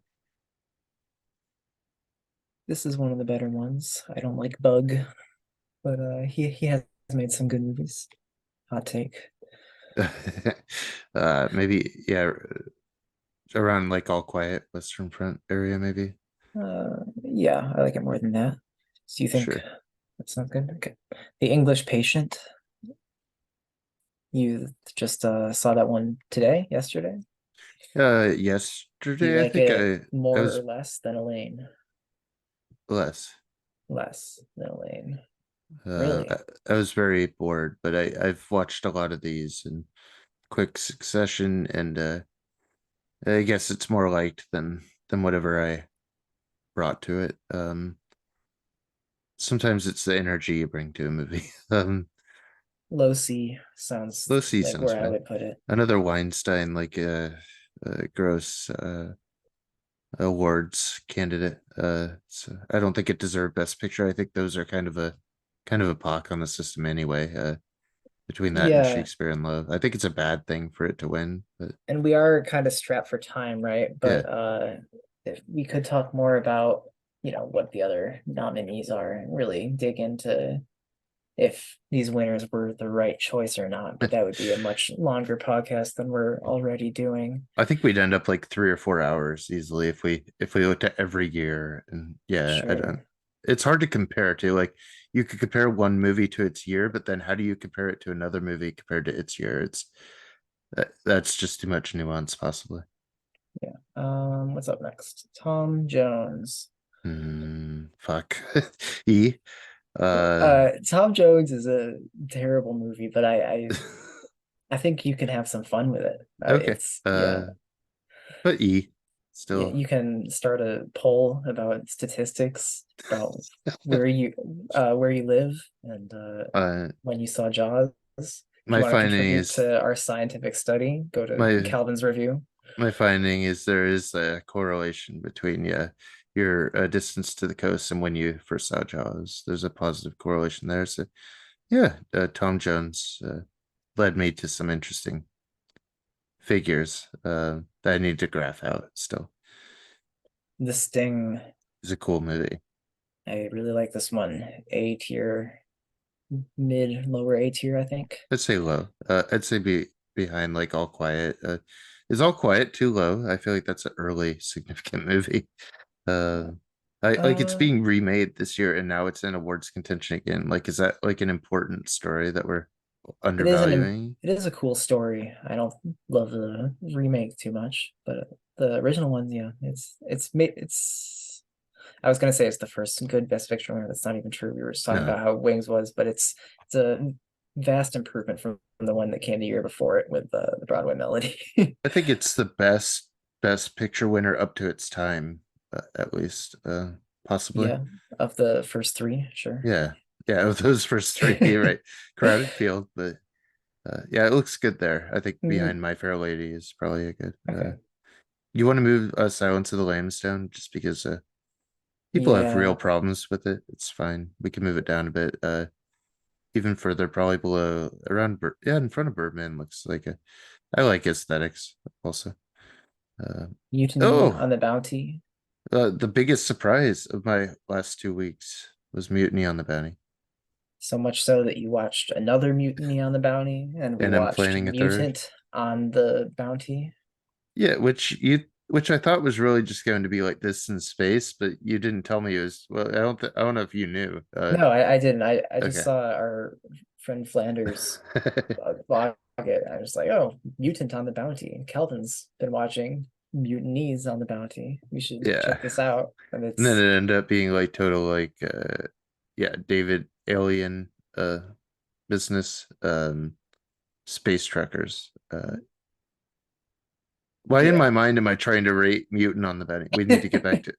[SPEAKER 2] This is one of the better ones. I don't like Bug, but he has made some good movies. Hot take.
[SPEAKER 1] Maybe yeah, around like All Quiet, Western Front area, maybe.
[SPEAKER 2] Yeah, I like it more than that. So you think
[SPEAKER 1] Sure.
[SPEAKER 2] that sounds good? Okay. The English Patient. You just saw that one today, yesterday. Do you
[SPEAKER 1] Yesterday I
[SPEAKER 2] like
[SPEAKER 1] think
[SPEAKER 2] it
[SPEAKER 1] I
[SPEAKER 2] more
[SPEAKER 1] was
[SPEAKER 2] or less than Elaine?
[SPEAKER 1] less.
[SPEAKER 2] Less than Elaine.
[SPEAKER 1] Uh,
[SPEAKER 2] Really?
[SPEAKER 1] I, I was very bored, but I've watched a lot of these in quick succession, and I guess it's more liked than whatever I brought to it. Sometimes it's the energy you bring to a movie.
[SPEAKER 2] Low C sounds
[SPEAKER 1] Low C
[SPEAKER 2] like
[SPEAKER 1] sounds
[SPEAKER 2] where I
[SPEAKER 1] fine.
[SPEAKER 2] would put it.
[SPEAKER 1] Another Weinstein like gross awards candidate. So I don't think it deserved Best Picture. I think those are kind of a pock on the system anyway. Between that and
[SPEAKER 2] Yeah,
[SPEAKER 1] Shakespeare in Love, I think it's a bad thing for it to win. But
[SPEAKER 2] and we are kind of strapped for time, right?
[SPEAKER 1] yeah,
[SPEAKER 2] But if we could talk more about, what the other nominees are and really dig into if these winners were the right choice or not. But that would be a much longer podcast than we're already doing.
[SPEAKER 1] I think we'd end up like 3 or 4 hours easily if we looked at every year. And yeah, I don't.
[SPEAKER 2] Sure.
[SPEAKER 1] It's hard to compare to like you could compare one movie to its year, but then how do you compare it to another movie compared to its year? That's just too much nuance, possibly.
[SPEAKER 2] Yeah. What's up next? Tom Jones.
[SPEAKER 1] Fuck. E. Uh,
[SPEAKER 2] Tom Jones is a terrible movie, but I think you can have some fun with it.
[SPEAKER 1] okay.
[SPEAKER 2] It's yeah,
[SPEAKER 1] But E
[SPEAKER 2] yeah.
[SPEAKER 1] still.
[SPEAKER 2] You can start a poll about statistics about where you where you live and
[SPEAKER 1] Uh,
[SPEAKER 2] when you saw Jaws. If you
[SPEAKER 1] my
[SPEAKER 2] want to
[SPEAKER 1] finding
[SPEAKER 2] contribute
[SPEAKER 1] is
[SPEAKER 2] to our scientific study, go to
[SPEAKER 1] my
[SPEAKER 2] Calvin's review.
[SPEAKER 1] my finding is there is a correlation between your distance to the coast and when you first saw Jaws. There's a positive correlation there. So yeah, Tom Jones led me to some interesting figures that I need to graph out. Still,
[SPEAKER 2] The Sting.
[SPEAKER 1] it's a cool movie.
[SPEAKER 2] I really like this one. A tier, mid, lower A tier, I think.
[SPEAKER 1] I'd say low. I'd say be behind like All Quiet. Is All Quiet too low? I feel like that's an early significant movie. Uh, I like it's
[SPEAKER 2] Uh,
[SPEAKER 1] being remade this year and now it's in awards contention again. Like, is that like an important story that we're undervaluing?
[SPEAKER 2] it is a cool story. I don't love the remake too much, but the original one, yeah, it's I was gonna say it's the first good Best Picture winner. That's not even true. We were just talking
[SPEAKER 1] No,
[SPEAKER 2] about how Wings was, but it's a vast improvement from the one that came the year before it with the Broadway Melody.
[SPEAKER 1] I think it's the best picture winner up to its time, at least, possibly.
[SPEAKER 2] Yeah, of the first three, sure.
[SPEAKER 1] Yeah, yeah, of those first three, you're right. Crowded field, but yeah, it looks good there. I think
[SPEAKER 2] Mm,
[SPEAKER 1] behind My Fair Lady is probably a good.
[SPEAKER 2] okay.
[SPEAKER 1] You want to move Silence of the Lambs down just because people have real
[SPEAKER 2] Yeah,
[SPEAKER 1] problems with it. It's fine. We can move it down a bit. Even further, probably below, around, yeah, in front of Birdman looks like a. I like aesthetics also. Uh,
[SPEAKER 2] Mutiny
[SPEAKER 1] oh,
[SPEAKER 2] on the Bounty.
[SPEAKER 1] the biggest surprise of my last 2 weeks was Mutiny on the Bounty,
[SPEAKER 2] So much so that you watched another Mutiny on the Bounty, and we
[SPEAKER 1] and I'm
[SPEAKER 2] watched
[SPEAKER 1] planning a third.
[SPEAKER 2] Mutant on the Bounty.
[SPEAKER 1] Yeah, which I thought was really just going to be like this in space, but you didn't tell me it was. Well, I don't know if you knew.
[SPEAKER 2] No, I didn't. I just
[SPEAKER 1] Okay.
[SPEAKER 2] saw our friend Flanders vlog it. I was like, oh, Mutant on the Bounty. Kelvin's been watching Mutinies on the Bounty. We should
[SPEAKER 1] Yeah.
[SPEAKER 2] check this out. And
[SPEAKER 1] And then
[SPEAKER 2] it's
[SPEAKER 1] it ended up being like total like yeah, David alien business space truckers. Why in
[SPEAKER 2] yeah.
[SPEAKER 1] my mind am I trying to rate Mutant on the Betting? We need to get back to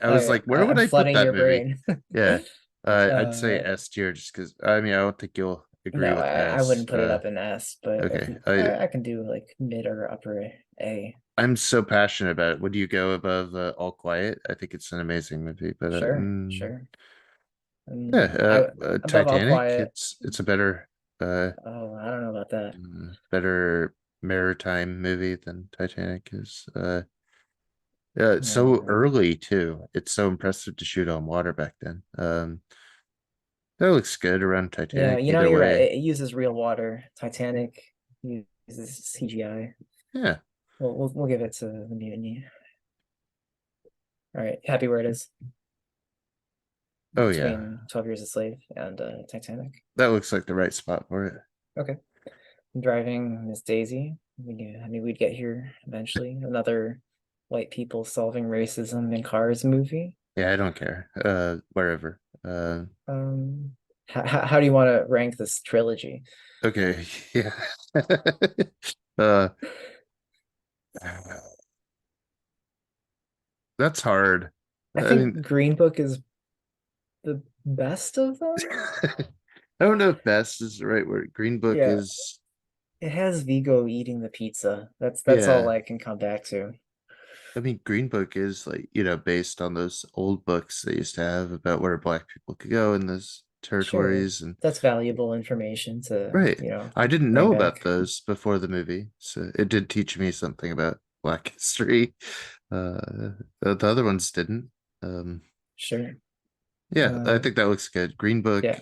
[SPEAKER 1] I was like, where would
[SPEAKER 2] I'm
[SPEAKER 1] I put
[SPEAKER 2] flooding
[SPEAKER 1] that
[SPEAKER 2] your
[SPEAKER 1] movie?
[SPEAKER 2] brain.
[SPEAKER 1] Yeah. I'd say
[SPEAKER 2] uh,
[SPEAKER 1] S tier just because I mean I don't think you'll agree
[SPEAKER 2] no,
[SPEAKER 1] with
[SPEAKER 2] I
[SPEAKER 1] S.
[SPEAKER 2] wouldn't put it up in S, but if
[SPEAKER 1] Okay.
[SPEAKER 2] I can do like mid or upper A.
[SPEAKER 1] I'm so passionate about it. Would you go above All Quiet? I think it's an amazing movie, but
[SPEAKER 2] Sure, sure.
[SPEAKER 1] yeah,
[SPEAKER 2] I above All
[SPEAKER 1] Titanic.
[SPEAKER 2] Quiet.
[SPEAKER 1] It's a better uh
[SPEAKER 2] Oh, I don't know about that.
[SPEAKER 1] better maritime movie than Titanic is. Yeah, it's so
[SPEAKER 2] Uh,
[SPEAKER 1] early too. It's so impressive to shoot on water back then. That looks good around
[SPEAKER 2] yeah,
[SPEAKER 1] Titanic
[SPEAKER 2] you know,
[SPEAKER 1] either
[SPEAKER 2] you're right.
[SPEAKER 1] way.
[SPEAKER 2] It uses real water. Titanic uses CGI.
[SPEAKER 1] Yeah.
[SPEAKER 2] We'll give it to the Mutiny. All right, happy where it is
[SPEAKER 1] Oh yeah.
[SPEAKER 2] between 12 Years a Slave and Titanic.
[SPEAKER 1] That looks like the right spot for it.
[SPEAKER 2] Okay, driving Miss Daisy. I mean, we'd get here eventually. Another white people solving racism in cars movie.
[SPEAKER 1] Yeah, I don't care. Wherever.
[SPEAKER 2] Um, how do you want to rank this trilogy?
[SPEAKER 1] Okay. Yeah. uh that's hard.
[SPEAKER 2] I
[SPEAKER 1] I mean
[SPEAKER 2] think Green Book is the best of them.
[SPEAKER 1] I don't know if best is the right word. Green Book
[SPEAKER 2] Yeah,
[SPEAKER 1] is
[SPEAKER 2] it has Vigo eating the pizza. That's all
[SPEAKER 1] yeah.
[SPEAKER 2] I can come back to.
[SPEAKER 1] I mean, Green Book is like, based on those old books they used to have about where black people could go in those
[SPEAKER 2] Sure,
[SPEAKER 1] territories and
[SPEAKER 2] that's valuable information to,
[SPEAKER 1] right. I didn't
[SPEAKER 2] bring
[SPEAKER 1] know about
[SPEAKER 2] back.
[SPEAKER 1] those before the movie, so it did teach me something about black history. The other ones didn't. Um,
[SPEAKER 2] Sure.
[SPEAKER 1] yeah, I
[SPEAKER 2] Uh,
[SPEAKER 1] think that looks good. Green Book,
[SPEAKER 2] yeah.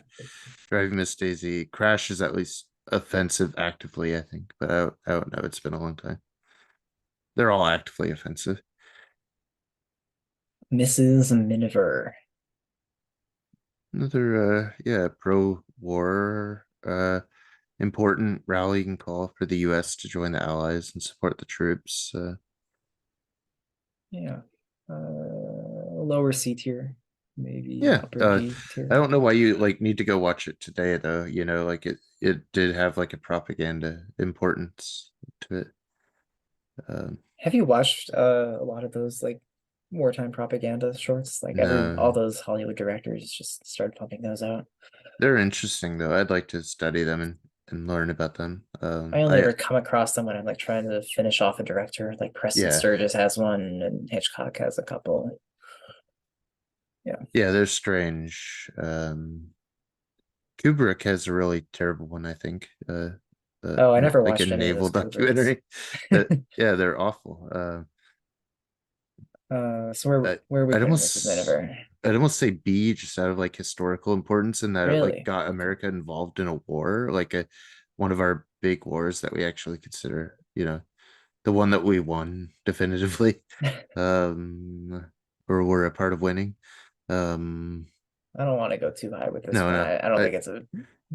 [SPEAKER 1] Driving Miss Daisy, Crash is at least offensive actively, I think, but I don't know. It's been a long time. They're all actively offensive.
[SPEAKER 2] Mrs. Miniver.
[SPEAKER 1] Another yeah, pro-war important rallying call for the US to join the Allies and support the troops.
[SPEAKER 2] Yeah. Lower C tier, maybe
[SPEAKER 1] Yeah,
[SPEAKER 2] upper D
[SPEAKER 1] I
[SPEAKER 2] tier.
[SPEAKER 1] don't know why you like need to go watch it today though. Like it did have like a propaganda importance to it. Um,
[SPEAKER 2] Have you watched a lot of those like wartime propaganda shorts? Like all
[SPEAKER 1] no,
[SPEAKER 2] those Hollywood directors just started pumping those out.
[SPEAKER 1] they're interesting though. I'd like to study them and learn about them.
[SPEAKER 2] I only ever come across them when I'm like trying to finish off a director. Like Preston
[SPEAKER 1] Yeah,
[SPEAKER 2] Sturges has one, and Hitchcock has a couple. Yeah.
[SPEAKER 1] yeah, they're strange. Kubrick has a really terrible one, I think.
[SPEAKER 2] Oh, I never
[SPEAKER 1] Like a
[SPEAKER 2] watched any of
[SPEAKER 1] naval
[SPEAKER 2] those Kubricks.
[SPEAKER 1] documentary. That yeah, they're awful.
[SPEAKER 2] So
[SPEAKER 1] I,
[SPEAKER 2] where are we
[SPEAKER 1] I'd
[SPEAKER 2] putting Mrs.
[SPEAKER 1] almost
[SPEAKER 2] Miniver?
[SPEAKER 1] I'd almost say B just out of like historical importance in that it like
[SPEAKER 2] Really?
[SPEAKER 1] got
[SPEAKER 2] Okay.
[SPEAKER 1] America involved in a war, like a one of our big wars that we actually consider, the one that we won definitively, or were a part of winning. Um,
[SPEAKER 2] I don't want to go too high with this
[SPEAKER 1] no,
[SPEAKER 2] one.
[SPEAKER 1] no,
[SPEAKER 2] I don't think it's a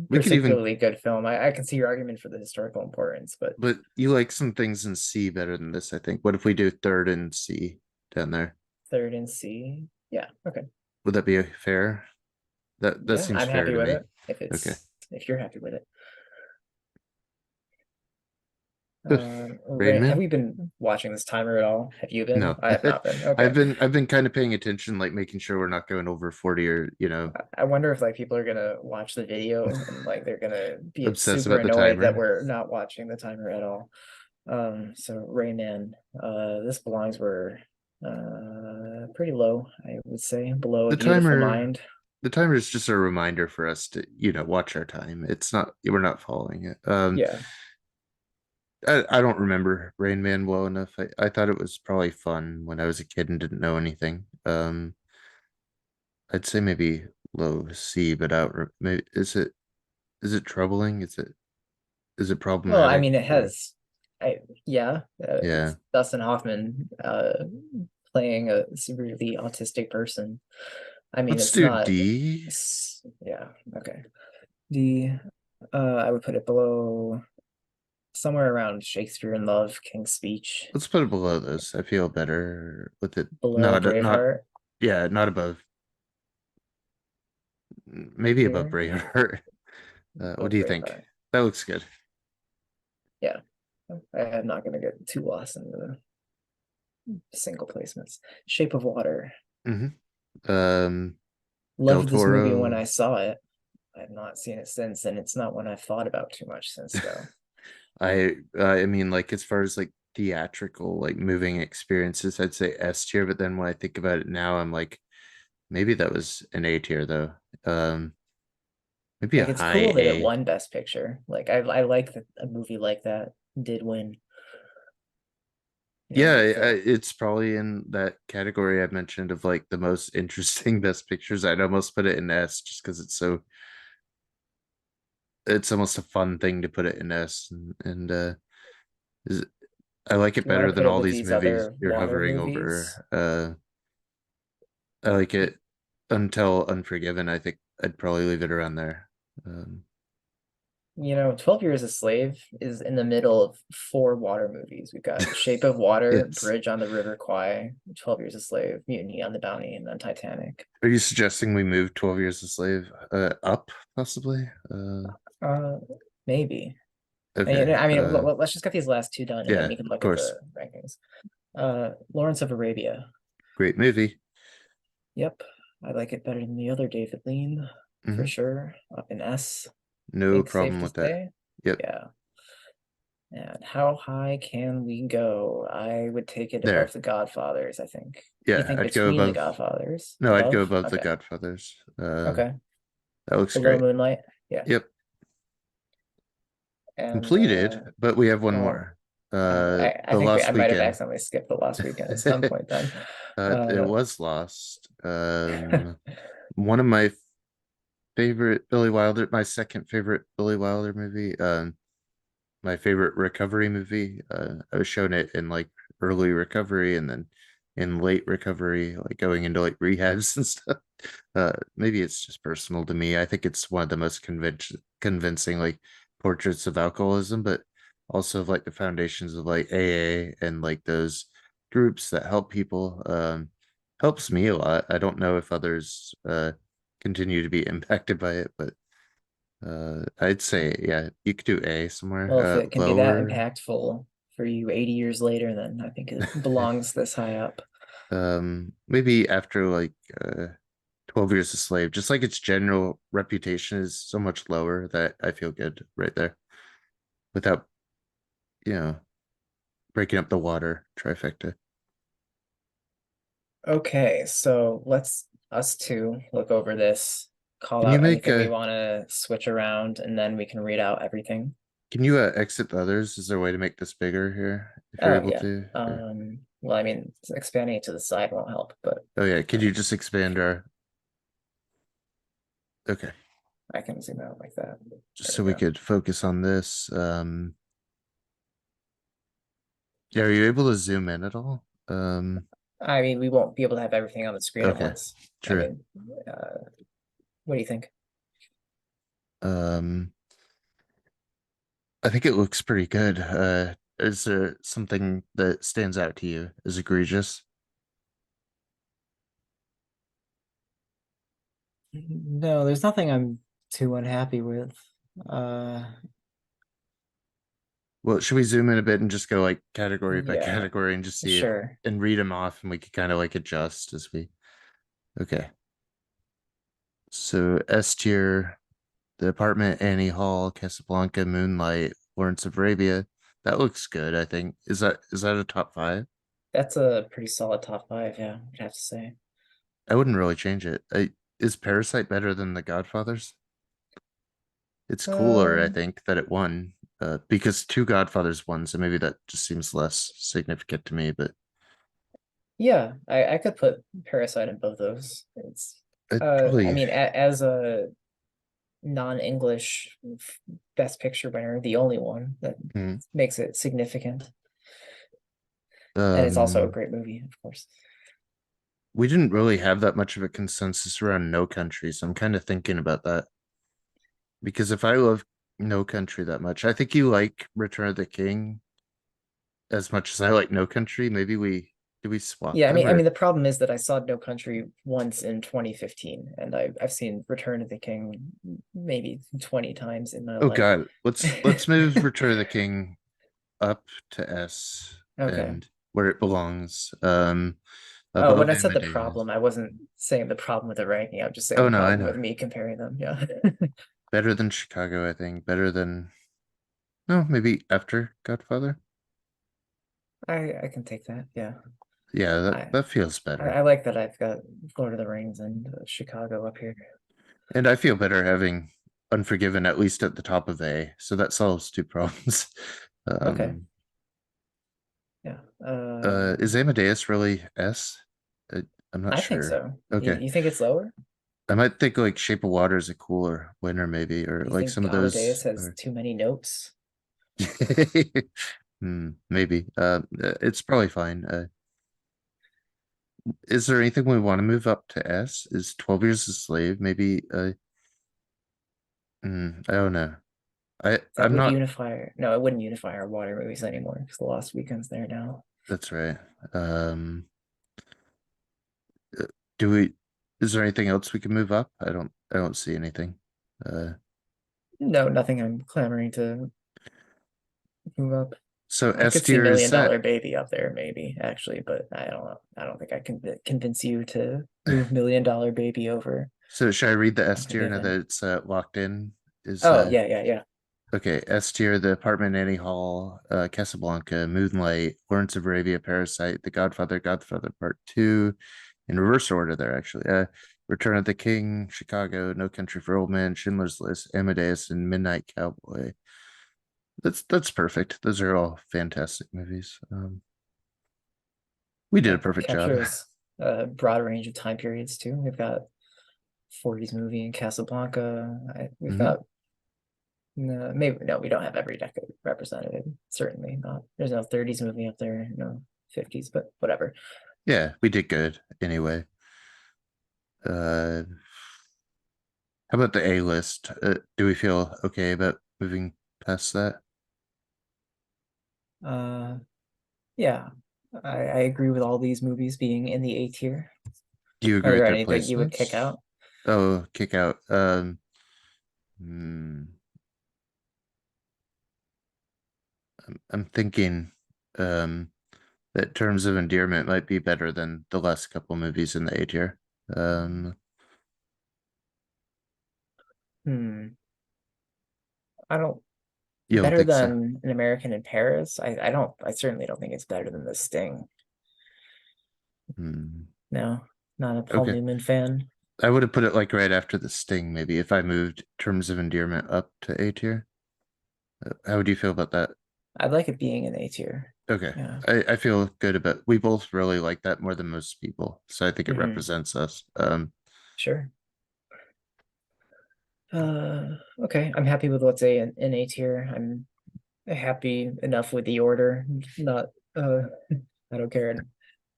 [SPEAKER 1] we could even,
[SPEAKER 2] particularly good film. I can see your argument for the historical importance, but
[SPEAKER 1] but you like some things in C better than this, I think. What if we do third and C down there?
[SPEAKER 2] third and C. Yeah, okay.
[SPEAKER 1] Would that be fair? That
[SPEAKER 2] Yeah,
[SPEAKER 1] seems
[SPEAKER 2] I'm
[SPEAKER 1] fair
[SPEAKER 2] happy
[SPEAKER 1] to
[SPEAKER 2] with
[SPEAKER 1] me.
[SPEAKER 2] it. If
[SPEAKER 1] Okay.
[SPEAKER 2] it's if you're happy with it.
[SPEAKER 1] Rain
[SPEAKER 2] Ray, have
[SPEAKER 1] Man?
[SPEAKER 2] we been watching this timer at all? Have you been?
[SPEAKER 1] No.
[SPEAKER 2] I have not been.
[SPEAKER 1] I've
[SPEAKER 2] Okay.
[SPEAKER 1] been kind of paying attention, like making sure we're not going over 40 or,
[SPEAKER 2] I wonder if like people are gonna watch the video and like they're gonna be
[SPEAKER 1] obsess
[SPEAKER 2] super
[SPEAKER 1] about the
[SPEAKER 2] annoyed that
[SPEAKER 1] timer.
[SPEAKER 2] we're not watching the timer at all. So Rayman, this belongs where pretty low, I would say, below A
[SPEAKER 1] The
[SPEAKER 2] Beautiful
[SPEAKER 1] timer
[SPEAKER 2] Mind.
[SPEAKER 1] the timer is just a reminder for us to, watch our time. It's not we're not following it.
[SPEAKER 2] Yeah.
[SPEAKER 1] I don't remember Rain Man well enough. I thought it was probably fun when I was a kid and didn't know anything. I'd say maybe low C, but maybe is it troubling? Is it
[SPEAKER 2] Well, I
[SPEAKER 1] problematic?
[SPEAKER 2] mean, it
[SPEAKER 1] Or
[SPEAKER 2] has, I yeah,
[SPEAKER 1] yeah,
[SPEAKER 2] it's Dustin Hoffman playing a severely autistic person. I mean,
[SPEAKER 1] let's
[SPEAKER 2] it's
[SPEAKER 1] do
[SPEAKER 2] not,
[SPEAKER 1] D.
[SPEAKER 2] yeah, okay. The I would put it below somewhere around Shakespeare in Love, King's Speech,
[SPEAKER 1] Let's put it below those. I feel better with it.
[SPEAKER 2] below
[SPEAKER 1] Not
[SPEAKER 2] Braveheart
[SPEAKER 1] yeah, not above. Maybe above
[SPEAKER 2] here,
[SPEAKER 1] Braveheart. What
[SPEAKER 2] below
[SPEAKER 1] do you think?
[SPEAKER 2] Braveheart.
[SPEAKER 1] That looks good.
[SPEAKER 2] Yeah, I'm not gonna get too lost in the single placements. Shape of Water.
[SPEAKER 1] hmm Um, Del
[SPEAKER 2] Loved this movie when
[SPEAKER 1] Toro.
[SPEAKER 2] I saw it. I've not seen it since, and it's not one I've thought about too much since though.
[SPEAKER 1] I mean, like as far as like theatrical, like moving experiences, I'd say S tier. But then when I think about it now, I'm like, maybe that was an A tier though. Um, maybe a
[SPEAKER 2] Like it's
[SPEAKER 1] high
[SPEAKER 2] cool that it
[SPEAKER 1] A.
[SPEAKER 2] won Best Picture. Like I like that a movie like that did win.
[SPEAKER 1] Yeah,
[SPEAKER 2] Like the
[SPEAKER 1] it's probably in that category I mentioned of like the most interesting best pictures. I'd almost put it in S just because it's almost a fun thing to put it in S, and is, I like it
[SPEAKER 2] you want
[SPEAKER 1] better
[SPEAKER 2] to put
[SPEAKER 1] than
[SPEAKER 2] it
[SPEAKER 1] all
[SPEAKER 2] with
[SPEAKER 1] these
[SPEAKER 2] these
[SPEAKER 1] movies
[SPEAKER 2] other
[SPEAKER 1] you're
[SPEAKER 2] water
[SPEAKER 1] hovering
[SPEAKER 2] movies.
[SPEAKER 1] over. I like it until Unforgiven. I think I'd probably leave it around there. Um,
[SPEAKER 2] 12 Years a Slave is in the middle of four water movies. We've got Shape of Water,
[SPEAKER 1] yes.
[SPEAKER 2] Bridge on the River Kwai, 12 Years a Slave, Mutiny on the Bounty, and then Titanic.
[SPEAKER 1] Are you suggesting we move 12 Years a Slave up possibly?
[SPEAKER 2] Uh, maybe.
[SPEAKER 1] Okay.
[SPEAKER 2] I mean, let's just get these last two done, and then
[SPEAKER 1] Yeah,
[SPEAKER 2] we can
[SPEAKER 1] of
[SPEAKER 2] look at
[SPEAKER 1] course.
[SPEAKER 2] the rankings. Lawrence of Arabia.
[SPEAKER 1] Great movie.
[SPEAKER 2] Yep, I like it better than the other David Lean, for
[SPEAKER 1] hmm
[SPEAKER 2] sure. Up in S.
[SPEAKER 1] No
[SPEAKER 2] Think safe
[SPEAKER 1] problem
[SPEAKER 2] to
[SPEAKER 1] with that.
[SPEAKER 2] stay.
[SPEAKER 1] Yep.
[SPEAKER 2] Yeah. And how high can we go? I would take it above
[SPEAKER 1] There.
[SPEAKER 2] the Godfathers, I think. You
[SPEAKER 1] Yeah,
[SPEAKER 2] think
[SPEAKER 1] I'd go
[SPEAKER 2] between the
[SPEAKER 1] above.
[SPEAKER 2] Godfathers?
[SPEAKER 1] No, I'd go
[SPEAKER 2] Above?
[SPEAKER 1] above The
[SPEAKER 2] Okay.
[SPEAKER 1] Godfathers.
[SPEAKER 2] Okay.
[SPEAKER 1] That looks
[SPEAKER 2] Below
[SPEAKER 1] great.
[SPEAKER 2] Moonlight? Yeah.
[SPEAKER 1] Yep.
[SPEAKER 2] And
[SPEAKER 1] Completed, but we have one
[SPEAKER 2] oh,
[SPEAKER 1] more.
[SPEAKER 2] I
[SPEAKER 1] The
[SPEAKER 2] think I
[SPEAKER 1] Lost
[SPEAKER 2] might have
[SPEAKER 1] Weekend.
[SPEAKER 2] accidentally skipped the last weekend at some point then.
[SPEAKER 1] It
[SPEAKER 2] Uh
[SPEAKER 1] was lost. One of my favorite Billy Wilder, my second favorite Billy Wilder movie. My favorite recovery movie. I was shown it in like early recovery and then in late recovery, like going into like rehabs and stuff. Maybe it's just personal to me. I think it's one of the most convincing like portraits of alcoholism, but also of like the foundations of like AA and like those groups that help people. Helps me a lot. I don't know if others continue to be impacted by it, but I'd say yeah, you could do A somewhere.
[SPEAKER 2] well, if it can be that
[SPEAKER 1] Lower.
[SPEAKER 2] impactful for you 80 years later, then I think it belongs this high up.
[SPEAKER 1] Maybe after like 12 Years a Slave, just like its general reputation is so much lower that I feel good right there without, you know, breaking up the water trifecta.
[SPEAKER 2] Okay, so let's us two look over this, call
[SPEAKER 1] Can you
[SPEAKER 2] out
[SPEAKER 1] make
[SPEAKER 2] anything we
[SPEAKER 1] a
[SPEAKER 2] want to switch around, and then we can read out everything.
[SPEAKER 1] can you exit the others? Is there a way to make this bigger here if you're
[SPEAKER 2] Oh
[SPEAKER 1] able
[SPEAKER 2] yeah.
[SPEAKER 1] to? Or
[SPEAKER 2] Well, I mean, expanding it to the side won't help, but
[SPEAKER 1] oh yeah, could
[SPEAKER 2] uh,
[SPEAKER 1] you just expand our okay,
[SPEAKER 2] I can zoom out like that.
[SPEAKER 1] just
[SPEAKER 2] There
[SPEAKER 1] so
[SPEAKER 2] we
[SPEAKER 1] we
[SPEAKER 2] go.
[SPEAKER 1] could focus on this. Yeah, are you able to zoom in at all?
[SPEAKER 2] I mean, we won't be able to have everything on the screen at
[SPEAKER 1] Okay,
[SPEAKER 2] once. I
[SPEAKER 1] true.
[SPEAKER 2] mean, uh, what do you think?
[SPEAKER 1] Um, I think it looks pretty good. Is there something that stands out to you as egregious?
[SPEAKER 2] No, there's nothing I'm too unhappy with. Uh,
[SPEAKER 1] Well, should we zoom in a bit and just go like category by
[SPEAKER 2] yeah,
[SPEAKER 1] category and just see if
[SPEAKER 2] sure.
[SPEAKER 1] and read them off and we could kind of like adjust as we okay. So S tier, The Apartment, Annie Hall, Casablanca, Moonlight, Lawrence of Arabia. That looks good, I think. Is that a top five?
[SPEAKER 2] That's a pretty solid top five, yeah, I'd have to say.
[SPEAKER 1] I wouldn't really change it. Is Parasite better than The Godfathers? It's cooler, I
[SPEAKER 2] Um,
[SPEAKER 1] think, that it won. Because two Godfathers won, so maybe that just seems less significant to me, but
[SPEAKER 2] yeah, I could put Parasite in both those. It's
[SPEAKER 1] it
[SPEAKER 2] I
[SPEAKER 1] probably
[SPEAKER 2] mean, as a non-English Best Picture winner, the only one that
[SPEAKER 1] hmm.
[SPEAKER 2] makes it significant. And it's also a
[SPEAKER 1] um
[SPEAKER 2] great movie, of course.
[SPEAKER 1] we didn't really have that much of a consensus around No Country, so I'm kind of thinking about that. Because if I love No Country that much, I think you like Return of the King as much as I like No Country. Maybe we do we swap
[SPEAKER 2] Yeah,
[SPEAKER 1] them
[SPEAKER 2] I
[SPEAKER 1] or
[SPEAKER 2] mean, the problem is that I saw No Country once in 2015, and I've seen Return of the King maybe 20 times in my
[SPEAKER 1] oh
[SPEAKER 2] life.
[SPEAKER 1] god, let's move Return of the King up to S
[SPEAKER 2] Okay.
[SPEAKER 1] and where it belongs.
[SPEAKER 2] Oh, when
[SPEAKER 1] Above
[SPEAKER 2] I said the
[SPEAKER 1] Amadeus.
[SPEAKER 2] problem, I wasn't saying the problem with the ranking. I'm just saying
[SPEAKER 1] Oh
[SPEAKER 2] the
[SPEAKER 1] no, I
[SPEAKER 2] problem
[SPEAKER 1] know.
[SPEAKER 2] with me comparing them. Yeah.
[SPEAKER 1] Better than Chicago, I think. Better than no, maybe after Godfather.
[SPEAKER 2] I can take that. Yeah.
[SPEAKER 1] Yeah, that
[SPEAKER 2] I
[SPEAKER 1] that feels
[SPEAKER 2] I
[SPEAKER 1] better.
[SPEAKER 2] like that I've got Lord of the Rings and Chicago up here.
[SPEAKER 1] And I feel better having Unforgiven at least at the top of A. So that solves two problems.
[SPEAKER 2] Okay.
[SPEAKER 1] Um,
[SPEAKER 2] Yeah.
[SPEAKER 1] is Amadeus really S? I, I'm not
[SPEAKER 2] I think
[SPEAKER 1] sure.
[SPEAKER 2] so.
[SPEAKER 1] Okay.
[SPEAKER 2] You think it's lower?
[SPEAKER 1] I might think like Shape of Water is a cooler winner, maybe, or
[SPEAKER 2] You
[SPEAKER 1] like some
[SPEAKER 2] think
[SPEAKER 1] of
[SPEAKER 2] Amadeus
[SPEAKER 1] those
[SPEAKER 2] has
[SPEAKER 1] are
[SPEAKER 2] too many notes?
[SPEAKER 1] maybe. It's probably fine. Is there anything we want to move up to S? Is 12 Years a Slave? Maybe I don't know.
[SPEAKER 2] That
[SPEAKER 1] I'm
[SPEAKER 2] would
[SPEAKER 1] not
[SPEAKER 2] unify. No, it wouldn't unify our water movies anymore because the Lost Weekend's there now.
[SPEAKER 1] that's right. Um uh, do we is there anything else we can move up? I don't see anything. Uh
[SPEAKER 2] No, nothing I'm clamoring to move up.
[SPEAKER 1] so
[SPEAKER 2] I
[SPEAKER 1] S
[SPEAKER 2] could see
[SPEAKER 1] tier is
[SPEAKER 2] Million
[SPEAKER 1] that
[SPEAKER 2] Dollar Baby up there, maybe actually, but I don't know. I don't think I can convince you to move Million Dollar Baby over
[SPEAKER 1] so should I read the S tier now that
[SPEAKER 2] Unforgiven.
[SPEAKER 1] it's locked in? Is
[SPEAKER 2] Oh yeah, yeah, yeah.
[SPEAKER 1] okay, S tier, The Apartment, Annie Hall, Casablanca, Moonlight, Lawrence of Arabia, Parasite, The Godfather, Godfather Part 2, in reverse order there, actually. Return of the King, Chicago, No Country for Old Men, Schindler's List, Amadeus, and Midnight Cowboy. That's perfect. Those are all fantastic movies. We did a
[SPEAKER 2] Yeah,
[SPEAKER 1] perfect job.
[SPEAKER 2] captures a broad range of time periods too. We've got 40s movie in Casablanca. We've
[SPEAKER 1] Mhm.
[SPEAKER 2] got maybe no, we don't have every decade represented. Certainly not. There's no 30s movie up there, no 50s, but whatever.
[SPEAKER 1] Yeah, we did good anyway. How about the A list? Do we feel okay about moving past that?
[SPEAKER 2] Uh, yeah, I agree with all these movies being in the A tier.
[SPEAKER 1] Do you
[SPEAKER 2] Are
[SPEAKER 1] agree with
[SPEAKER 2] there
[SPEAKER 1] their
[SPEAKER 2] any that you would kick
[SPEAKER 1] placements?
[SPEAKER 2] out?
[SPEAKER 1] Oh, kick out. Hmm, I'm thinking um that Terms of Endearment might be better than the last couple movies in the A tier. Um,
[SPEAKER 2] Hmm. I don't
[SPEAKER 1] you don't
[SPEAKER 2] better
[SPEAKER 1] think so?
[SPEAKER 2] than An American in Paris. I certainly don't think it's better than The Sting.
[SPEAKER 1] Hmm.
[SPEAKER 2] No, not a Paul
[SPEAKER 1] Okay.
[SPEAKER 2] Newman fan.
[SPEAKER 1] I would have put it like right after The Sting, maybe if I moved Terms of Endearment up to A tier. How would you feel about that?
[SPEAKER 2] I'd like it being an A tier.
[SPEAKER 1] Okay.
[SPEAKER 2] Yeah,
[SPEAKER 1] I feel good about we both really like that more than most people. So I think it
[SPEAKER 2] hmm,
[SPEAKER 1] represents us.
[SPEAKER 2] sure. Okay. I'm happy with what's an A tier. I'm happy enough with the order. Not I don't care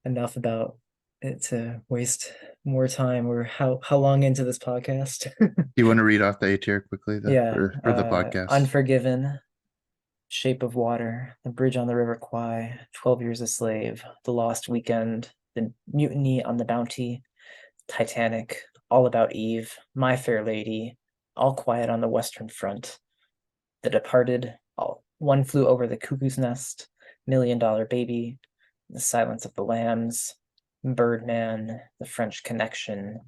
[SPEAKER 2] enough about it to waste more time. We're how long into this podcast?
[SPEAKER 1] Do you want to read off the A tier quickly though,
[SPEAKER 2] Yeah.
[SPEAKER 1] for the podcast?
[SPEAKER 2] Unforgiven, Shape of Water, The Bridge on the River Kwai, 12 Years a Slave, The Lost Weekend, The Mutiny on the Bounty, Titanic, All About Eve, My Fair Lady, All Quiet on the Western Front, The Departed, One Flew Over the Cuckoo's Nest, Million Dollar Baby, The Silence of the Lambs, Birdman, The French Connection,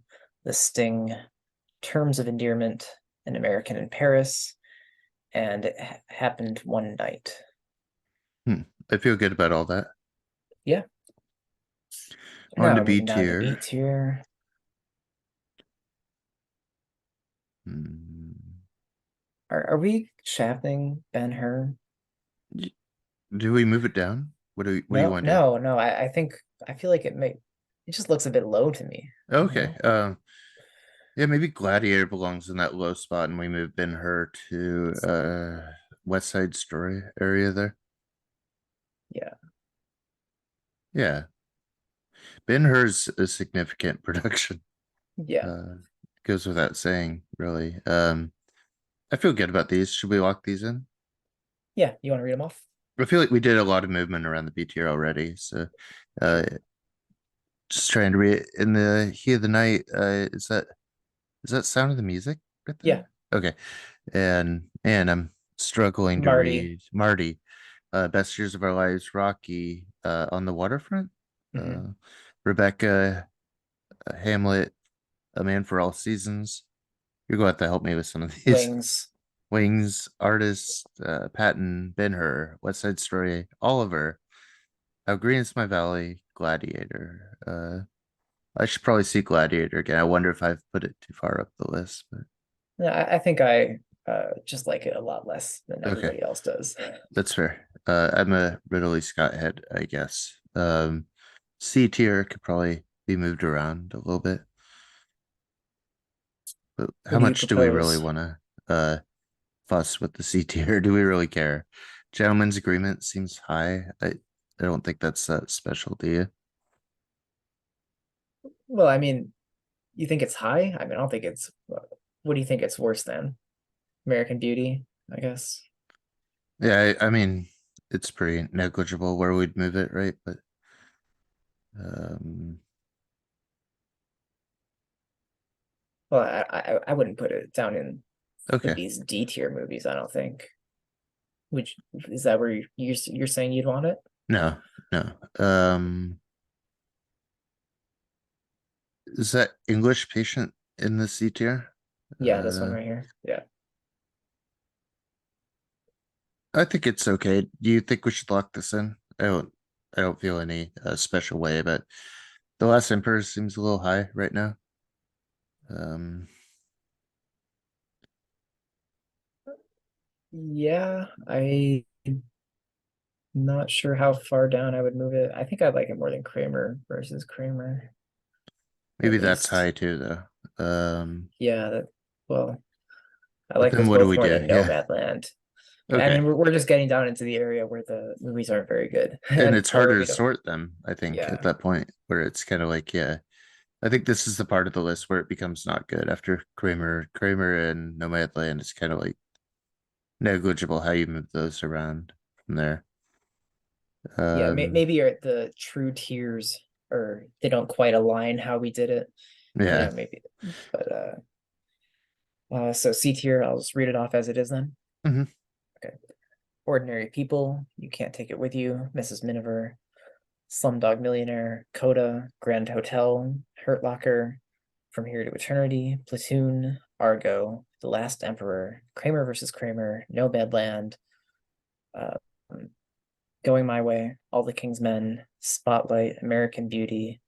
[SPEAKER 2] The Sting, Terms of Endearment, An American in Paris, and It Happened One Night.
[SPEAKER 1] I feel good about all that.
[SPEAKER 2] Yeah.
[SPEAKER 1] On
[SPEAKER 2] Now
[SPEAKER 1] to
[SPEAKER 2] we're
[SPEAKER 1] B
[SPEAKER 2] moving down to B
[SPEAKER 1] tier.
[SPEAKER 2] tier.
[SPEAKER 1] Hmm.
[SPEAKER 2] Are we shafting Ben Hur?
[SPEAKER 1] Do we move it down? What do you
[SPEAKER 2] No,
[SPEAKER 1] want to do?
[SPEAKER 2] no, no. I think I feel like it just looks a bit low to me, you
[SPEAKER 1] Okay.
[SPEAKER 2] know?
[SPEAKER 1] Yeah, maybe Gladiator belongs in that low spot and we move Ben-Hur to West Side Story area there.
[SPEAKER 2] Yeah,
[SPEAKER 1] Yeah. Ben-Hur's a significant production.
[SPEAKER 2] yeah,
[SPEAKER 1] Uh Goes without saying, really. I feel good about these. Should we lock these in?
[SPEAKER 2] yeah. You want to read them off?
[SPEAKER 1] I feel like we did a lot of movement around the B tier already. So uh
[SPEAKER 2] Sure.
[SPEAKER 1] just trying to read in the heat of the night. Is that Sound of the Music right
[SPEAKER 2] Yeah,
[SPEAKER 1] there? Okay. And I'm struggling to
[SPEAKER 2] Marty.
[SPEAKER 1] read Marty. Best Years of Our Lives, Rocky, On the Waterfront,
[SPEAKER 2] Hmm.
[SPEAKER 1] uh, Rebecca, Hamlet, A Man for All Seasons. You're going to have to help me with some of these.
[SPEAKER 2] Wings.
[SPEAKER 1] Wings, Artist, Patton, Ben Hur, West Side Story, Oliver, How Green Is My Valley, Gladiator. I should probably see Gladiator again. I wonder if I've put it too far up the list, but
[SPEAKER 2] Yeah, I think I just like it a lot less than
[SPEAKER 1] okay,
[SPEAKER 2] everybody else does.
[SPEAKER 1] that's fair. I'm a Ridley Scott head, I guess. C tier could probably be moved around a little bit, but how
[SPEAKER 2] What do you
[SPEAKER 1] much do we really
[SPEAKER 2] propose?
[SPEAKER 1] want to fuss with the C tier? Do we really care? Gentleman's Agreement seems high. I don't think that's that special, do you?
[SPEAKER 2] Well, I mean, you think it's high? I mean, I don't think it's. What do you think it's worse than American Beauty? I guess.
[SPEAKER 1] Yeah, I mean, it's pretty negligible where we'd move it, right? But um,
[SPEAKER 2] Well, I wouldn't put it down in with
[SPEAKER 1] okay,
[SPEAKER 2] these D tier movies. I don't think. Which is that where you're saying you'd want it?
[SPEAKER 1] no, no. Is that English Patient in the C tier?
[SPEAKER 2] Yeah, this one right here. Yeah.
[SPEAKER 1] I think it's okay. Do you think we should lock this in? I don't feel any special way, but The Last Emperor seems a little high right now. Um,
[SPEAKER 2] Yeah, I'm not sure how far down I would move it. I think I'd like it more than Kramer versus Kramer,
[SPEAKER 1] Maybe
[SPEAKER 2] at
[SPEAKER 1] that's
[SPEAKER 2] least.
[SPEAKER 1] high too, though.
[SPEAKER 2] Yeah, that well, I
[SPEAKER 1] But
[SPEAKER 2] like
[SPEAKER 1] then
[SPEAKER 2] those
[SPEAKER 1] what do
[SPEAKER 2] both
[SPEAKER 1] we
[SPEAKER 2] more
[SPEAKER 1] do?
[SPEAKER 2] than
[SPEAKER 1] Yeah.
[SPEAKER 2] Nomadland. I mean,
[SPEAKER 1] Okay.
[SPEAKER 2] we're just getting down into the area where the movies aren't very good,
[SPEAKER 1] And
[SPEAKER 2] and
[SPEAKER 1] it's
[SPEAKER 2] or
[SPEAKER 1] harder
[SPEAKER 2] we
[SPEAKER 1] to
[SPEAKER 2] don't.
[SPEAKER 1] sort them, I think, at
[SPEAKER 2] Yeah,
[SPEAKER 1] that point where it's kind of like, yeah. I think this is the part of the list where it becomes not good after Kramer and Nomadland. It's kind of like negligible how you move those around from there.
[SPEAKER 2] yeah.
[SPEAKER 1] Um,
[SPEAKER 2] Maybe the true tiers, or they don't quite align how we did it.
[SPEAKER 1] yeah.
[SPEAKER 2] Maybe. But so C tier, I'll just read it off as it is then.
[SPEAKER 1] Mhm.
[SPEAKER 2] Okay. Ordinary People, You Can't Take It With You, Mrs. Miniver, Slumdog Millionaire, Coda, Grand Hotel, Hurt Locker, From Here to Eternity, Platoon, Argo, The Last Emperor, Kramer versus Kramer, No Bad Land, uh, Going My Way, All the King's Men, Spotlight, American Beauty,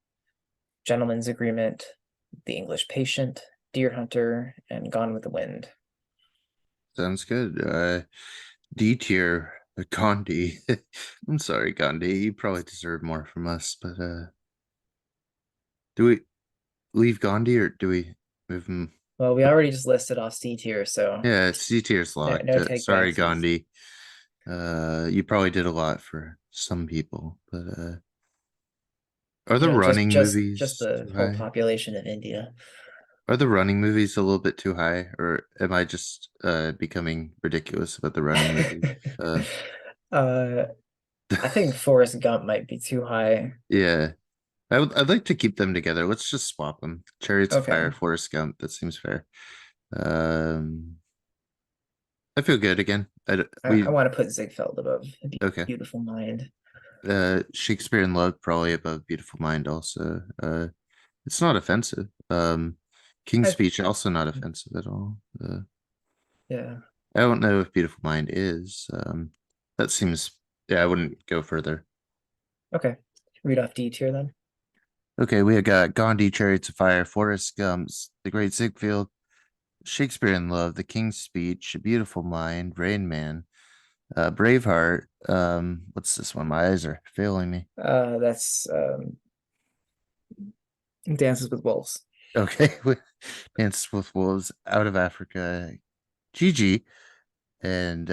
[SPEAKER 2] Gentleman's Agreement, The English Patient, Deer Hunter, and Gone with the Wind.
[SPEAKER 1] Sounds good. D tier, Gandhi. I'm sorry, Gandhi. You probably deserve more from us, but do we leave Gandhi or do we move him?
[SPEAKER 2] Well, we already just listed off C tier, so
[SPEAKER 1] Yeah, C tier's
[SPEAKER 2] no,
[SPEAKER 1] locked.
[SPEAKER 2] no
[SPEAKER 1] Sorry,
[SPEAKER 2] takebacks.
[SPEAKER 1] Gandhi. You probably did a lot for some people, but Are
[SPEAKER 2] you
[SPEAKER 1] the
[SPEAKER 2] know,
[SPEAKER 1] running
[SPEAKER 2] just
[SPEAKER 1] movies
[SPEAKER 2] the
[SPEAKER 1] too
[SPEAKER 2] whole
[SPEAKER 1] high?
[SPEAKER 2] population of India.
[SPEAKER 1] Are the running movies a little bit too high, or am I just becoming ridiculous about the running movies? Uh,
[SPEAKER 2] uh, I think Forrest Gump might be too high.
[SPEAKER 1] yeah, I'd like to keep them together. Let's just swap them. Chariots of Fire,
[SPEAKER 2] Okay.
[SPEAKER 1] Forrest Gump. That seems fair. Um, I feel good again.
[SPEAKER 2] I
[SPEAKER 1] We
[SPEAKER 2] want to put Ziegfeld above A
[SPEAKER 1] okay.
[SPEAKER 2] Beautiful Mind.
[SPEAKER 1] Shakespeare in Love probably above Beautiful Mind. Also, it's not offensive. King's
[SPEAKER 2] I
[SPEAKER 1] Speech also not offensive at all.
[SPEAKER 2] yeah.
[SPEAKER 1] I don't know if Beautiful Mind is. That seems. Yeah, I wouldn't go further.
[SPEAKER 2] Okay. Read off D tier then.
[SPEAKER 1] Okay, we got Gandhi, Chariots of Fire, Forrest Gump's The Great Ziegfeld, Shakespeare in Love, The King's Speech, A Beautiful Mind, Rain Man, Braveheart. What's this one? My eyes are failing me.
[SPEAKER 2] That's Dances with Wolves.
[SPEAKER 1] Okay, Dance with Wolves, Out of Africa, Gigi, and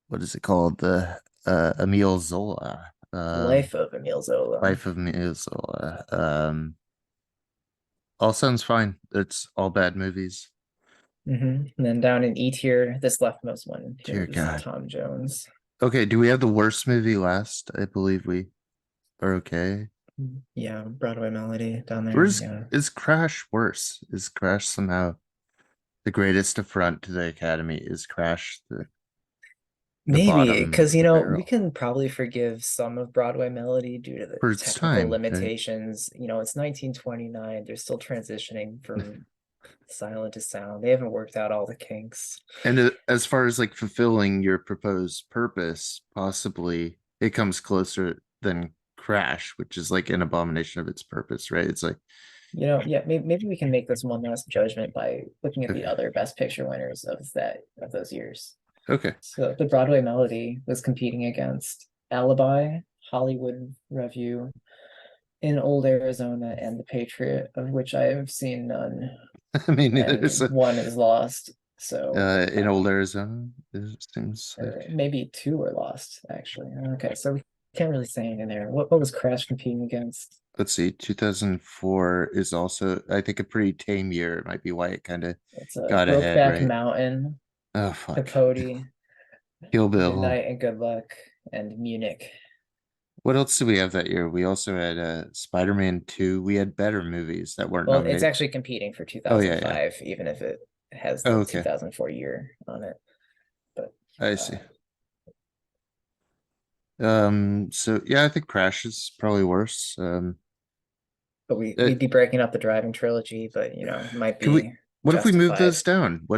[SPEAKER 1] what is it called? The Emile Zola.
[SPEAKER 2] Life of Emile Zola.
[SPEAKER 1] Life of Emile Zola. All sounds fine. It's all bad movies.
[SPEAKER 2] And then down in E tier, this leftmost one here
[SPEAKER 1] Dear
[SPEAKER 2] is
[SPEAKER 1] God.
[SPEAKER 2] Tom Jones.
[SPEAKER 1] Okay, do we have the worst movie last? I believe we are okay.
[SPEAKER 2] Yeah, Broadway Melody down there.
[SPEAKER 1] Where's
[SPEAKER 2] Yeah.
[SPEAKER 1] is Crash worse? Is Crash somehow the greatest affront to the Academy? Is Crash the
[SPEAKER 2] Maybe
[SPEAKER 1] bottom
[SPEAKER 2] because
[SPEAKER 1] of the
[SPEAKER 2] we
[SPEAKER 1] barrel
[SPEAKER 2] can probably forgive some of Broadway Melody due to the
[SPEAKER 1] for its
[SPEAKER 2] technical
[SPEAKER 1] time, right?
[SPEAKER 2] limitations. It's 1929. They're still transitioning from silent to sound. They haven't worked out all the kinks.
[SPEAKER 1] And as far as like fulfilling your proposed purpose, possibly it comes closer than Crash, which is like an abomination of its purpose, right? It's like,
[SPEAKER 2] Yeah, maybe we can make this one last judgment by looking at the
[SPEAKER 1] okay,
[SPEAKER 2] other Best Picture winners of those years.
[SPEAKER 1] okay.
[SPEAKER 2] So the Broadway Melody was competing against Alibi, Hollywood Review, In Old Arizona, and The Patriot, of which I have seen none,
[SPEAKER 1] I mean, there's
[SPEAKER 2] and one is lost. So
[SPEAKER 1] in old Arizona, it seems like.
[SPEAKER 2] maybe two were lost, actually. Okay, so we can't really say anything there. What was Crash competing against?
[SPEAKER 1] Let's see, 2004 is also, I think, a pretty tame year. It might be why it kind of
[SPEAKER 2] It's a
[SPEAKER 1] got ahead,
[SPEAKER 2] Brokeback
[SPEAKER 1] right?
[SPEAKER 2] Mountain,
[SPEAKER 1] Oh, fuck.
[SPEAKER 2] Capote,
[SPEAKER 1] Kill
[SPEAKER 2] Good
[SPEAKER 1] Bill.
[SPEAKER 2] Night and Good Luck, and Munich.
[SPEAKER 1] What else did we have that year? We also had Spider-Man 2. We had better movies that weren't
[SPEAKER 2] Well, it's
[SPEAKER 1] nominated.
[SPEAKER 2] actually competing for
[SPEAKER 1] Oh, yeah, yeah.
[SPEAKER 2] 2005, even if it has
[SPEAKER 1] Oh,
[SPEAKER 2] the
[SPEAKER 1] okay.
[SPEAKER 2] 2004 year on it. But
[SPEAKER 1] I see.
[SPEAKER 2] uh,
[SPEAKER 1] So yeah, I think Crash is probably worse.
[SPEAKER 2] but we
[SPEAKER 1] Uh,
[SPEAKER 2] we'd be breaking up the driving trilogy, but might
[SPEAKER 1] could we,
[SPEAKER 2] be
[SPEAKER 1] what if we move
[SPEAKER 2] justified.
[SPEAKER 1] those down?
[SPEAKER 2] Think
[SPEAKER 1] What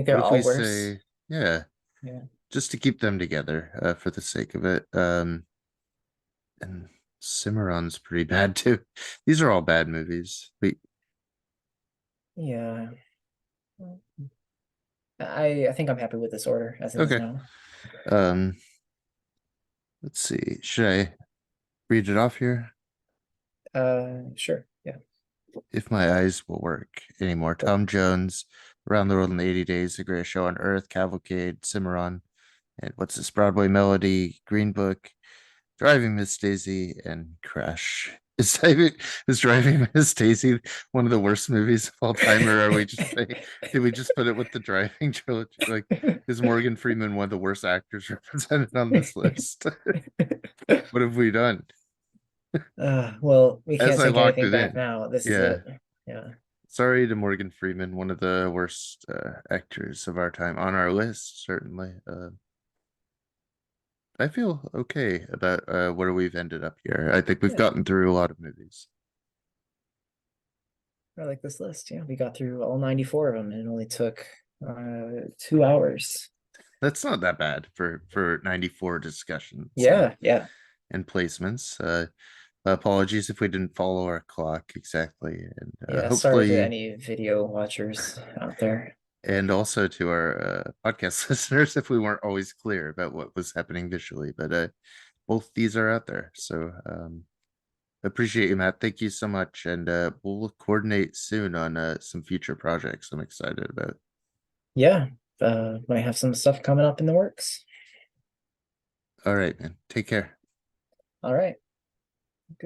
[SPEAKER 2] they're
[SPEAKER 1] if
[SPEAKER 2] all
[SPEAKER 1] we
[SPEAKER 2] worse.
[SPEAKER 1] say, yeah,
[SPEAKER 2] Yeah.
[SPEAKER 1] just to keep them together, for the sake of it. And Cimarron's pretty bad too. These are all bad movies.
[SPEAKER 2] Yeah. I think I'm happy with this order as it is
[SPEAKER 1] Okay.
[SPEAKER 2] now.
[SPEAKER 1] Um, let's see. Should I read it off here?
[SPEAKER 2] Sure. Yeah.
[SPEAKER 1] If my eyes will work anymore.
[SPEAKER 2] But
[SPEAKER 1] Tom Jones, Around the World in 80 Days, The Greatest Show on Earth, Cavalcade, Cimarron, and what's this? Broadway Melody, Green Book, Driving Miss Daisy, and Crash. Is Driving Miss Daisy one of the worst movies of all time, or are we just saying, did we just put it with the driving trilogy? Like, is Morgan Freeman one of the worst actors represented on this list? What have we done?
[SPEAKER 2] well, we
[SPEAKER 1] As
[SPEAKER 2] can't
[SPEAKER 1] I
[SPEAKER 2] take
[SPEAKER 1] locked
[SPEAKER 2] anything
[SPEAKER 1] it
[SPEAKER 2] back
[SPEAKER 1] in.
[SPEAKER 2] now. This is
[SPEAKER 1] Yeah.
[SPEAKER 2] it. Yeah.
[SPEAKER 1] Sorry to Morgan Freeman, one of the worst actors of our time on our list, certainly. I feel okay about where we've ended up here. I think we've
[SPEAKER 2] Yeah.
[SPEAKER 1] gotten through a lot of movies.
[SPEAKER 2] I like this list. Yeah. We got through all 94 of them and it only took 2 hours.
[SPEAKER 1] That's not that bad for 94 discussions
[SPEAKER 2] Yeah. Yeah.
[SPEAKER 1] and placements. Apologies if we didn't follow our clock exactly, and
[SPEAKER 2] Yeah. Sorry to
[SPEAKER 1] hopefully,
[SPEAKER 2] any video watchers out there.
[SPEAKER 1] and also to our podcast listeners if we weren't always clear about what was happening visually. But both these are out there, so appreciate you, Matt. Thank you so much, and we'll coordinate soon on some future projects I'm excited about.
[SPEAKER 2] Yeah. Might have some stuff coming up in the works.
[SPEAKER 1] All right, man. Take care.
[SPEAKER 2] All right.